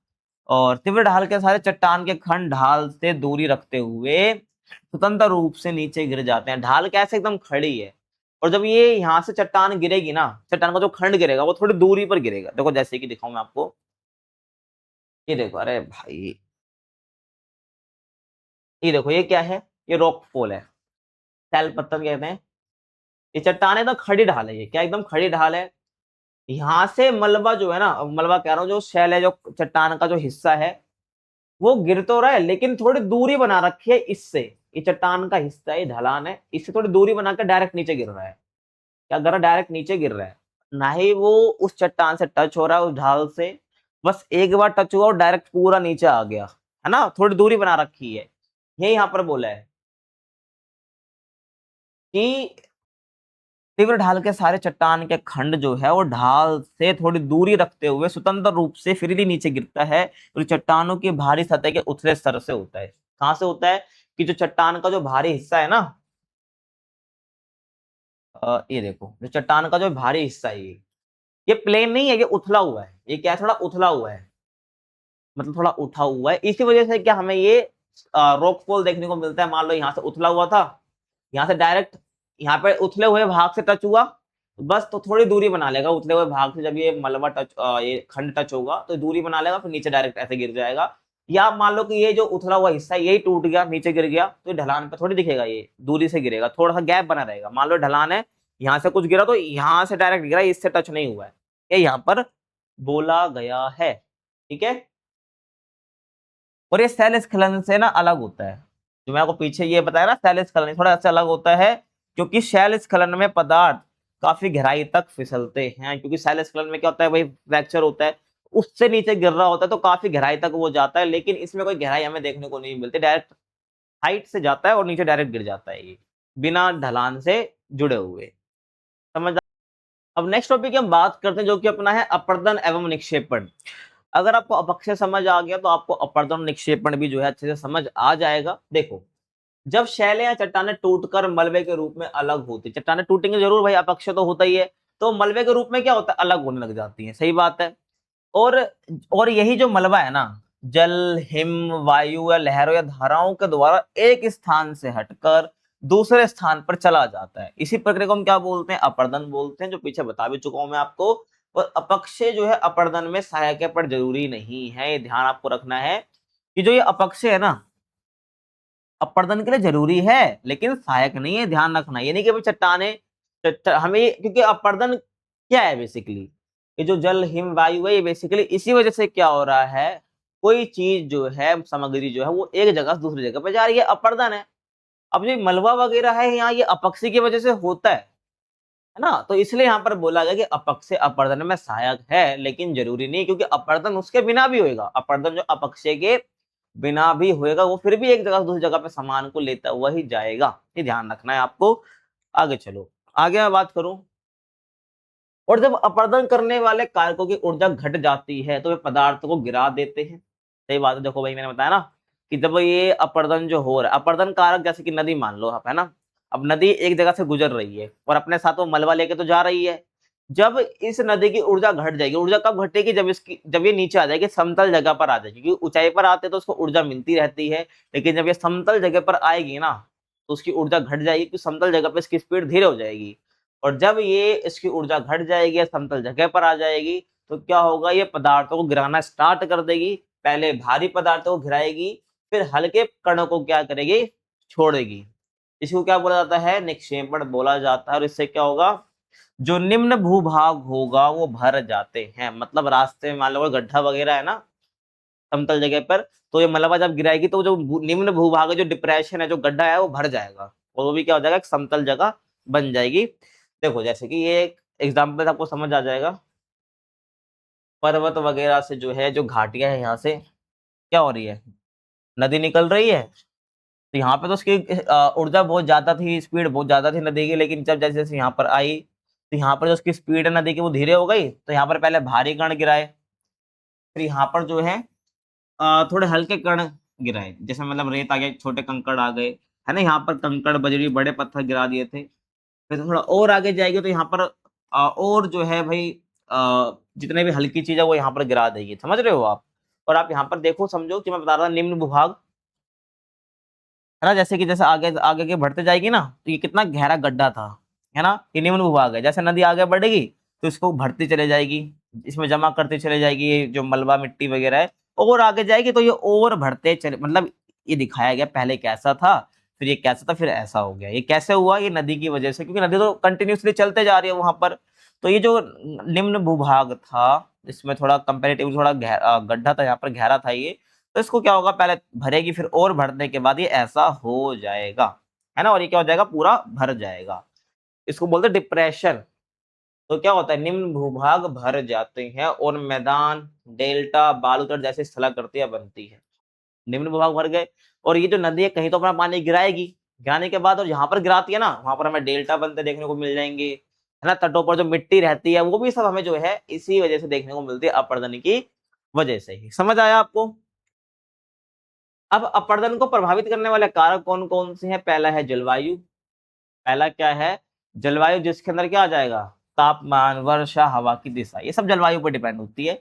Speaker 1: और तीव्र ढाल के सारे चट्टान के खंड ढाल से दूरी रखते हुए स्वतंत्र रूप से नीचे गिर जाते हैं। ढाल कैसे, एकदम खड़ी है, और जब ये यहाँ से चट्टान गिरेगी ना, चट्टान का जो खंड गिरेगा वो थोड़ी दूरी पर गिरेगा। देखो जैसे कि दिखाऊं मैं आपको, ये देखो, अरे भाई ये देखो, ये क्या है, ये रॉक फॉल है, शैल पत्थर कहते हैं। ये चट्टान एकदम खड़ी ढाल है, ये क्या एकदम खड़ी ढाल है। यहाँ से मलबा जो है ना, मलबा कह रहा हूँ, जो शैल है, जो चट्टान का जो हिस्सा है वो गिर तो रहा है, लेकिन थोड़ी दूरी बना रखी है इससे। ये चट्टान का हिस्सा है, ढलान है, इससे थोड़ी दूरी बना के डायरेक्ट नीचे गिर रहा है। क्या कर रहा है, डायरेक्ट नीचे गिर रहा है, ना ही वो उस चट्टान से टच हो रहा है, उस ढाल से। बस एक बार टच हुआ और डायरेक्ट पूरा नीचे आ गया, है ना, थोड़ी दूरी बना रखी है। ये यहाँ पर बोला है कि तीव्र ढाल के सारे चट्टान के खंड जो है वो ढाल से थोड़ी दूरी रखते हुए स्वतंत्र रूप से फ्रीली नीचे गिरता है, और चट्टानों की भारी सतह के उथले स्तर से होता है। कहां से होता है, कि जो चट्टान का जो भारी हिस्सा है ना, ये देखो, जो चट्टान का जो भारी हिस्सा है, ये प्लेन नहीं है, ये उथला हुआ है। ये क्या है, थोड़ा उथला हुआ है, मतलब थोड़ा उठा हुआ है। इसी वजह से क्या हमें ये रॉक फॉल देखने को मिलता है। मान लो यहाँ से उथला हुआ था, यहाँ से डायरेक्ट यहाँ पे उथले हुए भाग से टच हुआ, बस तो थोड़ी दूरी बना लेगा उथले हुए भाग से। जब ये मलबा टच, ये खंड टच होगा तो दूरी बना लेगा, फिर नीचे डायरेक्ट ऐसे गिर जाएगा। या मान लो कि ये जो उथला हुआ हिस्सा है यही टूट गया, नीचे गिर गया, तो ये ढलान पे थोड़ी दिखेगा, ये दूरी से गिरेगा, थोड़ा सा गैप बना रहेगा। मान लो ढलान है, यहाँ से कुछ गिरा तो यहाँ से डायरेक्ट गिरा, इससे टच नहीं हुआ है, ये यहाँ पर बोला गया है, ठीक है। और ये शैल स्खलन से ना अलग होता है, जो मैं आपको पीछे ये बताया ना, शैल स्खलन थोड़ा सा अलग होता है, क्योंकि शैल स्खलन में पदार्थ काफी गहराई तक फिसलते हैं। क्योंकि शैल स्खलन में क्या होता है भाई, फ्रैक्चर होता है, उससे नीचे गिर रहा होता है तो काफी गहराई तक वो जाता है, लेकिन इसमें कोई गहराई हमें देखने को नहीं मिलती, डायरेक्ट हाइट से जाता है और नीचे डायरेक्ट गिर जाता है, ये बिना ढलान से जुड़े हुए। समझ। अब नेक्स्ट टॉपिक हम बात करते हैं, जो कि अपना है अपर्दन एवं निक्षेपण। अगर आपको अपक्षय समझ आ गया तो आपको अपर्दन निक्षेपण भी जो है अच्छे से समझ आ जाएगा। देखो, जब शैलें या चट्टानें टूटकर मलबे के रूप में अलग होती, चट्टानें टूटेंगे जरूर भाई, अपक्षय तो होता ही है, तो मलबे के रूप में क्या होता है, अलग होने लग जाती है, सही बात है। और और यही जो मलबा है ना, जल, हिम, वायु या लहरों या धाराओं के द्वारा एक स्थान से हटकर दूसरे स्थान पर चला जाता है। इसी प्रक्रिया को हम क्या बोलते हैं, अपर्दन बोलते हैं, जो पीछे बता भी चुका हूं मैं आपको। और अपक्षय जो है अपर्दन में सहायक है पर जरूरी नहीं है, ये ध्यान आपको रखना है कि जो ये अपक्षय है ना, अपर्दन के लिए जरूरी है लेकिन सहायक नहीं है, ध्यान रखना। ये नहीं कि भाई चट्टाने हमें, क्योंकि अपर्दन क्या है बेसिकली, ये जो जल, हिम, वायु है, ये बेसिकली इसी वजह से क्या हो रहा है, कोई चीज जो है, सामग्री जो है वो एक जगह से दूसरी जगह पे जा रही है, अपर्दन है। अब जो मलबा वगैरह है यहाँ ये अपक्षी की वजह से होता है ना, तो इसलिए यहाँ पर बोला गया कि अपक्षय अपर्दन में सहायक है, लेकिन जरूरी नहीं, क्योंकि अपर्दन उसके बिना भी होएगा। अपर्दन जो अपक्षय के बिना भी होएगा वो फिर भी एक जगह से दूसरी जगह पे सामान को लेता हुआ ही जाएगा, ये ध्यान रखना है आपको। आगे चलो, आगे मैं बात करूं, और जब अपर्दन करने वाले कारकों की ऊर्जा घट जाती है तो वे पदार्थ को गिरा देते हैं। सही बात है, देखो भाई मैंने बताया ना कि जब ये अपर्दन जो हो रहा है, अपर्दन कारक जैसे कि नदी मान लो आप, है ना, अब नदी एक जगह से गुजर रही है और अपने साथ वो मलबा लेके तो जा रही है। जब इस नदी की ऊर्जा घट जाएगी, ऊर्जा कब घटेगी, जब ये नीचे आ जाएगी, समतल जगह पर आ जाएगी, क्योंकि ऊंचाई पर आते तो उसको ऊर्जा मिलती रहती है, लेकिन जब ये समतल जगह पर आएगी ना तो उसकी ऊर्जा घट जाएगी, क्योंकि समतल जगह पर इसकी स्पीड धीरे हो जाएगी। और जब ये इसकी ऊर्जा घट जाएगी या समतल जगह पर आ जाएगी तो क्या होगा, ये पदार्थों को गिराना स्टार्ट कर देगी। पहले भारी पदार्थों को गिराएगी, फिर हल्के कणों को क्या करेगी, छोड़ेगी। इसको क्या बोला जाता है, निक्षेपण बोला जाता है। और इससे क्या होगा, जो निम्न भूभाग होगा वो भर जाते हैं। मतलब रास्ते में मान लो गड्ढा वगैरह है ना समतल जगह पर, तो ये मलबा जब गिराएगी तो जो निम्न भूभाग है, जो डिप्रेशन है, जो गड्ढा है, वो भर जाएगा और वो भी क्या हो जाएगा, एक समतल जगह बन जाएगी। देखो जैसे कि ये एक एग्जाम्पल आपको समझ आ जाएगा, पर्वत वगैरह से जो है, जो घाटियां है, यहाँ से क्या हो रही है, नदी निकल रही है। तो यहाँ पे तो उसकी ऊर्जा बहुत ज्यादा थी, स्पीड बहुत ज्यादा थी नदी की, लेकिन जब जैसे जैसे यहाँ पर आई तो यहाँ पर जो उसकी स्पीड है नदी की वो धीरे हो गई, तो यहाँ पर पहले भारी कण गिराए, फिर यहाँ पर जो है थोड़े हल्के कण गिराए, जैसे मतलब रेत आ गए, छोटे कंकड़ आ गए, है ना, यहाँ पर कंकड़ बजरी बड़े पत्थर गिरा दिए थे। फिर थोड़ा और आगे जाएगी तो यहाँ पर और जो है भाई जितने भी हल्की चीज है वो यहाँ पर गिरा देगी, समझ रहे हो आप। और आप यहाँ पर देखो, समझो कि मैं बता रहा निम्न भूभाग, है ना, जैसे कि जैसे आगे आगे के बढ़ते जाएगी ना तो ये कितना गहरा गड्ढा था, है ना, ये निम्न भूभाग है। जैसे नदी आगे बढ़ेगी तो इसको भरती चले जाएगी, इसमें जमा करती चले जाएगी, ये जो मलबा मिट्टी वगैरह है, और आगे जाएगी तो ये और भरते चले, मतलब ये दिखाया गया पहले कैसा था, फिर ये कैसा था, फिर ऐसा हो गया। ये कैसे हुआ, ये नदी की वजह से, क्योंकि नदी तो कंटिन्यूसली चलते जा रही है वहां पर। तो ये जो निम्न भूभाग था, इसमें थोड़ा कंपेरेटिव थोड़ा गड्ढा था, यहाँ पर गहरा था ये, तो इसको क्या होगा, पहले भरेगी, फिर और भरने के बाद ये ऐसा हो जाएगा, है ना, और ये क्या हो जाएगा, पूरा भर जाएगा। इसको बोलते हैं डिप्रेशन। तो क्या होता है, निम्न भूभाग भर जाते हैं और मैदान, डेल्टा, बालूतट जैसी स्थलाकृतियां बनती है। निम्न भूभाग भर गए, और ये जो नदी है कहीं तो अपना पानी गिराएगी, गिराने के बाद और यहाँ पर गिराती है ना, वहां पर हमें डेल्टा बनते देखने को मिल जाएंगे, है ना। तटों पर जो मिट्टी रहती है वो भी सब हमें जो है इसी वजह से देखने को मिलती है, अपर्दन की वजह से ही। समझ आया आपको। अब अपर्दन को प्रभावित करने वाले कारक कौन कौन से हैं, पहला है जलवायु। पहला क्या है, जलवायु, जिसके अंदर क्या आ जाएगा, तापमान, वर्षा, हवा की दिशा, ये सब जलवायु पर डिपेंड होती है।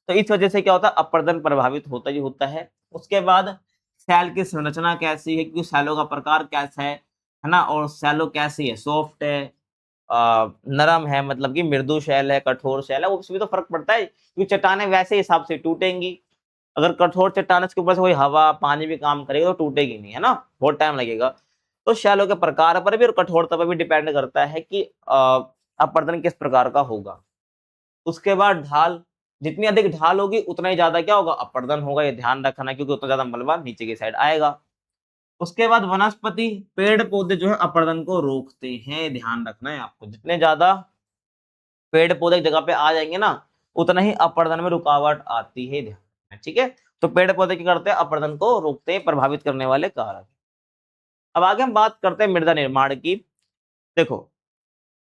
Speaker 1: तो इस वजह से क्या होता है, अपर्दन प्रभावित होता ही होता है। उसके बाद सेल की संरचना कैसी है, क्योंकि सेलों का प्रकार कैसा है ना, और सेलो कैसी है, सॉफ्ट है, नरम है, मतलब कि मृदु शैल है, कठोर शैल है, उसमें तो फर्क पड़ता है, क्योंकि चट्टाने वैसे हिसाब से टूटेंगी। अगर कठोर चट्टान के ऊपर से कोई हवा पानी भी काम करेगा तो टूटेगी नहीं, है ना, बहुत टाइम लगेगा। तो शैलों के प्रकार पर भी और कठोरता पर भी डिपेंड करता है कि अपर्दन किस प्रकार का होगा। उसके बाद ढाल, जितनी अधिक ढाल होगी उतना ही ज्यादा क्या होगा, अपर्दन होगा, ये ध्यान रखना, क्योंकि उतना ज्यादा मलबा नीचे की साइड आएगा। उसके बाद वनस्पति, पेड़ पौधे जो है अपर्दन को रोकते हैं, ध्यान रखना है आपको। जितने ज्यादा पेड़ पौधे एक जगह पे आ जाएंगे ना उतना ही अपर्दन में रुकावट आती है, ध्यान रखना, ठीक है। तो पेड़ पौधे क्या करते हैं, अपर्दन को रोकते हैं, प्रभावित करने वाले कारक। अब आगे हम बात करते हैं मृदा निर्माण की। देखो,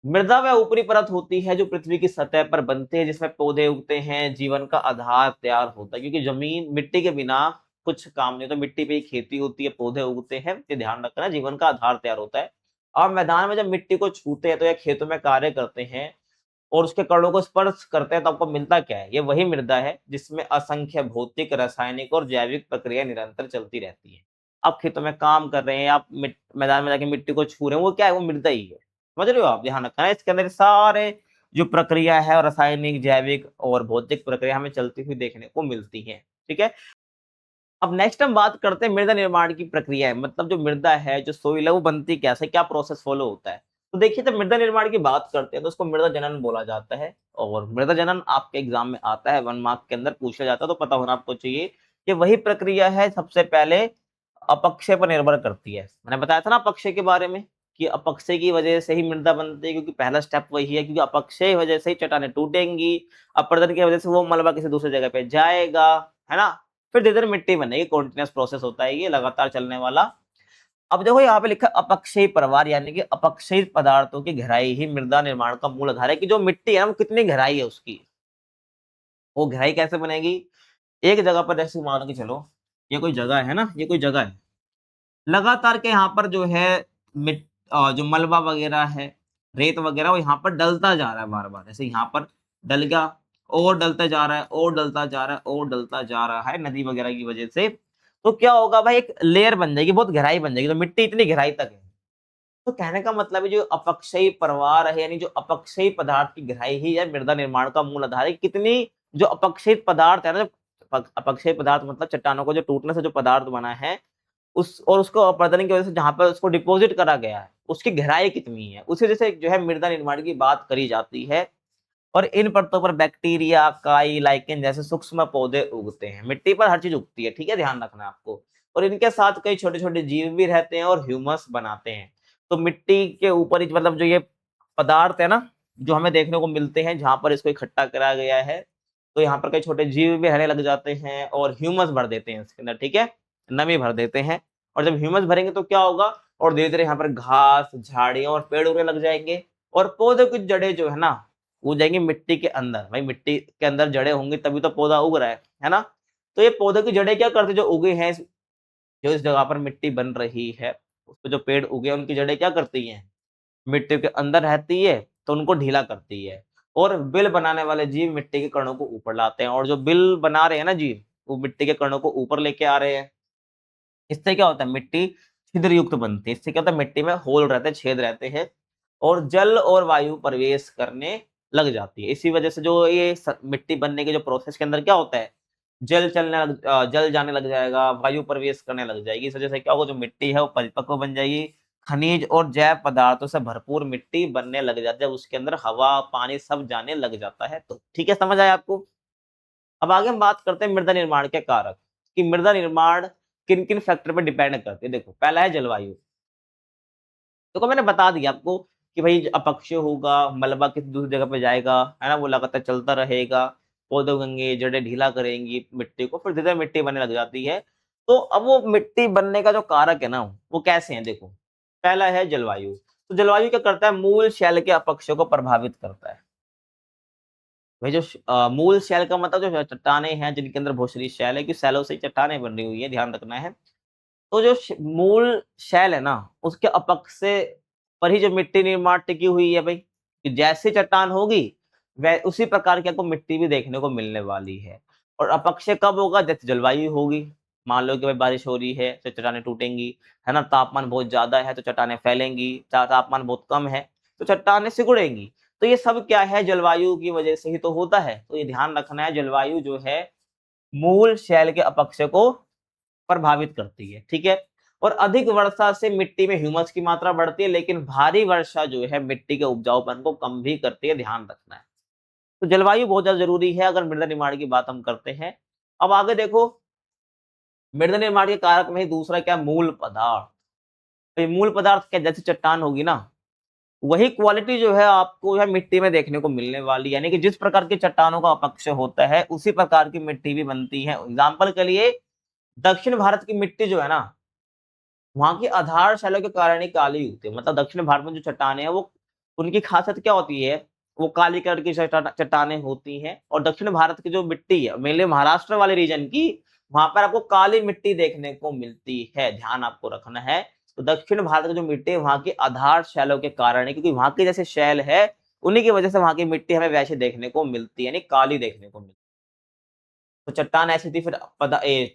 Speaker 1: मृदा वह ऊपरी परत होती है जो पृथ्वी की सतह पर बनती है, जिसमें पौधे उगते हैं, जीवन का आधार तैयार होता है, क्योंकि जमीन, मिट्टी के बिना कुछ काम नहीं, तो मिट्टी पे ही खेती होती है, पौधे उगते हैं, ये ध्यान रखना, जीवन का आधार तैयार होता है। और मैदान में जब मिट्टी को छूते हैं तो या खेतों में कार्य करते हैं और उसके कणों को स्पर्श करते हैं तो आपको मिलता क्या है, ये वही मृदा है जिसमें असंख्य भौतिक, रासायनिक और जैविक प्रक्रिया निरंतर चलती रहती है। आप खेतों में काम कर रहे हैं, आप मैदान में जाके मिट्टी को छू रहे हैं, वो क्या है, वो मृदा ही है। समझ रहे हो आप, ध्यान रखना है, इसके अंदर सारे जो प्रक्रिया है और रासायनिक, जैविक और भौतिक प्रक्रिया हमें चलती हुई देखने को मिलती है, ठीक है। अब नेक्स्ट हम बात करते हैं मृदा निर्माण की प्रक्रिया है, मतलब जो मृदा है, जो सोइल है, वो बनती कैसे, क्या प्रोसेस फॉलो होता है। तो देखिए, जब मृदा निर्माण की बात करते हैं तो उसको मृदा जनन बोला जाता है। और मृदा जनन आपके एग्जाम में आता है, 1 मार्क के अंदर पूछा जाता है, तो पता होना आपको चाहिए कि वही प्रक्रिया है सबसे पहले अपक्षय पर निर्भर करती है। मैंने बताया था ना अपक्षय के बारे में कि अपक्षय की वजह से ही मृदा बनती है, क्योंकि पहला स्टेप वही है, क्योंकि अपक्षय की वजह से ही चट्टानें टूटेंगी, अपरदन की वजह से वो मलबा किसी दूसरी जगह पे जाएगा, है ना, फिर धीरे धीरे मिट्टी बनेगी। कॉन्टिन्यूस प्रोसेस होता है ये, लगातार चलने वाला। अब देखो यहाँ पे लिखा अपक्षयी प्रवाह, यानी कि अपक्षयी पदार्थों की गहराई ही मृदा निर्माण का मूल आधार है, कि जो मिट्टी है वो कितनी गहराई है उसकी, वो गहराई कैसे बनेगी। एक जगह पर जैसे मान के चलो ये कोई जगह है ना, ये कोई जगह है, लगातार के यहाँ पर जो है जो मलबा वगैरह है, रेत वगैरह, वो यहाँ पर डलता जा रहा है बार बार। जैसे यहाँ पर डल गया, और डलता जा रहा है, और डलता जा रहा है, और डलता जा रहा है नदी वगैरह की वजह से। तो क्या होगा भाई, एक लेयर बन जाएगी, बहुत गहराई बन जाएगी, तो मिट्टी इतनी गहराई तक है। तो कहने का मतलब है जो अपक्षयी प्रवाह है, यानी जो अपक्षयी पदार्थ की गहराई ही है मृदा निर्माण का मूल आधार है। कितनी जो अपक्षयी पदार्थ है ना, जो अपक्षयी पदार्थ मतलब चट्टानों को जो टूटने से जो पदार्थ बना है, उस और उसको अपरदन की वजह से जहां पर उसको डिपॉजिट करा गया है, उसकी गहराई कितनी है, उसी वजह से जो है मृदा निर्माण की बात करी जाती है। और इन परतों पर बैक्टीरिया, काई, लाइकेन जैसे सूक्ष्म पौधे उगते हैं। मिट्टी पर हर चीज उगती है, ठीक है, ध्यान रखना आपको। और इनके साथ कई छोटे छोटे जीव भी रहते हैं और ह्यूमस बनाते हैं। तो मिट्टी के ऊपर ही मतलब जो ये पदार्थ है ना, जो हमें देखने को मिलते हैं, जहां पर इसको इकट्ठा करा गया है, तो यहाँ पर कई छोटे जीव भी रहने लग जाते हैं और ह्यूमस भर देते हैं इसके अंदर, ठीक है, नमी भर देते हैं। और जब ह्यूमस भरेंगे तो क्या होगा, और धीरे धीरे यहाँ पर घास, झाड़ियां और पेड़ उगने लग जाएंगे, और पौधे की जड़ें जो है ना, वो जाएंगे मिट्टी के अंदर। भाई मिट्टी के अंदर जड़ें होंगी तभी तो पौधा उग रहा है ना। तो ये पौधे की जड़ें क्या करते, जो उगे हैं, जो इस जगह पर मिट्टी बन रही है, उस पर जो पेड़ उगे उनकी जड़ें क्या करती हैं, मिट्टी के अंदर रहती है, तो उनको ढीला करती है। और बिल बनाने वाले जीव मिट्टी के कणों को ऊपर लाते हैं, और जो बिल बना रहे हैं ना जीव, वो मिट्टी के कणों को ऊपर लेके आ रहे हैं। इससे क्या होता है, मिट्टी छिद्र युक्त बनती है। इससे क्या होता है, मिट्टी में होल रहते हैं, छेद रहते हैं, और जल और वायु प्रवेश करने लग जाती है। इसी वजह से जो ये मिट्टी बनने के जो प्रोसेस के अंदर क्या होता है, जल जाने लग जाएगा, वायु प्रवेश करने लग जाएगी। इस वजह से क्या होगा, जो मिट्टी है वो परिपक्व बन जाएगी, खनिज और जैव पदार्थों से भरपूर मिट्टी बनने लग जाती है, जब उसके अंदर हवा, पानी सब जाने लग जाता है। तो ठीक है, समझ आया आपको। अब आगे हम बात करते हैं मृदा निर्माण के कारक, कि मृदा निर्माण किन किन फैक्टर पर डिपेंड करती है। देखो, पहला है जलवायु। तो मैंने बता दिया आपको कि भाई अपक्षय होगा, मलबा किसी दूसरी जगह पे जाएगा, है ना, वो लगातार चलता रहेगा, पौधे उगेंगे, जड़ें ढीला करेंगी मिट्टी को, फिर धीरे धीरे मिट्टी बनने लग जाती है। तो अब वो मिट्टी बनने का जो कारक है ना, वो कैसे है, देखो, पहला है जलवायु। तो जलवायु क्या करता है, मूल शैल के अपक्षय को प्रभावित करता है। भाई जो मूल शैल का मतलब जो चट्टाने हैं जिनके अंदर बहुत सारी शैल है, कि शैलों से चट्टाने बन रही हुई है, ध्यान रखना है। तो जो मूल शैल है ना, उसके अपक्षय पर ही जो मिट्टी निर्माण टिकी हुई है भाई, कि जैसे चट्टान होगी वै उसी प्रकार की आपको मिट्टी भी देखने को मिलने वाली है। और अपक्षय कब होगा, जैसे जलवायु होगी। मान लो कि भाई बारिश हो रही है तो चट्टानें टूटेंगी, है ना, तापमान बहुत ज्यादा है तो चट्टानें फैलेंगी, तापमान बहुत कम है तो चट्टानें सिकुड़ेंगी। तो ये सब क्या है, जलवायु की वजह से ही तो होता है। तो ये ध्यान रखना है, जलवायु जो है मूल शैल के अपक्षय को प्रभावित करती है, ठीक है। और अधिक वर्षा से मिट्टी में ह्यूमस की मात्रा बढ़ती है, लेकिन भारी वर्षा जो है मिट्टी के उपजाऊपन को कम भी करती है, ध्यान रखना है। तो जलवायु बहुत ज्यादा जरूरी है अगर मृदा निर्माण की बात हम करते हैं। अब आगे देखो, मृदा निर्माण के कारक में ही दूसरा क्या, मूल पदार्थ। तो ये मूल पदार्थ क्या, जैसे चट्टान होगी ना, वही क्वालिटी जो है आपको जो है मिट्टी में देखने को मिलने वाली, यानी कि जिस प्रकार की चट्टानों का अपक्षय होता है उसी प्रकार की मिट्टी भी बनती है। एग्जाम्पल के लिए, दक्षिण भारत की मिट्टी जो है ना, वहाँ की आधार शैलों के कारण ही काली होती है। मतलब दक्षिण भारत में जो चट्टानें हैं वो, उनकी खासियत क्या होती है, वो काली कलर की चट्टानें होती हैं। और दक्षिण भारत की जो मिट्टी है, मेनली महाराष्ट्र वाले रीजन की, वहां पर आपको काली मिट्टी देखने को मिलती है, ध्यान आपको रखना है। तो दक्षिण भारत की जो मिट्टी है वहाँ की आधार शैलों के कारण है, क्योंकि वहाँ की जैसे शैल है, उन्हीं की वजह से वहाँ की मिट्टी हमें वैसे देखने को मिलती है, यानी काली देखने को मिलती है। तो चट्टान ऐसी थी, फिर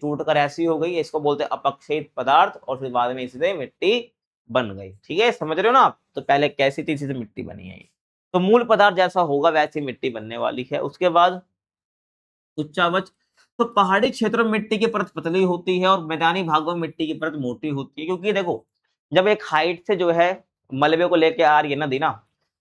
Speaker 1: टूट कर ऐसी हो गई, इसको बोलते हैं अपक्षयित पदार्थ, और फिर बाद में इससे मिट्टी बन गई। ठीक है, समझ रहे हो ना आप। तो पहले कैसी थी, इसी से मिट्टी बनी है ये। तो मूल पदार्थ जैसा होगा वैसी मिट्टी बनने वाली है। उसके बाद उच्चावच। तो पहाड़ी क्षेत्रों में मिट्टी की परत पतली होती है और मैदानी भागों में मिट्टी की परत मोटी होती है, क्योंकि देखो, जब एक हाइट से जो है मलबे को लेके आ रही है नदी ना,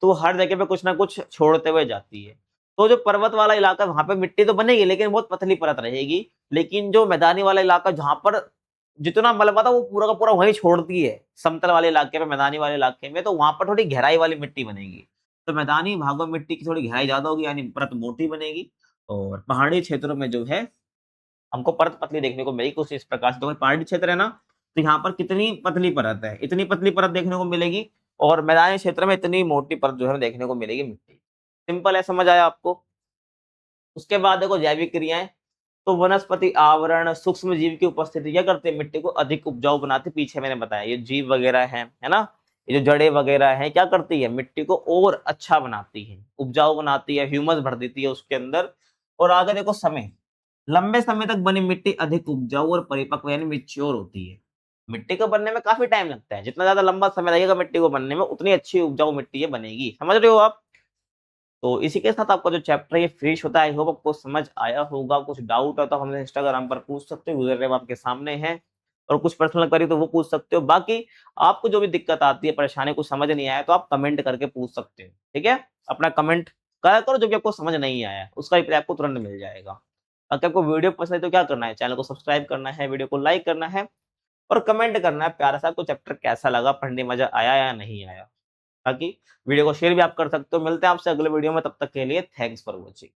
Speaker 1: तो हर जगह पे कुछ ना कुछ छोड़ते हुए जाती है। तो जो पर्वत वाला इलाका, वहां पे मिट्टी तो बनेगी लेकिन बहुत पतली परत रहेगी। लेकिन जो मैदानी वाला इलाका, जहां पर जितना मलबा था वो पूरा का पूरा वहीं छोड़ती है समतल वाले इलाके में, मैदानी वाले इलाके में, तो वहां पर थोड़ी गहराई वाली मिट्टी बनेगी। तो मैदानी भागों में मिट्टी की थोड़ी गहराई ज्यादा होगी, यानी परत मोटी बनेगी। और पहाड़ी क्षेत्रों में जो है हमको परत पतली देखने को मिलेगी कुछ इस प्रकार से। तो पहाड़ी क्षेत्र है ना, तो यहाँ पर कितनी पतली परत है, इतनी पतली परत देखने को मिलेगी। और मैदानी क्षेत्र में इतनी मोटी परत जो है देखने को मिलेगी मिट्टी। सिंपल है, समझ आया आपको। उसके बाद देखो जैविक क्रियाएं। तो वनस्पति आवरण, सूक्ष्म जीव की उपस्थिति क्या करते हैं, मिट्टी को अधिक उपजाऊ बनाती। पीछे मैंने बताया ये जीव वगैरह है ना, ये जो जड़ें वगैरह हैं क्या करती है, मिट्टी को और अच्छा बनाती है, उपजाऊ बनाती है, ह्यूमस भर देती है उसके अंदर। और आगे देखो समय, लंबे समय तक बनी मिट्टी अधिक उपजाऊ और परिपक्व यानी मिच्योर होती है। मिट्टी को बनने में काफी टाइम लगता है, जितना ज्यादा लंबा समय लगेगा मिट्टी को बनने में, उतनी अच्छी उपजाऊ मिट्टी ये बनेगी। समझ रहे हो आप। तो इसी के साथ आपका जो चैप्टर ये फिनिश होता है। आई होप आपको समझ आया होगा। कुछ डाउट है तो हमने इंस्टाग्राम पर पूछ सकते हो, यूजर नेम आपके सामने है। और कुछ पर्सनल क्वेरी तो वो पूछ सकते हो। बाकी आपको जो भी दिक्कत आती है, परेशानी, कुछ समझ नहीं आया, तो आप कमेंट करके पूछ सकते हो। ठीक है, अपना कमेंट करा करो, जो भी आपको समझ नहीं आया उसका रिप्लाई आपको तुरंत मिल जाएगा। अगर आपको वीडियो पसंद है तो क्या करना है, चैनल को सब्सक्राइब करना है, वीडियो को लाइक करना है, और कमेंट करना है प्यारा सा, आपको चैप्टर कैसा लगा, पढ़ने में मजा आया या नहीं आया। बाकी वीडियो को शेयर भी आप कर सकते हो। मिलते हैं आपसे अगले वीडियो में, तब तक के लिए थैंक्स फॉर वॉचिंग।